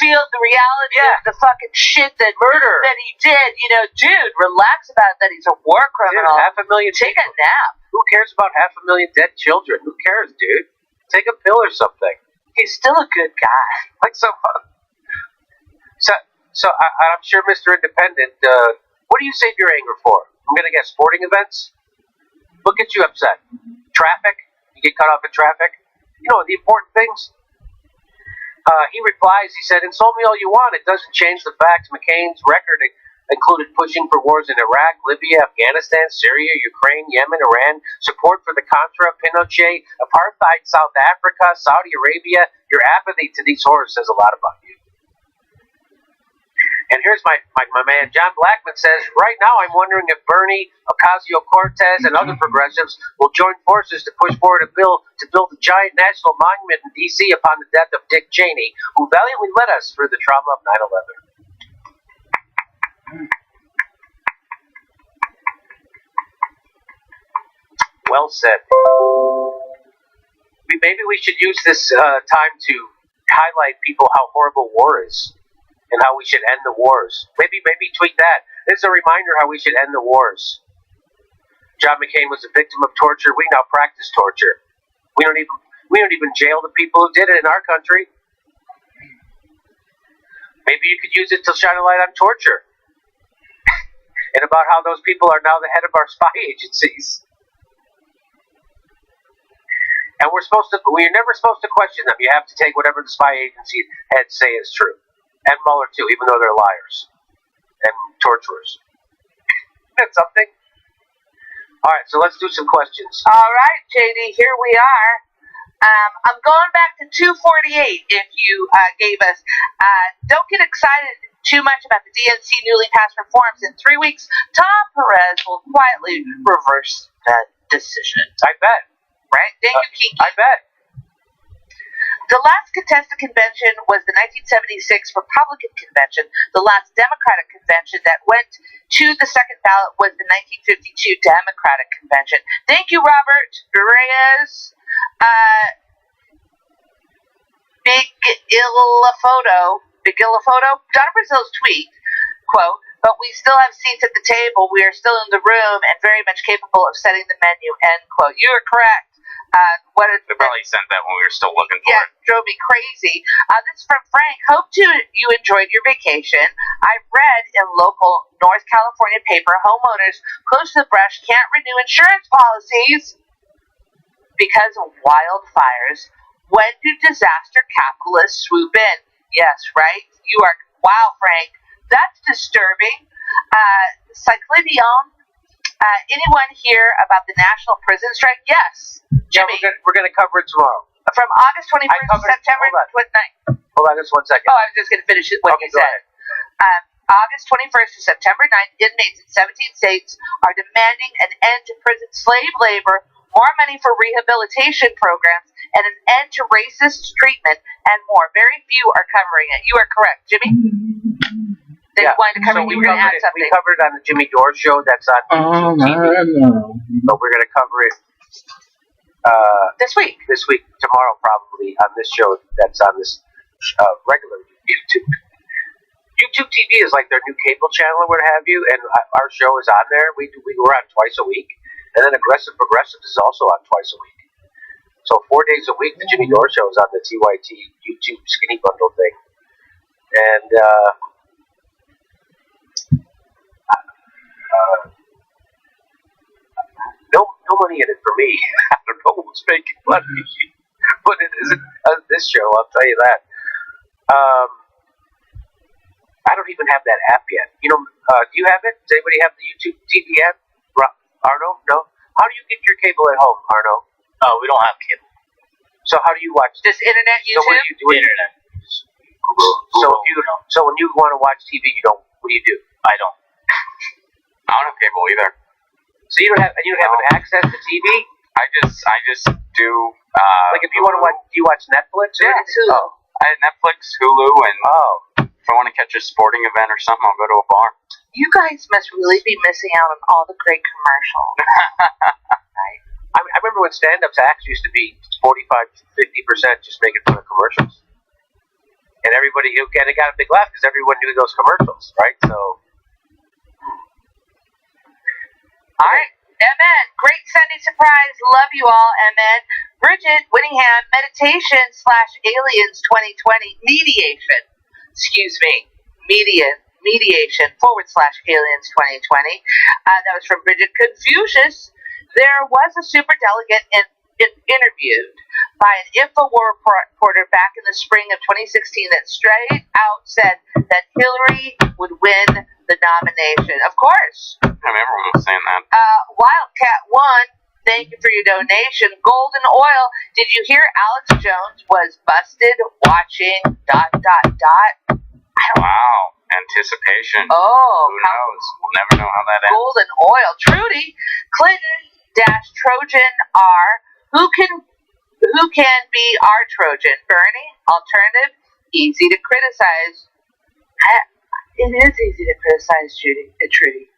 feel the reality of the fucking shit that he did. You know, dude, relax about that. He's a war criminal. Dude, take a nap. Who cares about 500,000 dead children? Who cares, dude? Take a pill or something. He's still a good guy. So I'm sure Mr. Independent, what do you save your anger for? I'm going to guess sporting events? What gets you upset? Traffic? You get cut off in traffic? You know, the important things. He replies, he said, insult me all you want. It doesn't change the fact McCain's record included pushing for wars in Iraq, Libya, Afghanistan, Syria, Ukraine, Yemen, Iran, support for the Contra, Pinochet, apartheid, South Africa, Saudi Arabia. Your apathy to these horrors says a lot about you. And here's my man, John Blackman says, right now I'm wondering if Bernie, Ocasio-Cortez, and other progressives will join forces to push forward a bill to build a giant national monument in D.C. upon the death of Dick Cheney, who valiantly led us through the trauma of 9/11. Well said. Maybe we should use this time to highlight people how horrible war is and how we should end the wars. Maybe tweet that. This is a reminder how we should end the wars. John McCain was a victim of torture. We now practice torture. We don't even jail the people who did it in our country. Maybe you could use it to shine a light on torture. And about how those people are now the head of our spy agencies. And we're never supposed to question them. You have to take whatever the spy agency heads say is true. And Mueller too, even though they're liars and torturers. That's something. All right, so let's do some questions. All right, JD, here we are. I'm going back to 248 if you gave us. Don't get excited too much about the DNC newly passed reforms. In 3 weeks, Tom Perez will quietly reverse that decision. I bet. Right? Thank you, Kiki. I bet. The last contested convention was the 1976 Republican Convention. The last Democratic Convention that went to the second ballot was the 1952 Democratic Convention. Thank you, Robert Reyes. Big Illafoto, Donna Brazil's tweet, quote, but we still have seats at the table. We are still in the room and very much capable of setting the menu, end quote. You are correct. They probably sent that when we were still looking for it. Yeah, drove me crazy. This is from Frank. Hope you enjoyed your vacation. I've read in local North California paper, homeowners close to the brush can't renew insurance policies because of wildfires. When do disaster capitalists swoop in? Yes, right? You are, wow, Frank. That's disturbing. Cyclidion. Anyone hear about the national prison strike? Yes. Jimmy. Yeah, we're going to cover it tomorrow. From August 21st to September 29th. Hold on just 1 second. Oh, I was just going to finish what you said. August 21st to September 9th, inmates in 17 states are demanding an end to prison slave labor, more money for rehabilitation programs, and an end to racist treatment, and more. Very few are covering it. You are correct, Jimmy. that you wanted to cover. So You were going to add we something. covered it on the Jimmy Dore show. That's on YouTube TV. But we're going to cover it This week. Tomorrow, probably on this show. That's on this regular YouTube. YouTube TV is like their new cable channel or what have you, and our show is on there. We're on twice a week, and then Aggressive Progressive is also on twice a week. So 4 days a week, the Jimmy Dore show is on the TYT YouTube skinny bundle thing, and no money in it for me. I don't know who's making money, but it isn't on this show. I'll tell you that. I don't even have that app yet. Do you have it? Does anybody have the YouTube TV app? Arno? No? How do you get your cable at home, Arno? Oh, we don't have cable. So how do you watch? This internet YouTube? So what do you do? Internet. So when you want to watch TV, what do you do? I don't. I don't have cable either. So you don't have an access to TV? I just do. Like if you want to watch, do you watch Netflix? Yeah, Hulu. Oh, I have Netflix, Hulu, and if I want to catch a sporting event or something, I'll go to a bar. You guys must really be missing out on all the great commercials. Right? I remember when stand-ups acts used to be 45 to 50% just making fun of commercials. And everybody, it got a big laugh because everyone knew those commercials, right? So. All right. MN, great Sunday surprise. Love you all, MN. Bridget Whittingham, meditation/aliens 2020 mediation. Mediation /aliens 2020. That was from Bridget. Confucius. There was a super delegate interviewed by an InfoWar reporter back in the spring of 2016 that straight out said that Hillary would win the nomination. Of course. I remember when I was saying that. Wildcat 1, thank you for your donation. Golden Oil, did you hear Alex Jones was busted watching ... Wow. Anticipation. Oh. Who knows? We'll never know how that ends. Golden Oil. Trudy, Clinton-Trojan R. Who can be our Trojan? Bernie? Alternative? Easy to criticize. It is easy to criticize Trudy.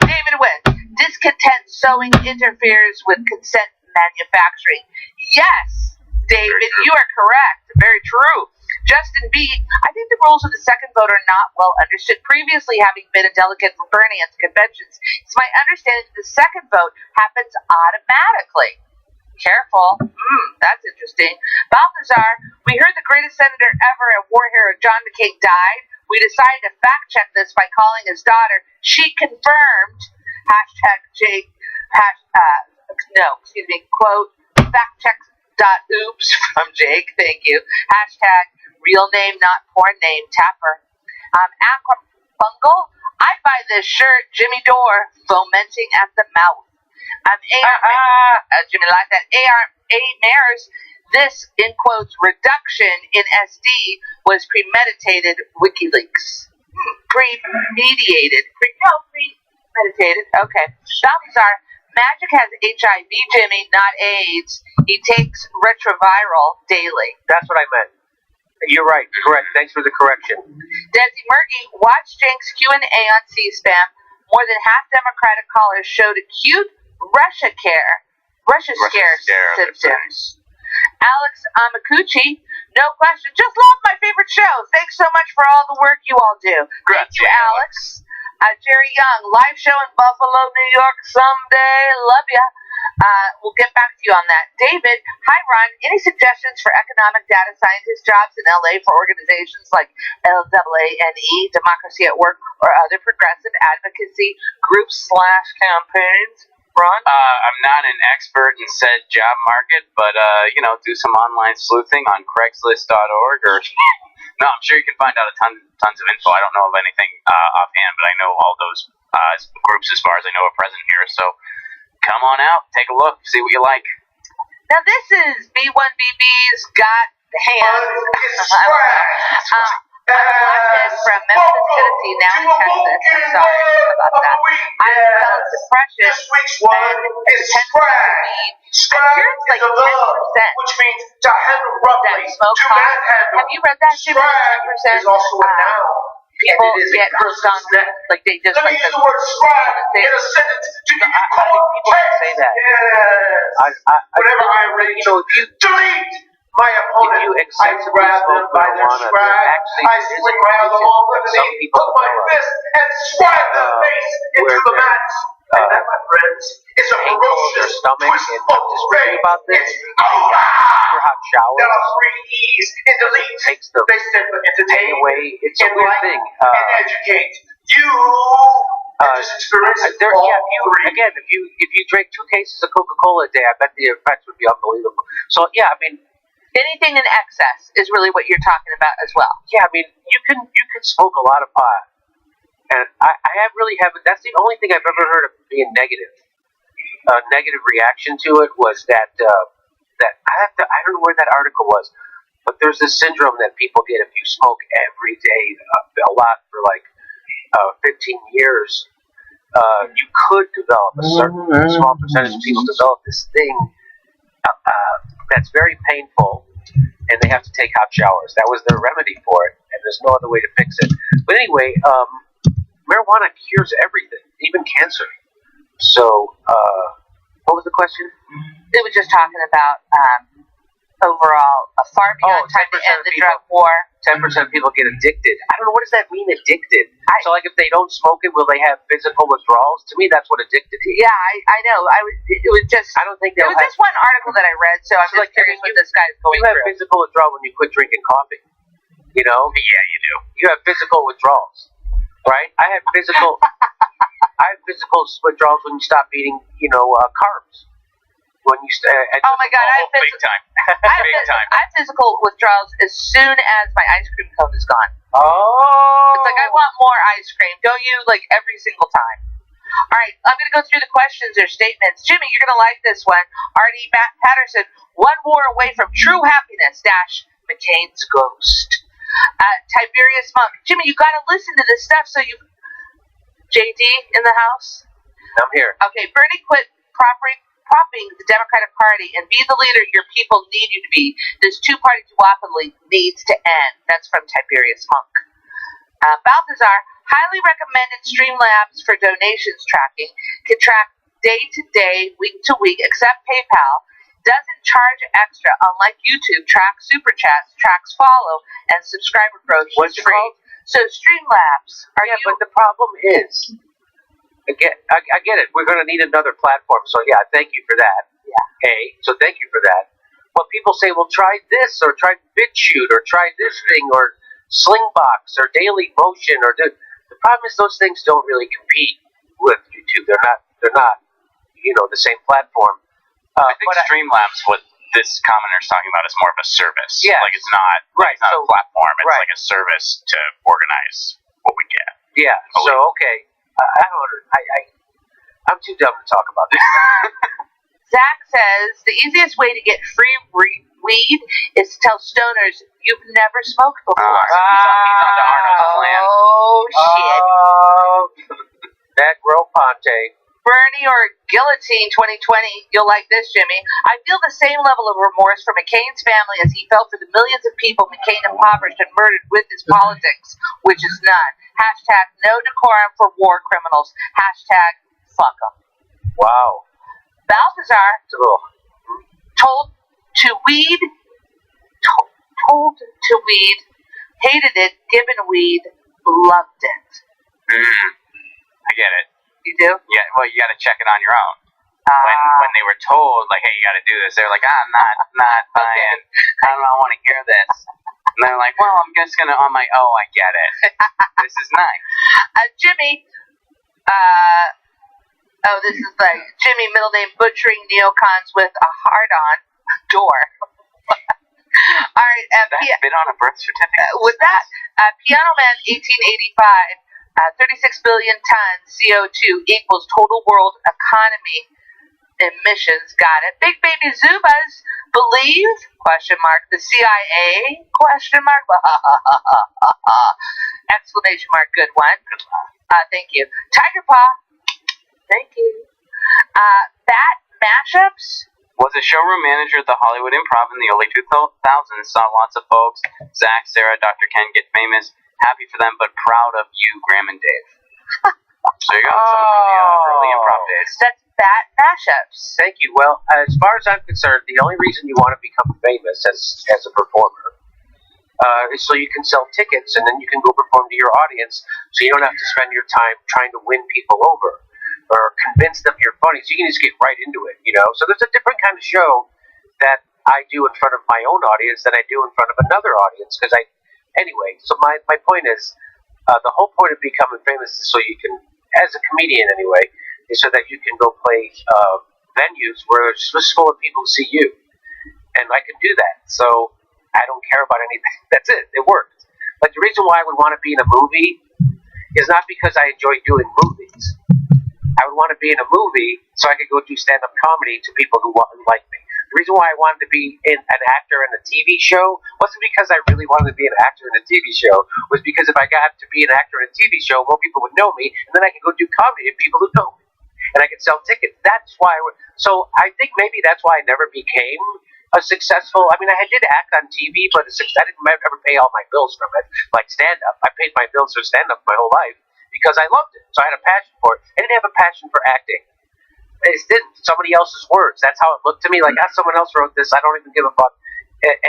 David Wynn. Discontent sowing interferes with consent manufacturing. Yes, David, you are correct. Very true. Justin B. I think the rules of the second vote are not well understood. Previously, having been a delegate for Bernie at the conventions, it's my understanding that the second vote happens automatically. Careful. That's interesting. Balthazar, we heard the greatest senator ever and war hero John McCain died. We decided to fact check this by calling his daughter. She confirmed, quote, factcheck.oops from Jake. Thank you. Hashtag real name, not porn name, Tapper. Aquabungle, I buy this shirt, Jimmy Dore, fomenting at the mouth. Jimmy like that. A. Mares, this, in quotes, reduction in SD was premeditated WikiLeaks. Premeditated. Okay. Balthazar, Magic has HIV, Jimmy, not AIDS. He takes retroviral daily. That's what I meant. You're right. Correct. Thanks for the correction. Desi Murgy, watch Jenks Q&A on C-SPAN. More than half Democratic callers showed acute Russia scare symptoms. Alex Amakuchi, no question. Just love my favorite show. Thanks so much for all the work you all do. Thank you, Alex. Jerry Young, live show in Buffalo, New York someday. Love ya. We'll get back to you on that. David, hi Ron. Any suggestions for economic data scientist jobs in LA for organizations like LAANE, Democracy at Work, or other progressive advocacy groups/campaigns? Ron? I'm not an expert in said job market, but do some online sleuthing on Craigslist.org or. No, I'm sure you can find out tons of info. I don't know of anything offhand, but I know all those groups as far as I know are present here. So come on out, take a look, see what you like. Now this is B1BB's Got Hands. I'm from Memphis, Tennessee, now in Texas. Sorry about that. I fell into precious, This week's word then is 10% scrag. weed. I'm Scrag sure it's like is a verb, 10%. which means to handle roughly, That smoke to pot. manhandle. Have you read that? Jimmy? Scrag is also a noun. People and it is a get hooked on person's neck. like they just Let me like use the word scrag in a sentence to give you I think people can say that. Yes. Whenever I'm ready to delete my opponent, if you I excessively grab them smoke by their marijuana, scrag, there actually I is a swing my other condition arm that some underneath, people hook my develop, fist, and swag their face into where the they're, mat. And that, my friends, is a painful in their ferocious stomach, twist and of I've just read fate. about this. It's Super hot showers. there are free ease in delete. Takes the They stand for entertain, pain away. It's a weird enlighten, thing. and educate. You just experience There, all yeah, if you drank 2 cases of Coca-Cola a day, I bet the effects would be unbelievable. So yeah, I mean, anything in excess is really what you're talking about as well. yeah, I mean, you can smoke a lot of pot, and I haven't. That's the only thing I've ever heard of being negative. A negative reaction to it was that I don't know where that article was, but there's this syndrome that people get if you smoke every day a lot for like 15 years. You could develop a small percentage of people develop this thing that's very painful, and they have to take hot showers. That was their remedy for it, and there's no other way to fix it. But anyway, marijuana cures everything, even cancer. So, what was the question? It was just talking about overall far beyond time to end the drug war. 10% of people get addicted. I don't know, what does that mean, addicted? So, like, if they don't smoke it, will they have physical withdrawals? To me, that's what addicted is. Yeah, I know. It was just. I don't think It was just one article that I read, so I'm just like, curious what this guy's going You have through. physical withdrawal when you quit drinking coffee. You know? Yeah, you do. You have physical withdrawals, right? I have physical withdrawals when you stop eating, carbs. When you Oh my God, I have big time. Big time. I have physical withdrawals as soon as my ice cream cone is gone. Oh. It's like I want more ice cream. Don't you? Like every single time. All right, I'm going to go through the questions or statements. Jimmy, you're going to like this one. R.D. Patterson, one war away from true happiness, - McCain's ghost. Tiberius Monk, Jimmy, you got to listen to this stuff so you... JD in the house? I'm here. Okay, Bernie quit propping the Democratic Party and be the leader your people need you to be. This two-party duopoly needs to end. That's from Tiberius Monk. Balthazar, highly recommended Streamlabs for donations tracking. Can track day to day, week to week, except PayPal. Doesn't charge extra, unlike YouTube. Tracks super chats, tracks follow, and subscriber growth. What's it free. called? So Streamlabs. But the problem is, I get it. We're going to need another platform. So yeah, thank you for that. Yeah. So thank you for that. But people say, well, try this, or try BitChute, or try this thing, or Slingbox, or Daily Motion, or the problem is those things don't really compete with YouTube. They're not the same platform. I think Streamlabs, what this commenter's talking about, is more of a service. Yeah. Like it's not a platform. It's like a service to organize what we get. Yeah. So okay. I'm too dumb to talk about this. Zach says the easiest way to get free weed is to tell stoners you've never smoked before. He's on to Arno's plan. Oh shit! That Gropante. Bernie or Guillotine 2020. You'll like this, Jimmy. I feel the same level of remorse for McCain's family as he felt for the millions of people McCain impoverished and murdered with his politics, which is none. Hashtag no decorum for war criminals. Hashtag fuck them. Wow. Balthazar told to weed, hated it, given weed, loved it. I get it. You do? Yeah, well, you got to check it on your own. When they were told, like, hey, you got to do this, they were like, I'm not buying. I don't want to hear this. And they're like, well, I'm just going to, I get it. This is nice. Jimmy, this is like Jimmy, middle name, butchering neocons with a heart-on, Dore. All right. Been on a birth certificate. With that, Piano Man 1885, 36 billion tons CO2 equals total world economy emissions. Got it. Big Baby Zubas believe, ? The CIA, ? Exclamation mark, good one. Thank you. Tiger Paw, Thank you. Bat mashups. Was a showroom manager at the Hollywood Improv in the early 2000s. Saw lots of folks, Zach, Sarah, Dr. Ken, get famous. Happy for them, but proud of you, Graham and Dave. So you got some of the early improv days. That's bat mashups. Thank you. Well, as far as I'm concerned, the only reason you want to become famous as a performer is so you can sell tickets, and then you can go perform to your audience, so you don't have to spend your time trying to win people over or convince them you're funny. So you can just get right into it, you know. So there's a different kind of show that I do in front of my own audience than I do in front of another audience. Anyway. So my point is, the whole point of becoming famous is so you can, as a comedian anyway, is so that you can go play venues where it's just full of people to see you, and I can do that. So I don't care about anything. That's it. It worked. Like the reason why I would want to be in a movie is not because I enjoy doing movies. I would want to be in a movie so I could go do stand-up comedy to people who like me. The reason why I wanted to be an actor in a TV show wasn't because I really wanted to be an actor in a TV show. It was because if I got to be an actor in a TV show, more people would know me, and then I could go do comedy with people who know me, and I could sell tickets. That's why. So I think maybe that's why I never became a successful. I mean, I did act on TV, but I didn't ever pay all my bills from it, like stand-up. I paid my bills for stand-up my whole life because I loved it. So I had a passion for it. I didn't have a passion for acting. I just didn't. Somebody else's words. That's how it looked to me. Like, someone else wrote this. I don't even give a fuck.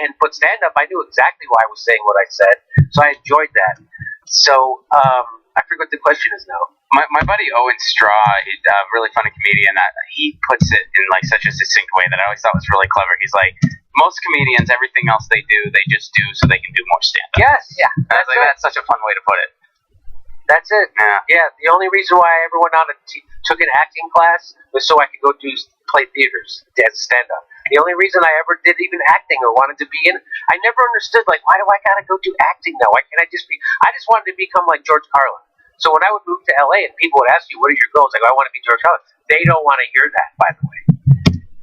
And put stand-up, I knew exactly why I was saying what I said. So I enjoyed that. So I forget what the question is now. My buddy Owen Straw, he's a really funny comedian. He puts it in like such a succinct way that I always thought was really clever. He's like, most comedians, everything else they do, they just do so they can do more stand-up. Yes. Yeah. That's such a fun way to put it. That's it. Yeah. The only reason why I ever went on took an acting class was so I could go play theaters as stand-up. The only reason I ever did even acting or wanted to be in, I never understood, like, why do I gotta go do acting now? Why can't I just wanted to become like George Carlin. So when I would move to LA and people would ask you, what are your goals? Like, I want to be George Carlin. They don't want to hear that, by the way.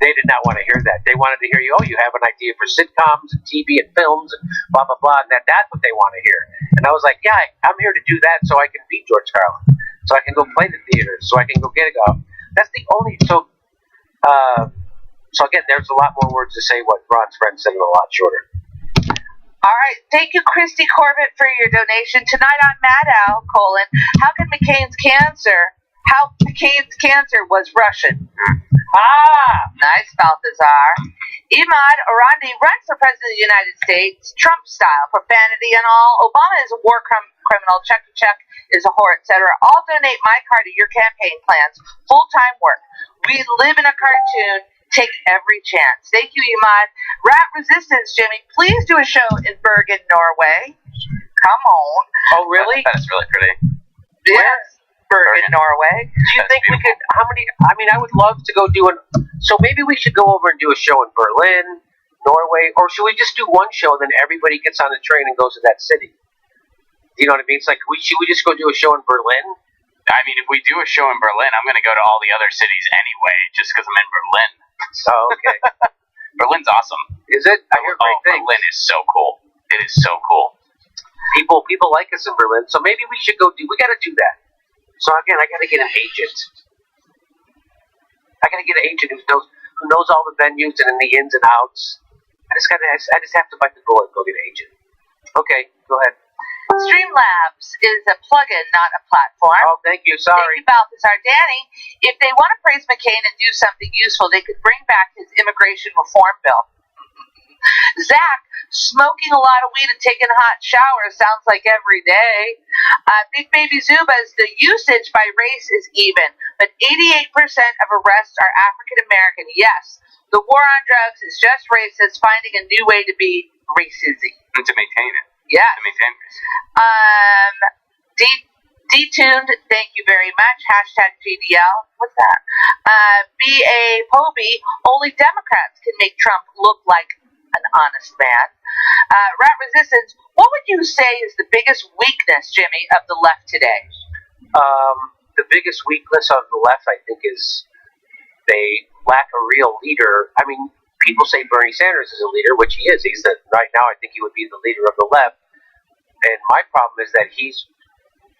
They did not want to hear that. They wanted to hear you, you have an idea for sitcoms and TV and films and blah, blah, blah, and that's what they want to hear. And I was like, yeah, I'm here to do that so I can be George Carlin, so I can go play the theaters, so I can go get it off. That's the only, so again, there's a lot more words to say what Ron's friend said in a lot shorter. All right. Thank you, Christy Corbett, for your donation. Tonight on Mad Al, how McCain's cancer was Russian. Nice, Balthazar. Imad Arandi runs for president of the United States, Trump style, profanity and all. Obama is a war criminal. Check is a whore, etc. I'll donate my car to your campaign plans. Full-time work. We live in a cartoon. Take every chance. Thank you, Imad. Rat Resistance, Jimmy. Please do a show in Bergen, Norway. Come on. Oh, really? That's really pretty. Yes. Bergen, Norway. Do you think we could, I would love to go so maybe we should go over and do a show in Berlin, Norway, or should we just do one show and then everybody gets on the train and goes to that city? You know what I mean? It's like, should we just go do a show in Berlin? I mean, if we do a show in Berlin, I'm going to go to all the other cities anyway, just because I'm in Berlin. Oh, okay. Berlin's awesome. Is it? I hear great things. Berlin is so cool. It is so cool. People like us in Berlin, so maybe we should we got to do that. So again, I got to get an agent. I got to get an agent who knows all the venues and the ins and outs. I just have to bite the bullet and go get an agent. Okay, go ahead. Streamlabs is a plugin, not a platform. Oh, thank you. Sorry. Thank you, Balthazar. Danny, if they want to praise McCain and do something useful, they could bring back his immigration reform bill. Zach, smoking a lot of weed and taking hot showers sounds like every day. Big Baby Zubas, the usage by race is even, but 88% of arrests are African American. Yes, the war on drugs is just racist, finding a new way to be racist. And to maintain it. Yeah. To maintain it. Detuned, thank you very much. Hashtag GDL. What's that? B.A. Pobey, only Democrats can make Trump look like an honest man. Rat Resistance, what would you say is the biggest weakness, Jimmy, of the left today? The biggest weakness of the left, I think, is they lack a real leader. I mean, people say Bernie Sanders is a leader, which he is. Right now, I think he would be the leader of the left. And my problem is that he's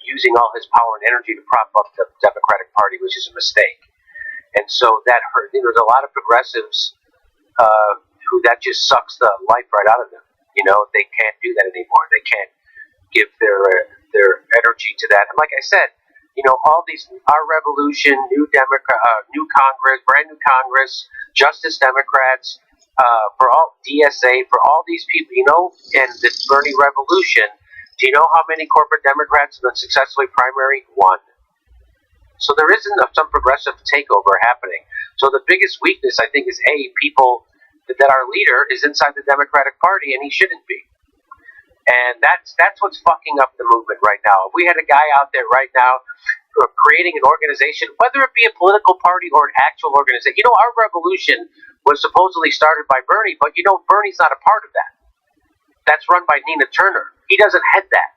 using all his power and energy to prop up the Democratic Party, which is a mistake. And so that hurt. There's a lot of progressives who that just sucks the life right out of them. They can't do that anymore. They can't give their energy to that. And like I said, all these, our revolution, new Congress, brand new Congress, Justice Democrats, for all DSA, for all these people, and the Bernie revolution. Do you know how many corporate Democrats have been successfully primary? One. So there isn't some progressive takeover happening. So the biggest weakness, I think, is people that our leader is inside the Democratic Party, and he shouldn't be. And that's what's fucking up the movement right now. If we had a guy out there right now creating an organization, whether it be a political party or an actual organization. Our revolution was supposedly started by Bernie, but Bernie's not a part of that. That's run by Nina Turner. He doesn't head that.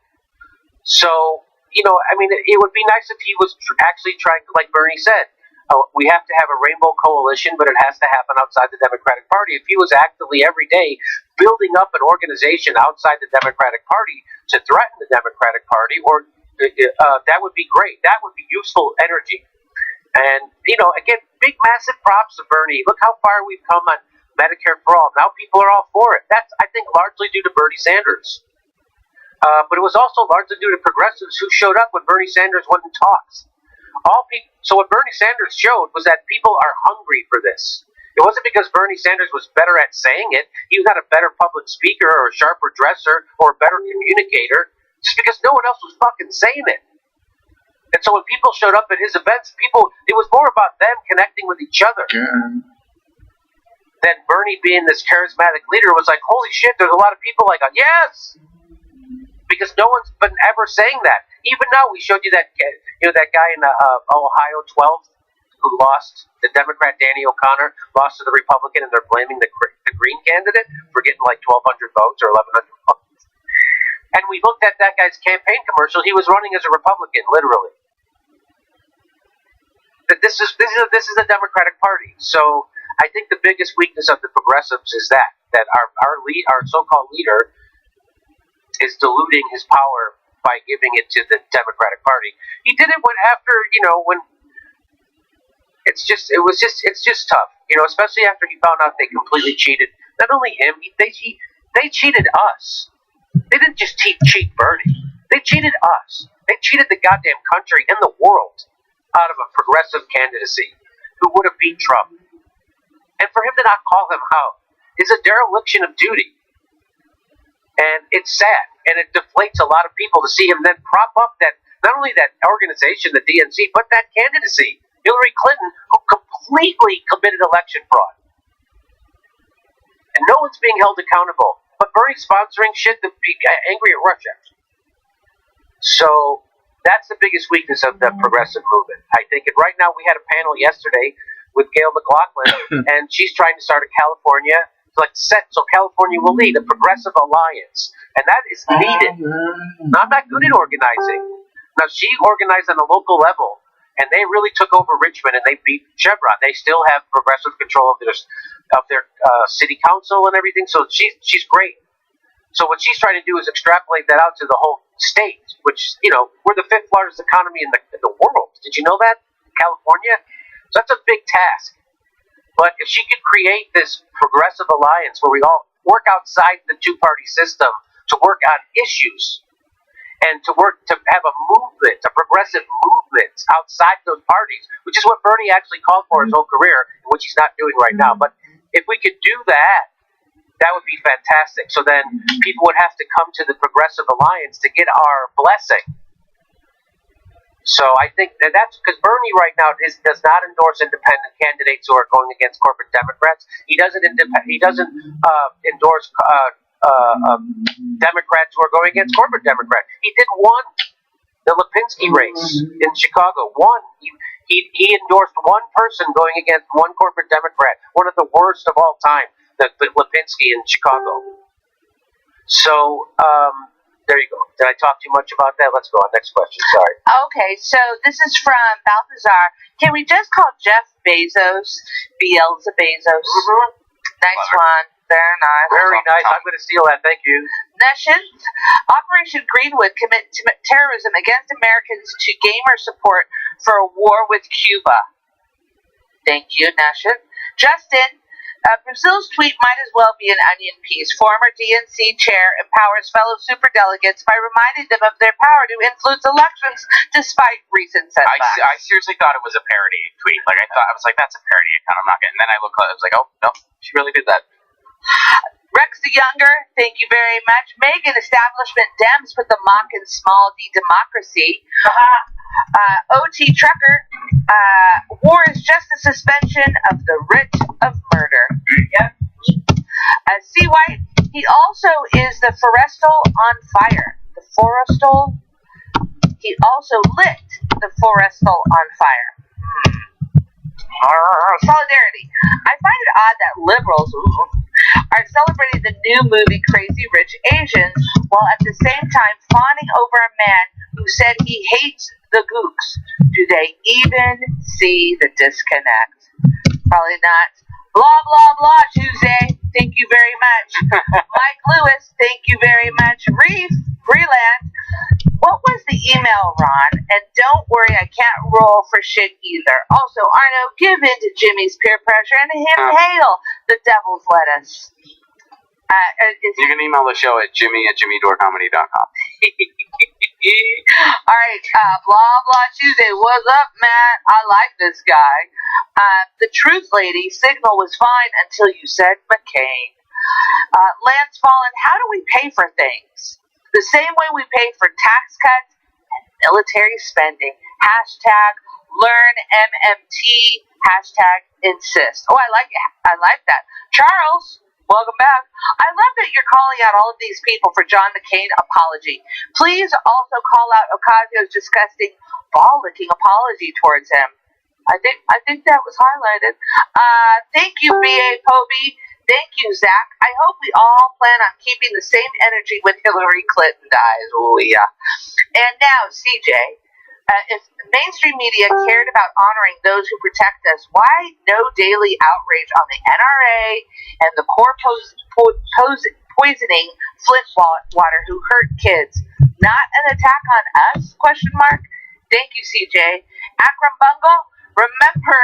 So, it would be nice if he was actually trying to, like Bernie said, we have to have a rainbow coalition, but it has to happen outside the Democratic Party. If he was actively every day building up an organization outside the Democratic Party to threaten the Democratic Party, or that would be great. That would be useful energy. And, again, big, massive props to Bernie. Look how far we've come on Medicare for all. Now people are all for it. That's, I think, largely due to Bernie Sanders. But it was also largely due to progressives who showed up when Bernie Sanders went and talks. So what Bernie Sanders showed was that people are hungry for this. It wasn't because Bernie Sanders was better at saying it. He was not a better public speaker or a sharper dresser or a better communicator. Just because no one else was fucking saying it. And so when people showed up at his events, it was more about them connecting with each other. Yeah. Than Bernie being this charismatic leader was like, holy shit, there's a lot of people like, yes! Because no one's been ever saying that. Even now, we showed you that guy in Ohio 12th who lost, the Democrat Danny O'Connor, lost to the Republican, and they're blaming the Green candidate for getting like 1,200 votes or 1,100 votes. And we looked at that guy's campaign commercial. He was running as a Republican, literally. But this is the Democratic Party. So I think the biggest weakness of the progressives is that our so-called leader is diluting his power by giving it to the Democratic Party. He did it when it's just tough, especially after he found out they completely cheated. Not only him, they cheated us. They didn't just cheat Bernie. They cheated us. They cheated the goddamn country and the world out of a progressive candidacy who would have beat Trump. And for him to not call him out is a dereliction of duty. And it's sad, and it deflates a lot of people to see him then prop up that, not only that organization, the DNC, but that candidacy. Hillary Clinton, who completely committed election fraud. And no one's being held accountable. But Bernie's sponsoring shit to be angry at Russia. So that's the biggest weakness of the progressive movement, I think. And right now, we had a panel yesterday with Gail McLaughlin, and she's trying to start a California, so California will lead a progressive alliance. And that is needed. Now, I'm not good at organizing. Now, she organized on a local level, and they really took over Richmond, and they beat Chevron. They still have progressive control of their city council and everything, so she's great. So what she's trying to do is extrapolate that out to the whole state, which, we're the 5th largest economy in the world. Did you know that? California? So that's a big task. But if she could create this progressive alliance where we all work outside the two-party system to work on issues and to have a movement, a progressive movement outside those parties, which is what Bernie actually called for his whole career, which he's not doing right now. But if we could do that, that would be fantastic. So then people would have to come to the progressive alliance to get our blessing. So I think that's because Bernie right now does not endorse independent candidates who are going against corporate Democrats. He doesn't endorse Democrats who are going against corporate Democrats. He did one, the Lipinski race in Chicago. One, he endorsed one person going against one corporate Democrat, one of the worst of all time, the Lipinski in Chicago. So there you go. Did I talk too much about that? Let's go on. Next question. Sorry. Okay, so this is from Balthazar. Can we just call Jeff Bezos Beelzebazos? Mm-hmm. Nice one. Very nice. Very nice. I'm going to steal that. Thank you. Nations, Operation Greenwood commit terrorism against Americans to gamer support for a war with Cuba. Thank you, Nation. Justin, Brazil's tweet might as well be an onion piece. Former DNC chair empowers fellow superdelegates by reminding them of their power to influence elections despite recent setbacks. I seriously thought it was a parody tweet. Like I was like, that's a parody account. I'm not getting. And then I looked. I was like, oh no, she really did that. Rex the Younger, thank you very much. Megan, establishment Dems put the mock in small d democracy. OT Trucker, war is just a suspension of the writ of murder. Yep. C. White, he also is the forestal on fire. The forestal, he also lit the forestal on fire. Solidarity. I find it odd that liberals are celebrating the new movie Crazy Rich Asians while at the same time fawning over a man who said he hates the gooks. Do they even see the disconnect? Probably not. Blah, blah, blah, Tuesday. Thank you very much. Mike Lewis, thank you very much. Reef, Freeland. What was the email, Ron? And don't worry, I can't roll for shit either. Also, Arno, give in to Jimmy's peer pressure and inhale the devil's lettuce. You can email the show at jimmy@jimmydorecomedy.com. All right, blah, blah, Tuesday. What's up, Matt? I like this guy. The truth lady, signal was fine until you said McCain. Lance Fallen, how do we pay for things? The same way we pay for tax cuts and military spending. Hashtag learn MMT. Hashtag insist. Oh, I like it. I like that. Charles, welcome back. I love that you're calling out all of these people for John McCain apology. Please also call out Ocasio's disgusting ball-licking apology towards him. I think that was highlighted. Thank you, B.A. Povey. Thank you, Zach. I hope we all plan on keeping the same energy when Hillary Clinton dies. Oh, yeah. And now, CJ, if mainstream media cared about honoring those who protect us, why no daily outrage on the NRA and the core poisoning Flint water who hurt kids? Not an attack on us? Question mark. Thank you, CJ. Akram Bungle, remember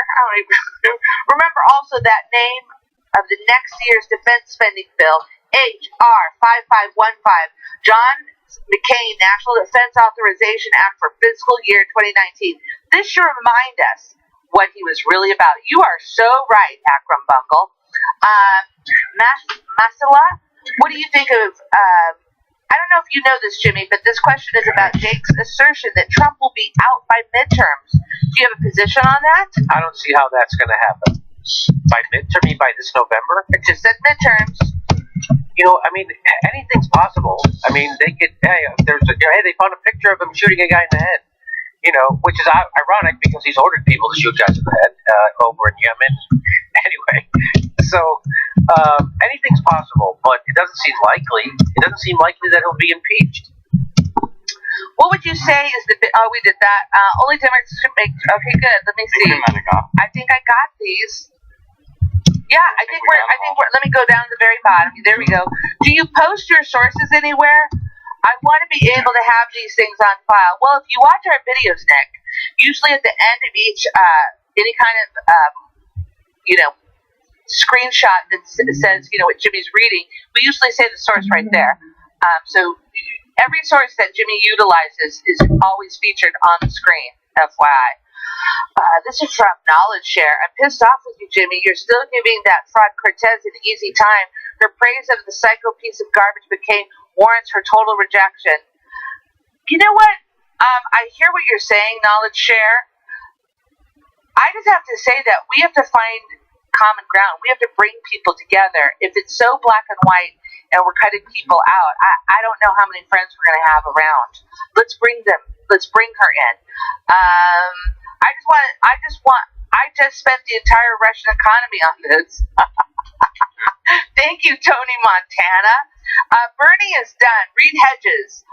also that name of the next year's defense spending bill, H.R. 5515, John McCain National Defense Authorization Act for fiscal year 2019. This should remind us what he was really about. You are so right, Akram Bungle. Masala, what do you think of, I don't know if you know this, Jimmy, but this question is about Jake's assertion that Trump will be out by midterms. Do you have a position on that? I don't see how that's going to happen. By midterm, by this November? It just said midterms. You know, I mean, anything's possible. I mean, they could, hey, they found a picture of him shooting a guy in the head. You know, which is ironic because he's ordered people to shoot guys in the head over in Yemen. Anyway, so anything's possible, but it doesn't seem likely. It doesn't seem likely that he'll be impeached. What would you say is the? Oh, we did that. Only Democrats should make. Okay, good. Let me see. I think I got these. Yeah, I think we're. Let me go down to the very bottom. There we go. Do you post your sources anywhere? I want to be able to have these things on file. Well, if you watch our videos, Nick, usually at the end of each any kind of screenshot that says what Jimmy's reading, we usually say the source right there. So every source that Jimmy utilizes is always featured on the screen. FYI. This is from Knowledge Share. I'm pissed off with you, Jimmy. You're still giving that fraud Cortez an easy time. Her praise of the psycho piece of garbage McCain warrants her total rejection. You know what? I hear what you're saying, Knowledge Share. I just have to say that we have to find common ground. We have to bring people together. If it's so black and white and we're cutting people out, I don't know how many friends we're going to have around. Let's bring them. Let's bring her in. I just spent the entire Russian economy on this. Thank you, Tony Montana. Bernie is done. Reed Hedges,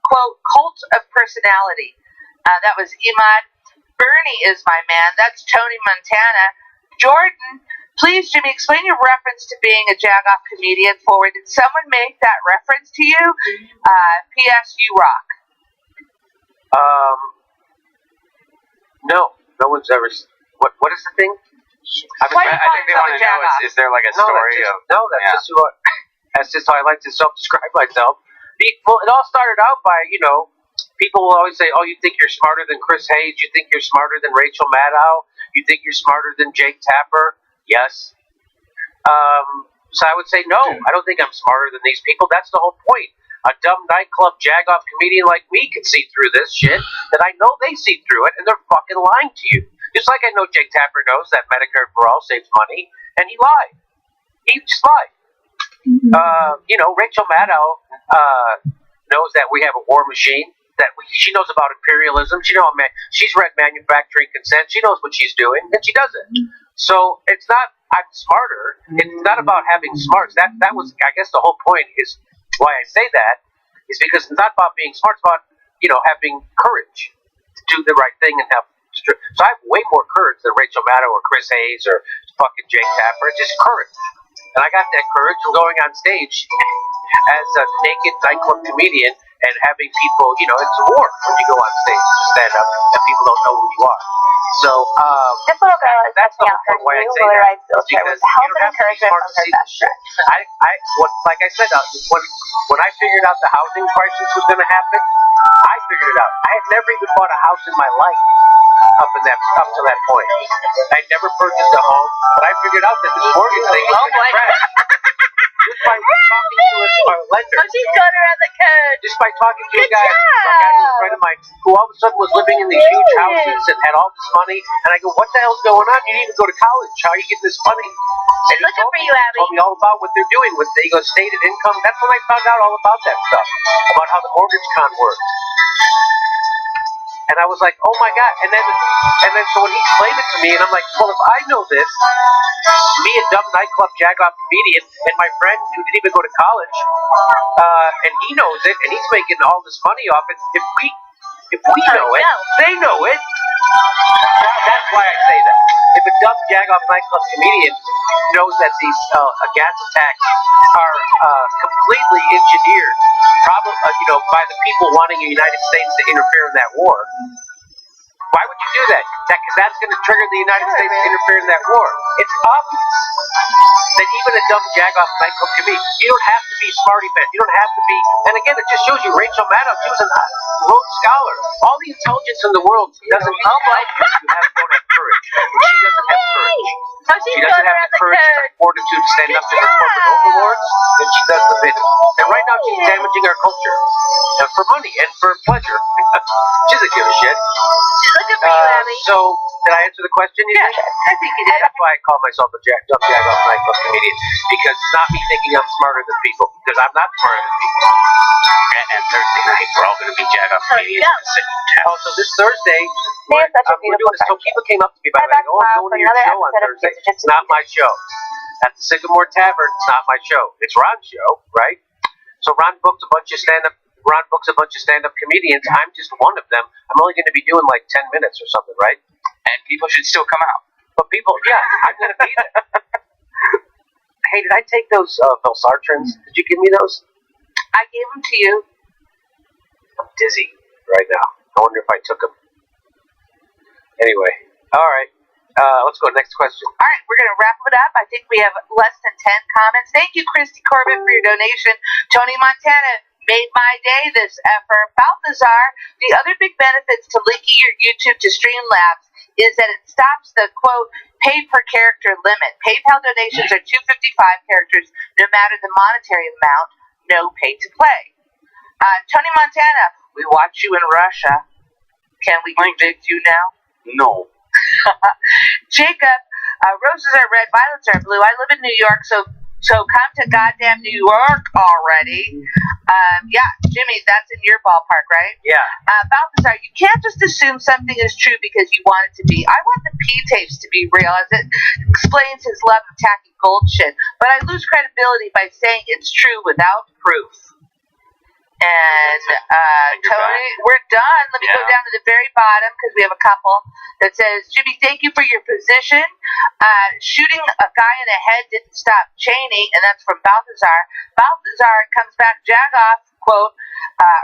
quote, cult of personality. That was Imad. Bernie is my man. That's Tony Montana. Jordan, Please, Jimmy, explain your reference to being a jagoff comedian forward. Did someone make that reference to you? P.S. You rock. No one's ever. What is the thing? I think they want to know is there like a story of? No, that's just that's just how I like to self-describe myself. Well, it all started out by people will always say, "Oh, you think you're smarter than Chris Hayes? You think you're smarter than Rachel Maddow? You think you're smarter than Jake Tapper?" Yes. So I would say no. I don't think I'm smarter than these people. That's the whole point. A dumb nightclub jagoff comedian like me can see through this shit that I know they see through it, and they're fucking lying to you. Just like I know Jake Tapper knows that Medicare for All saves money, and he lied. He just lied. Rachel Maddow knows that we have a war machine. She knows about imperialism. She's read Manufacturing Consent. She knows what she's doing, and she does it. So it's not I'm smarter. It's not about having smarts. That was, I guess, the whole point is why I say that is because it's not about being smart. It's about having courage to do the right thing and have. So I have way more courage than Rachel Maddow or Chris Hayes or fucking Jake Tapper. It's just courage. And I got that courage from going on stage as a naked nightclub comedian and having people, it's a war when you go on stage to stand up and people don't know who you are. So this little girl is that's the whole point why I say that. Because you don't have to be smart to see this shit. Like I said, when I figured out the housing crisis was going to happen, I figured it out. I had never even bought a house in my life up to that point. I'd never purchased a home, but I figured out that this mortgage thing was going to crash. Just by talking to a lender. Oh, she's going around the code. Just by talking to a guy who's a friend of mine, who all of a sudden was living in these huge houses and had all this money, and I go, what the hell's going on? You need to go to college. How are you getting this money? And he looking for you, Abby. Told me all about what they're doing with stated income. That's when I found out all about that stuff, about how the mortgage con worked. And I was like, oh my God. And then so when he explained it to me, and I'm like, well, if I know this, me, a dumb nightclub jagoff comedian, and my friend who didn't even go to college, and he knows it, and he's making all this money off it, if we know it, they know it. That's why I say that. If a dumb jagoff nightclub comedian knows that these gas attacks are completely engineered, probably by the people wanting the United States to interfere in that war, why would you do that? Because that's going to trigger the United States to interfere in that war. It's obvious that even a dumb jagoff nightclub comedian, you don't have to be smarty pants. You don't have to be. And again, it just shows you Rachel Maddow. She was a Rhodes Scholar. All the intelligence in the world doesn't help you. You don't have courage. She doesn't have courage. She doesn't have the courage and the fortitude to stand up to her corporate overlords, and she does the bidding. And right now, she's damaging our culture for money and for pleasure. She doesn't give a shit. Looking for you, Abby. So, did I answer the question? Yeah, I think you did. That's why I call myself a dumb jagoff nightclub comedian, because it's not me thinking I'm smarter than people, because I'm not smarter than people. And Thursday night, we're all going to be jagoff comedians. Oh, so this Thursday, we're doing this. So people came up to me by the way, oh, I'm going to your show on Thursday. It's not my show. At the Sycamore Tavern, it's not my show. It's Ron's show, right? So Ron books a bunch of stand-up comedians. I'm just one of them. I'm only going to be doing like 10 minutes or something, right? And people should still come out. But people, I'm going to be there. Hey, did I take those Valsartrans? Did you give me those? I gave them to you. I'm dizzy right now. I wonder if I took them. Anyway, all right. Let's go to the next question. All right, we're going to wrap it up. I think we have less than 10 comments. Thank you, Christy Corbett, for your donation. Tony Montana made my day this effort. Balthazar, the other big benefits to linking your YouTube to Streamlabs is that it stops the, quote, pay per character limit. PayPal donations are $2.55 characters, no matter the monetary amount, no pay to play. Tony Montana, we watch you in Russia. Can we convict you now? No. Jacob, roses are red, violets are blue. I live in New York, so come to goddamn New York already. Yeah, Jimmy, that's in your ballpark, right? Yeah. Balthazar, you can't just assume something is true because you want it to be. I want the P-tapes to be real, as it explains his love of tacky gold shit. But I lose credibility by saying it's true without proof. And Tony, we're done. Let me go down to the very bottom because we have a couple that says, Jimmy, thank you for your position. Shooting a guy in the head didn't stop Cheney, and that's from Balthazar. Balthazar comes back, Jagoff, quote,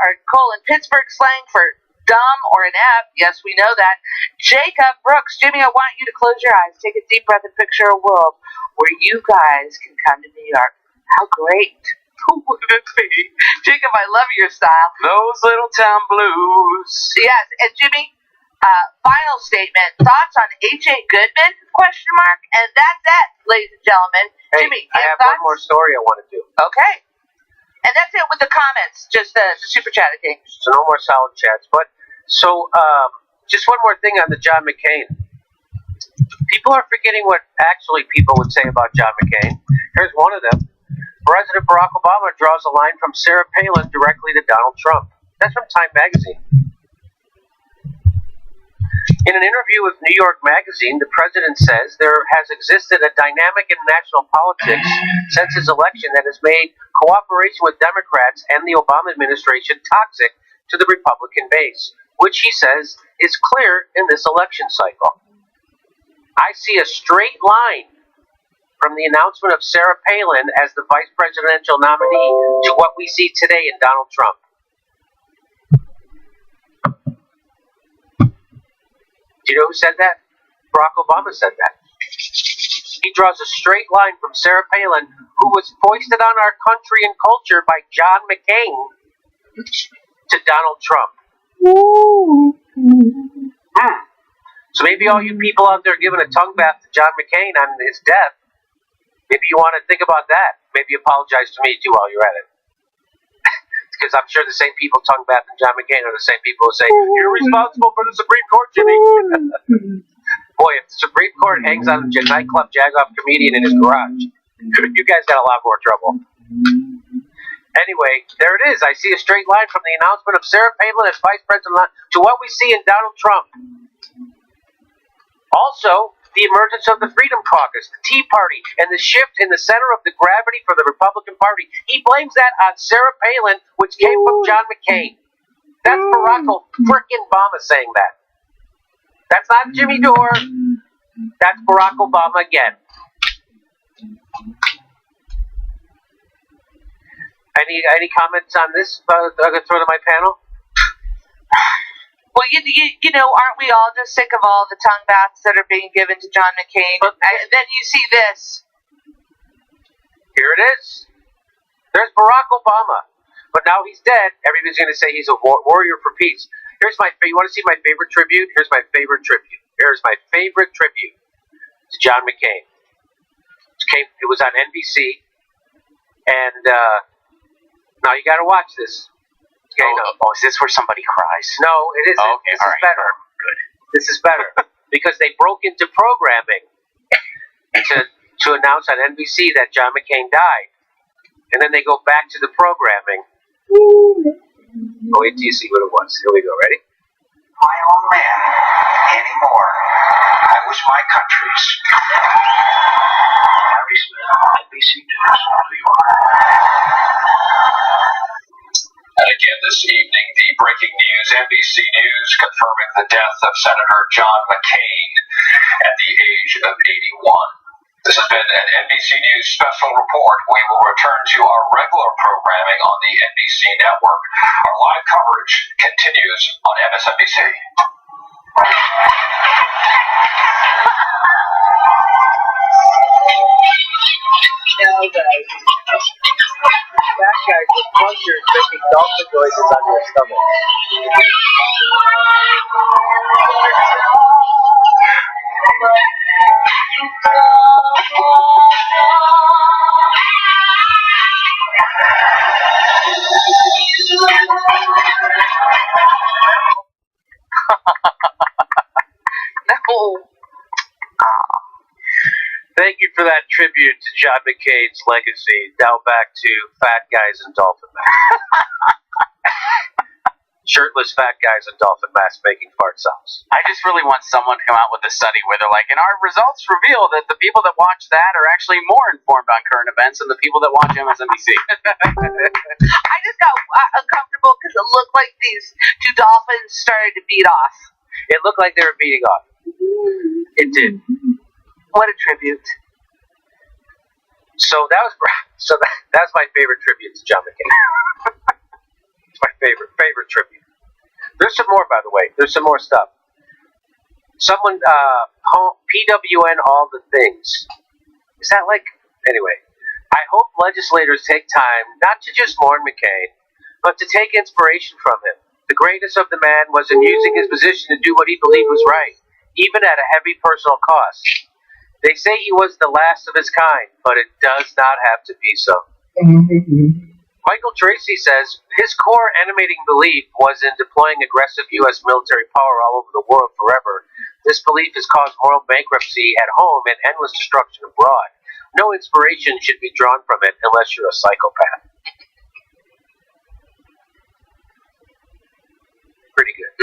or colon, Pittsburgh slang for dumb or an F. Yes, we know that. Jacob Brooks, Jimmy, I want you to close your eyes, take a deep breath, and picture a world where you guys can come to New York. How great would it be? Jacob, I love your style. Those little town blues. Yes, and Jimmy, final statement, thoughts on H.A. Goodman, question mark, and that's it, ladies and gentlemen. Hey, Jimmy, I have one more story I want to do. Okay. And that's it with the comments, just the super chat, I think. So no more solid chats. But, so, just one more thing on the John McCain. People are forgetting what actually people would say about John McCain. Here's one of them. President Barack Obama draws a line from Sarah Palin directly to Donald Trump. That's from Time Magazine. In an interview with New York Magazine, the president says there has existed a dynamic in national politics since his election that has made cooperation with Democrats and the Obama administration toxic to the Republican base, which he says is clear in this election cycle. I see a straight line from the announcement of Sarah Palin as the vice presidential nominee to what we see today in Donald Trump. Do you know who said that? Barack Obama said that. He draws a straight line from Sarah Palin, who was foisted on our country and culture by John McCain, to Donald Trump. So maybe all you people out there giving a tongue bath to John McCain on his death, maybe you want to think about that. Maybe apologize to me too while you're at it. Because I'm sure the same people tongue bathing John McCain are the same people who say, you're responsible for the Supreme Court, Jimmy. Boy, if the Supreme Court hangs on a nightclub jagoff comedian in his garage, you guys got a lot more trouble. Anyway, there it is. I see a straight line from the announcement of Sarah Palin as vice president to what we see in Donald Trump. Also, the emergence of the Freedom Caucus, the Tea Party, and the shift in the center of the gravity for the Republican Party. He blames that on Sarah Palin, which came from John McCain. That's Barack Obama saying that. That's not Jimmy Dore. That's Barack Obama again. Any comments on this? I'm going to throw to my panel. Well, you know, aren't we all just sick of all the tongue baths that are being given to John McCain? And then you see this. Here it is. There's Barack Obama. But now he's dead. Everybody's going to say he's a warrior for peace. You want to see my favorite tribute? Here's my favorite tribute. Here's my favorite tribute to John McCain. It was on NBC. And now you got to watch this. Okay, is this where somebody cries? No, it isn't. Oh, okay, this is better. Good. This is better because they broke into programming to announce on NBC that John McCain died, and then they go back to the programming. Wait till you see what it was. Here we go. Ready? My own man anymore. I wish my country's. Harry Smith, NBC News, New York. And again this evening, the breaking news, NBC News confirming the death of Senator John McCain at the age of 81. This has been an NBC News special report. We will return to our regular programming on the NBC network. Our live coverage continues on MSNBC. That guy's with punctures making dolphin noises on your stomach. Thank you for that tribute to John McCain's legacy. Now back to fat guys and dolphin men. Shirtless fat guys in dolphin masks making fart sounds. I just really want someone to come out with a study where they're like, and our results reveal that the people that watch that are actually more informed on current events than the people that watch MSNBC. I just got uncomfortable because it looked like these two dolphins started to beat off. It looked like they were beating off. It did. What a tribute. So that's my favorite tribute to John McCain. It's my favorite tribute. There's some more, by the way. There's some more stuff. Someone, PWN all the things. Is that like, anyway. I hope legislators take time not to just mourn McCain, but to take inspiration from him. The greatness of the man was in using his position to do what he believed was right, even at a heavy personal cost. They say he was the last of his kind, but it does not have to be so. Michael Tracy says his core animating belief was in deploying aggressive U.S. military power all over the world forever. This belief has caused moral bankruptcy at home and endless destruction abroad. No inspiration should be drawn from it unless you're a psychopath. Pretty good.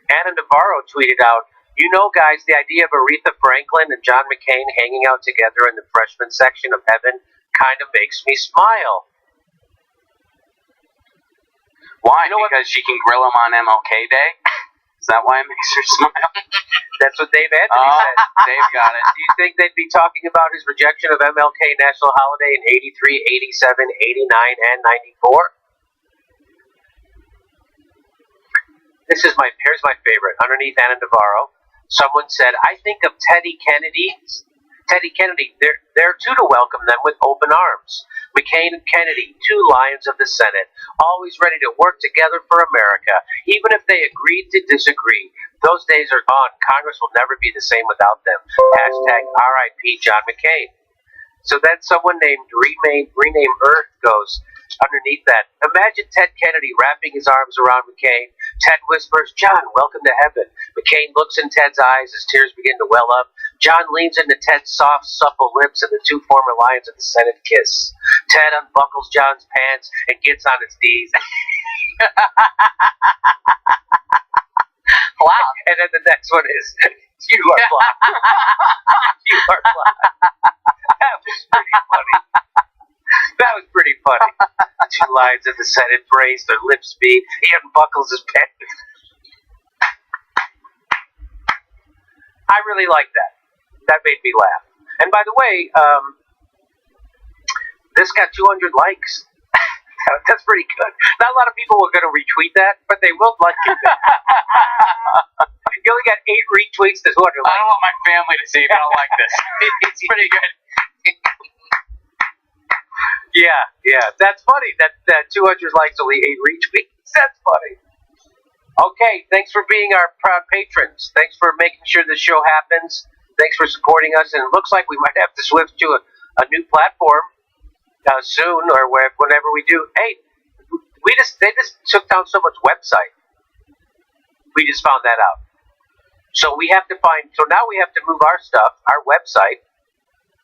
Anna Navarro tweeted out, "You know, guys, the idea of Aretha Franklin and John McCain hanging out together in the freshman section of heaven kind of makes me smile." Why? Because she can grill him on MLK Day? Is that why it makes her smile? That's what Dave Anthony said. Dave got it. Do you think they'd be talking about his rejection of MLK National Holiday in 83, 87, 89, and 94? Here's my favorite. Underneath Anna Navarro, someone said, "I think of Teddy Kennedy. They're two to welcome them with open arms. McCain and Kennedy, two lions of the Senate, always ready to work together for America, even if they agreed to disagree. Those days are gone. Congress will never be the same without them. Hashtag RIP John McCain." So then someone named Rename Earth goes underneath that. "Imagine Ted Kennedy wrapping his arms around McCain. Ted whispers, 'John, welcome to heaven.' McCain looks in Ted's eyes as tears begin to well up. John leans into Ted's soft, supple lips and the two former lions of the Senate kiss. Ted unbuckles John's pants and gets on his knees." Wow. And then the next one is, "You are blocked." You are blocked. That was pretty funny. That was pretty funny. The two lions of the Senate embrace, their lips meet. He unbuckles his pants. I really like that. That made me laugh. And by the way, this got 200 likes. That's pretty good. Not a lot of people are going to retweet that, but they will like it. You only got 8 retweets to 200 likes. I don't want my family to see if I don't like this. It's pretty good. Yeah, that's funny. That 200 likes, only 8 retweets. That's funny. Okay, thanks for being our proud patrons. Thanks for making sure the show happens. Thanks for supporting us. And it looks like we might have to switch to a new platform soon, or whenever we do. Hey, they just took down someone's website. We just found that out. So now we have to move our stuff, our website,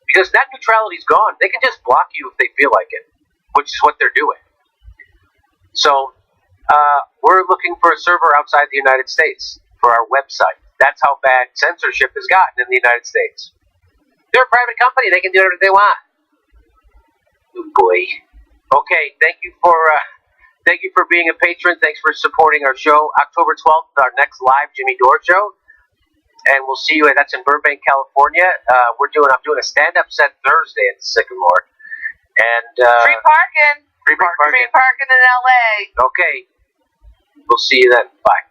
because net neutrality's gone. They can just block you if they feel like it, which is what they're doing. So we're looking for a server outside the United States for our website. That's how bad censorship has gotten in the United States. They're a private company. They can do whatever they want. Oh boy. Okay, thank you for being a patron. Thanks for supporting our show. October 12th, our next live Jimmy Dore show. And we'll see you. That's in Burbank, California. I'm doing a stand-up set Thursday at the Sycamore. And Free parking. Free parking in LA. Okay. We'll see you then. Bye.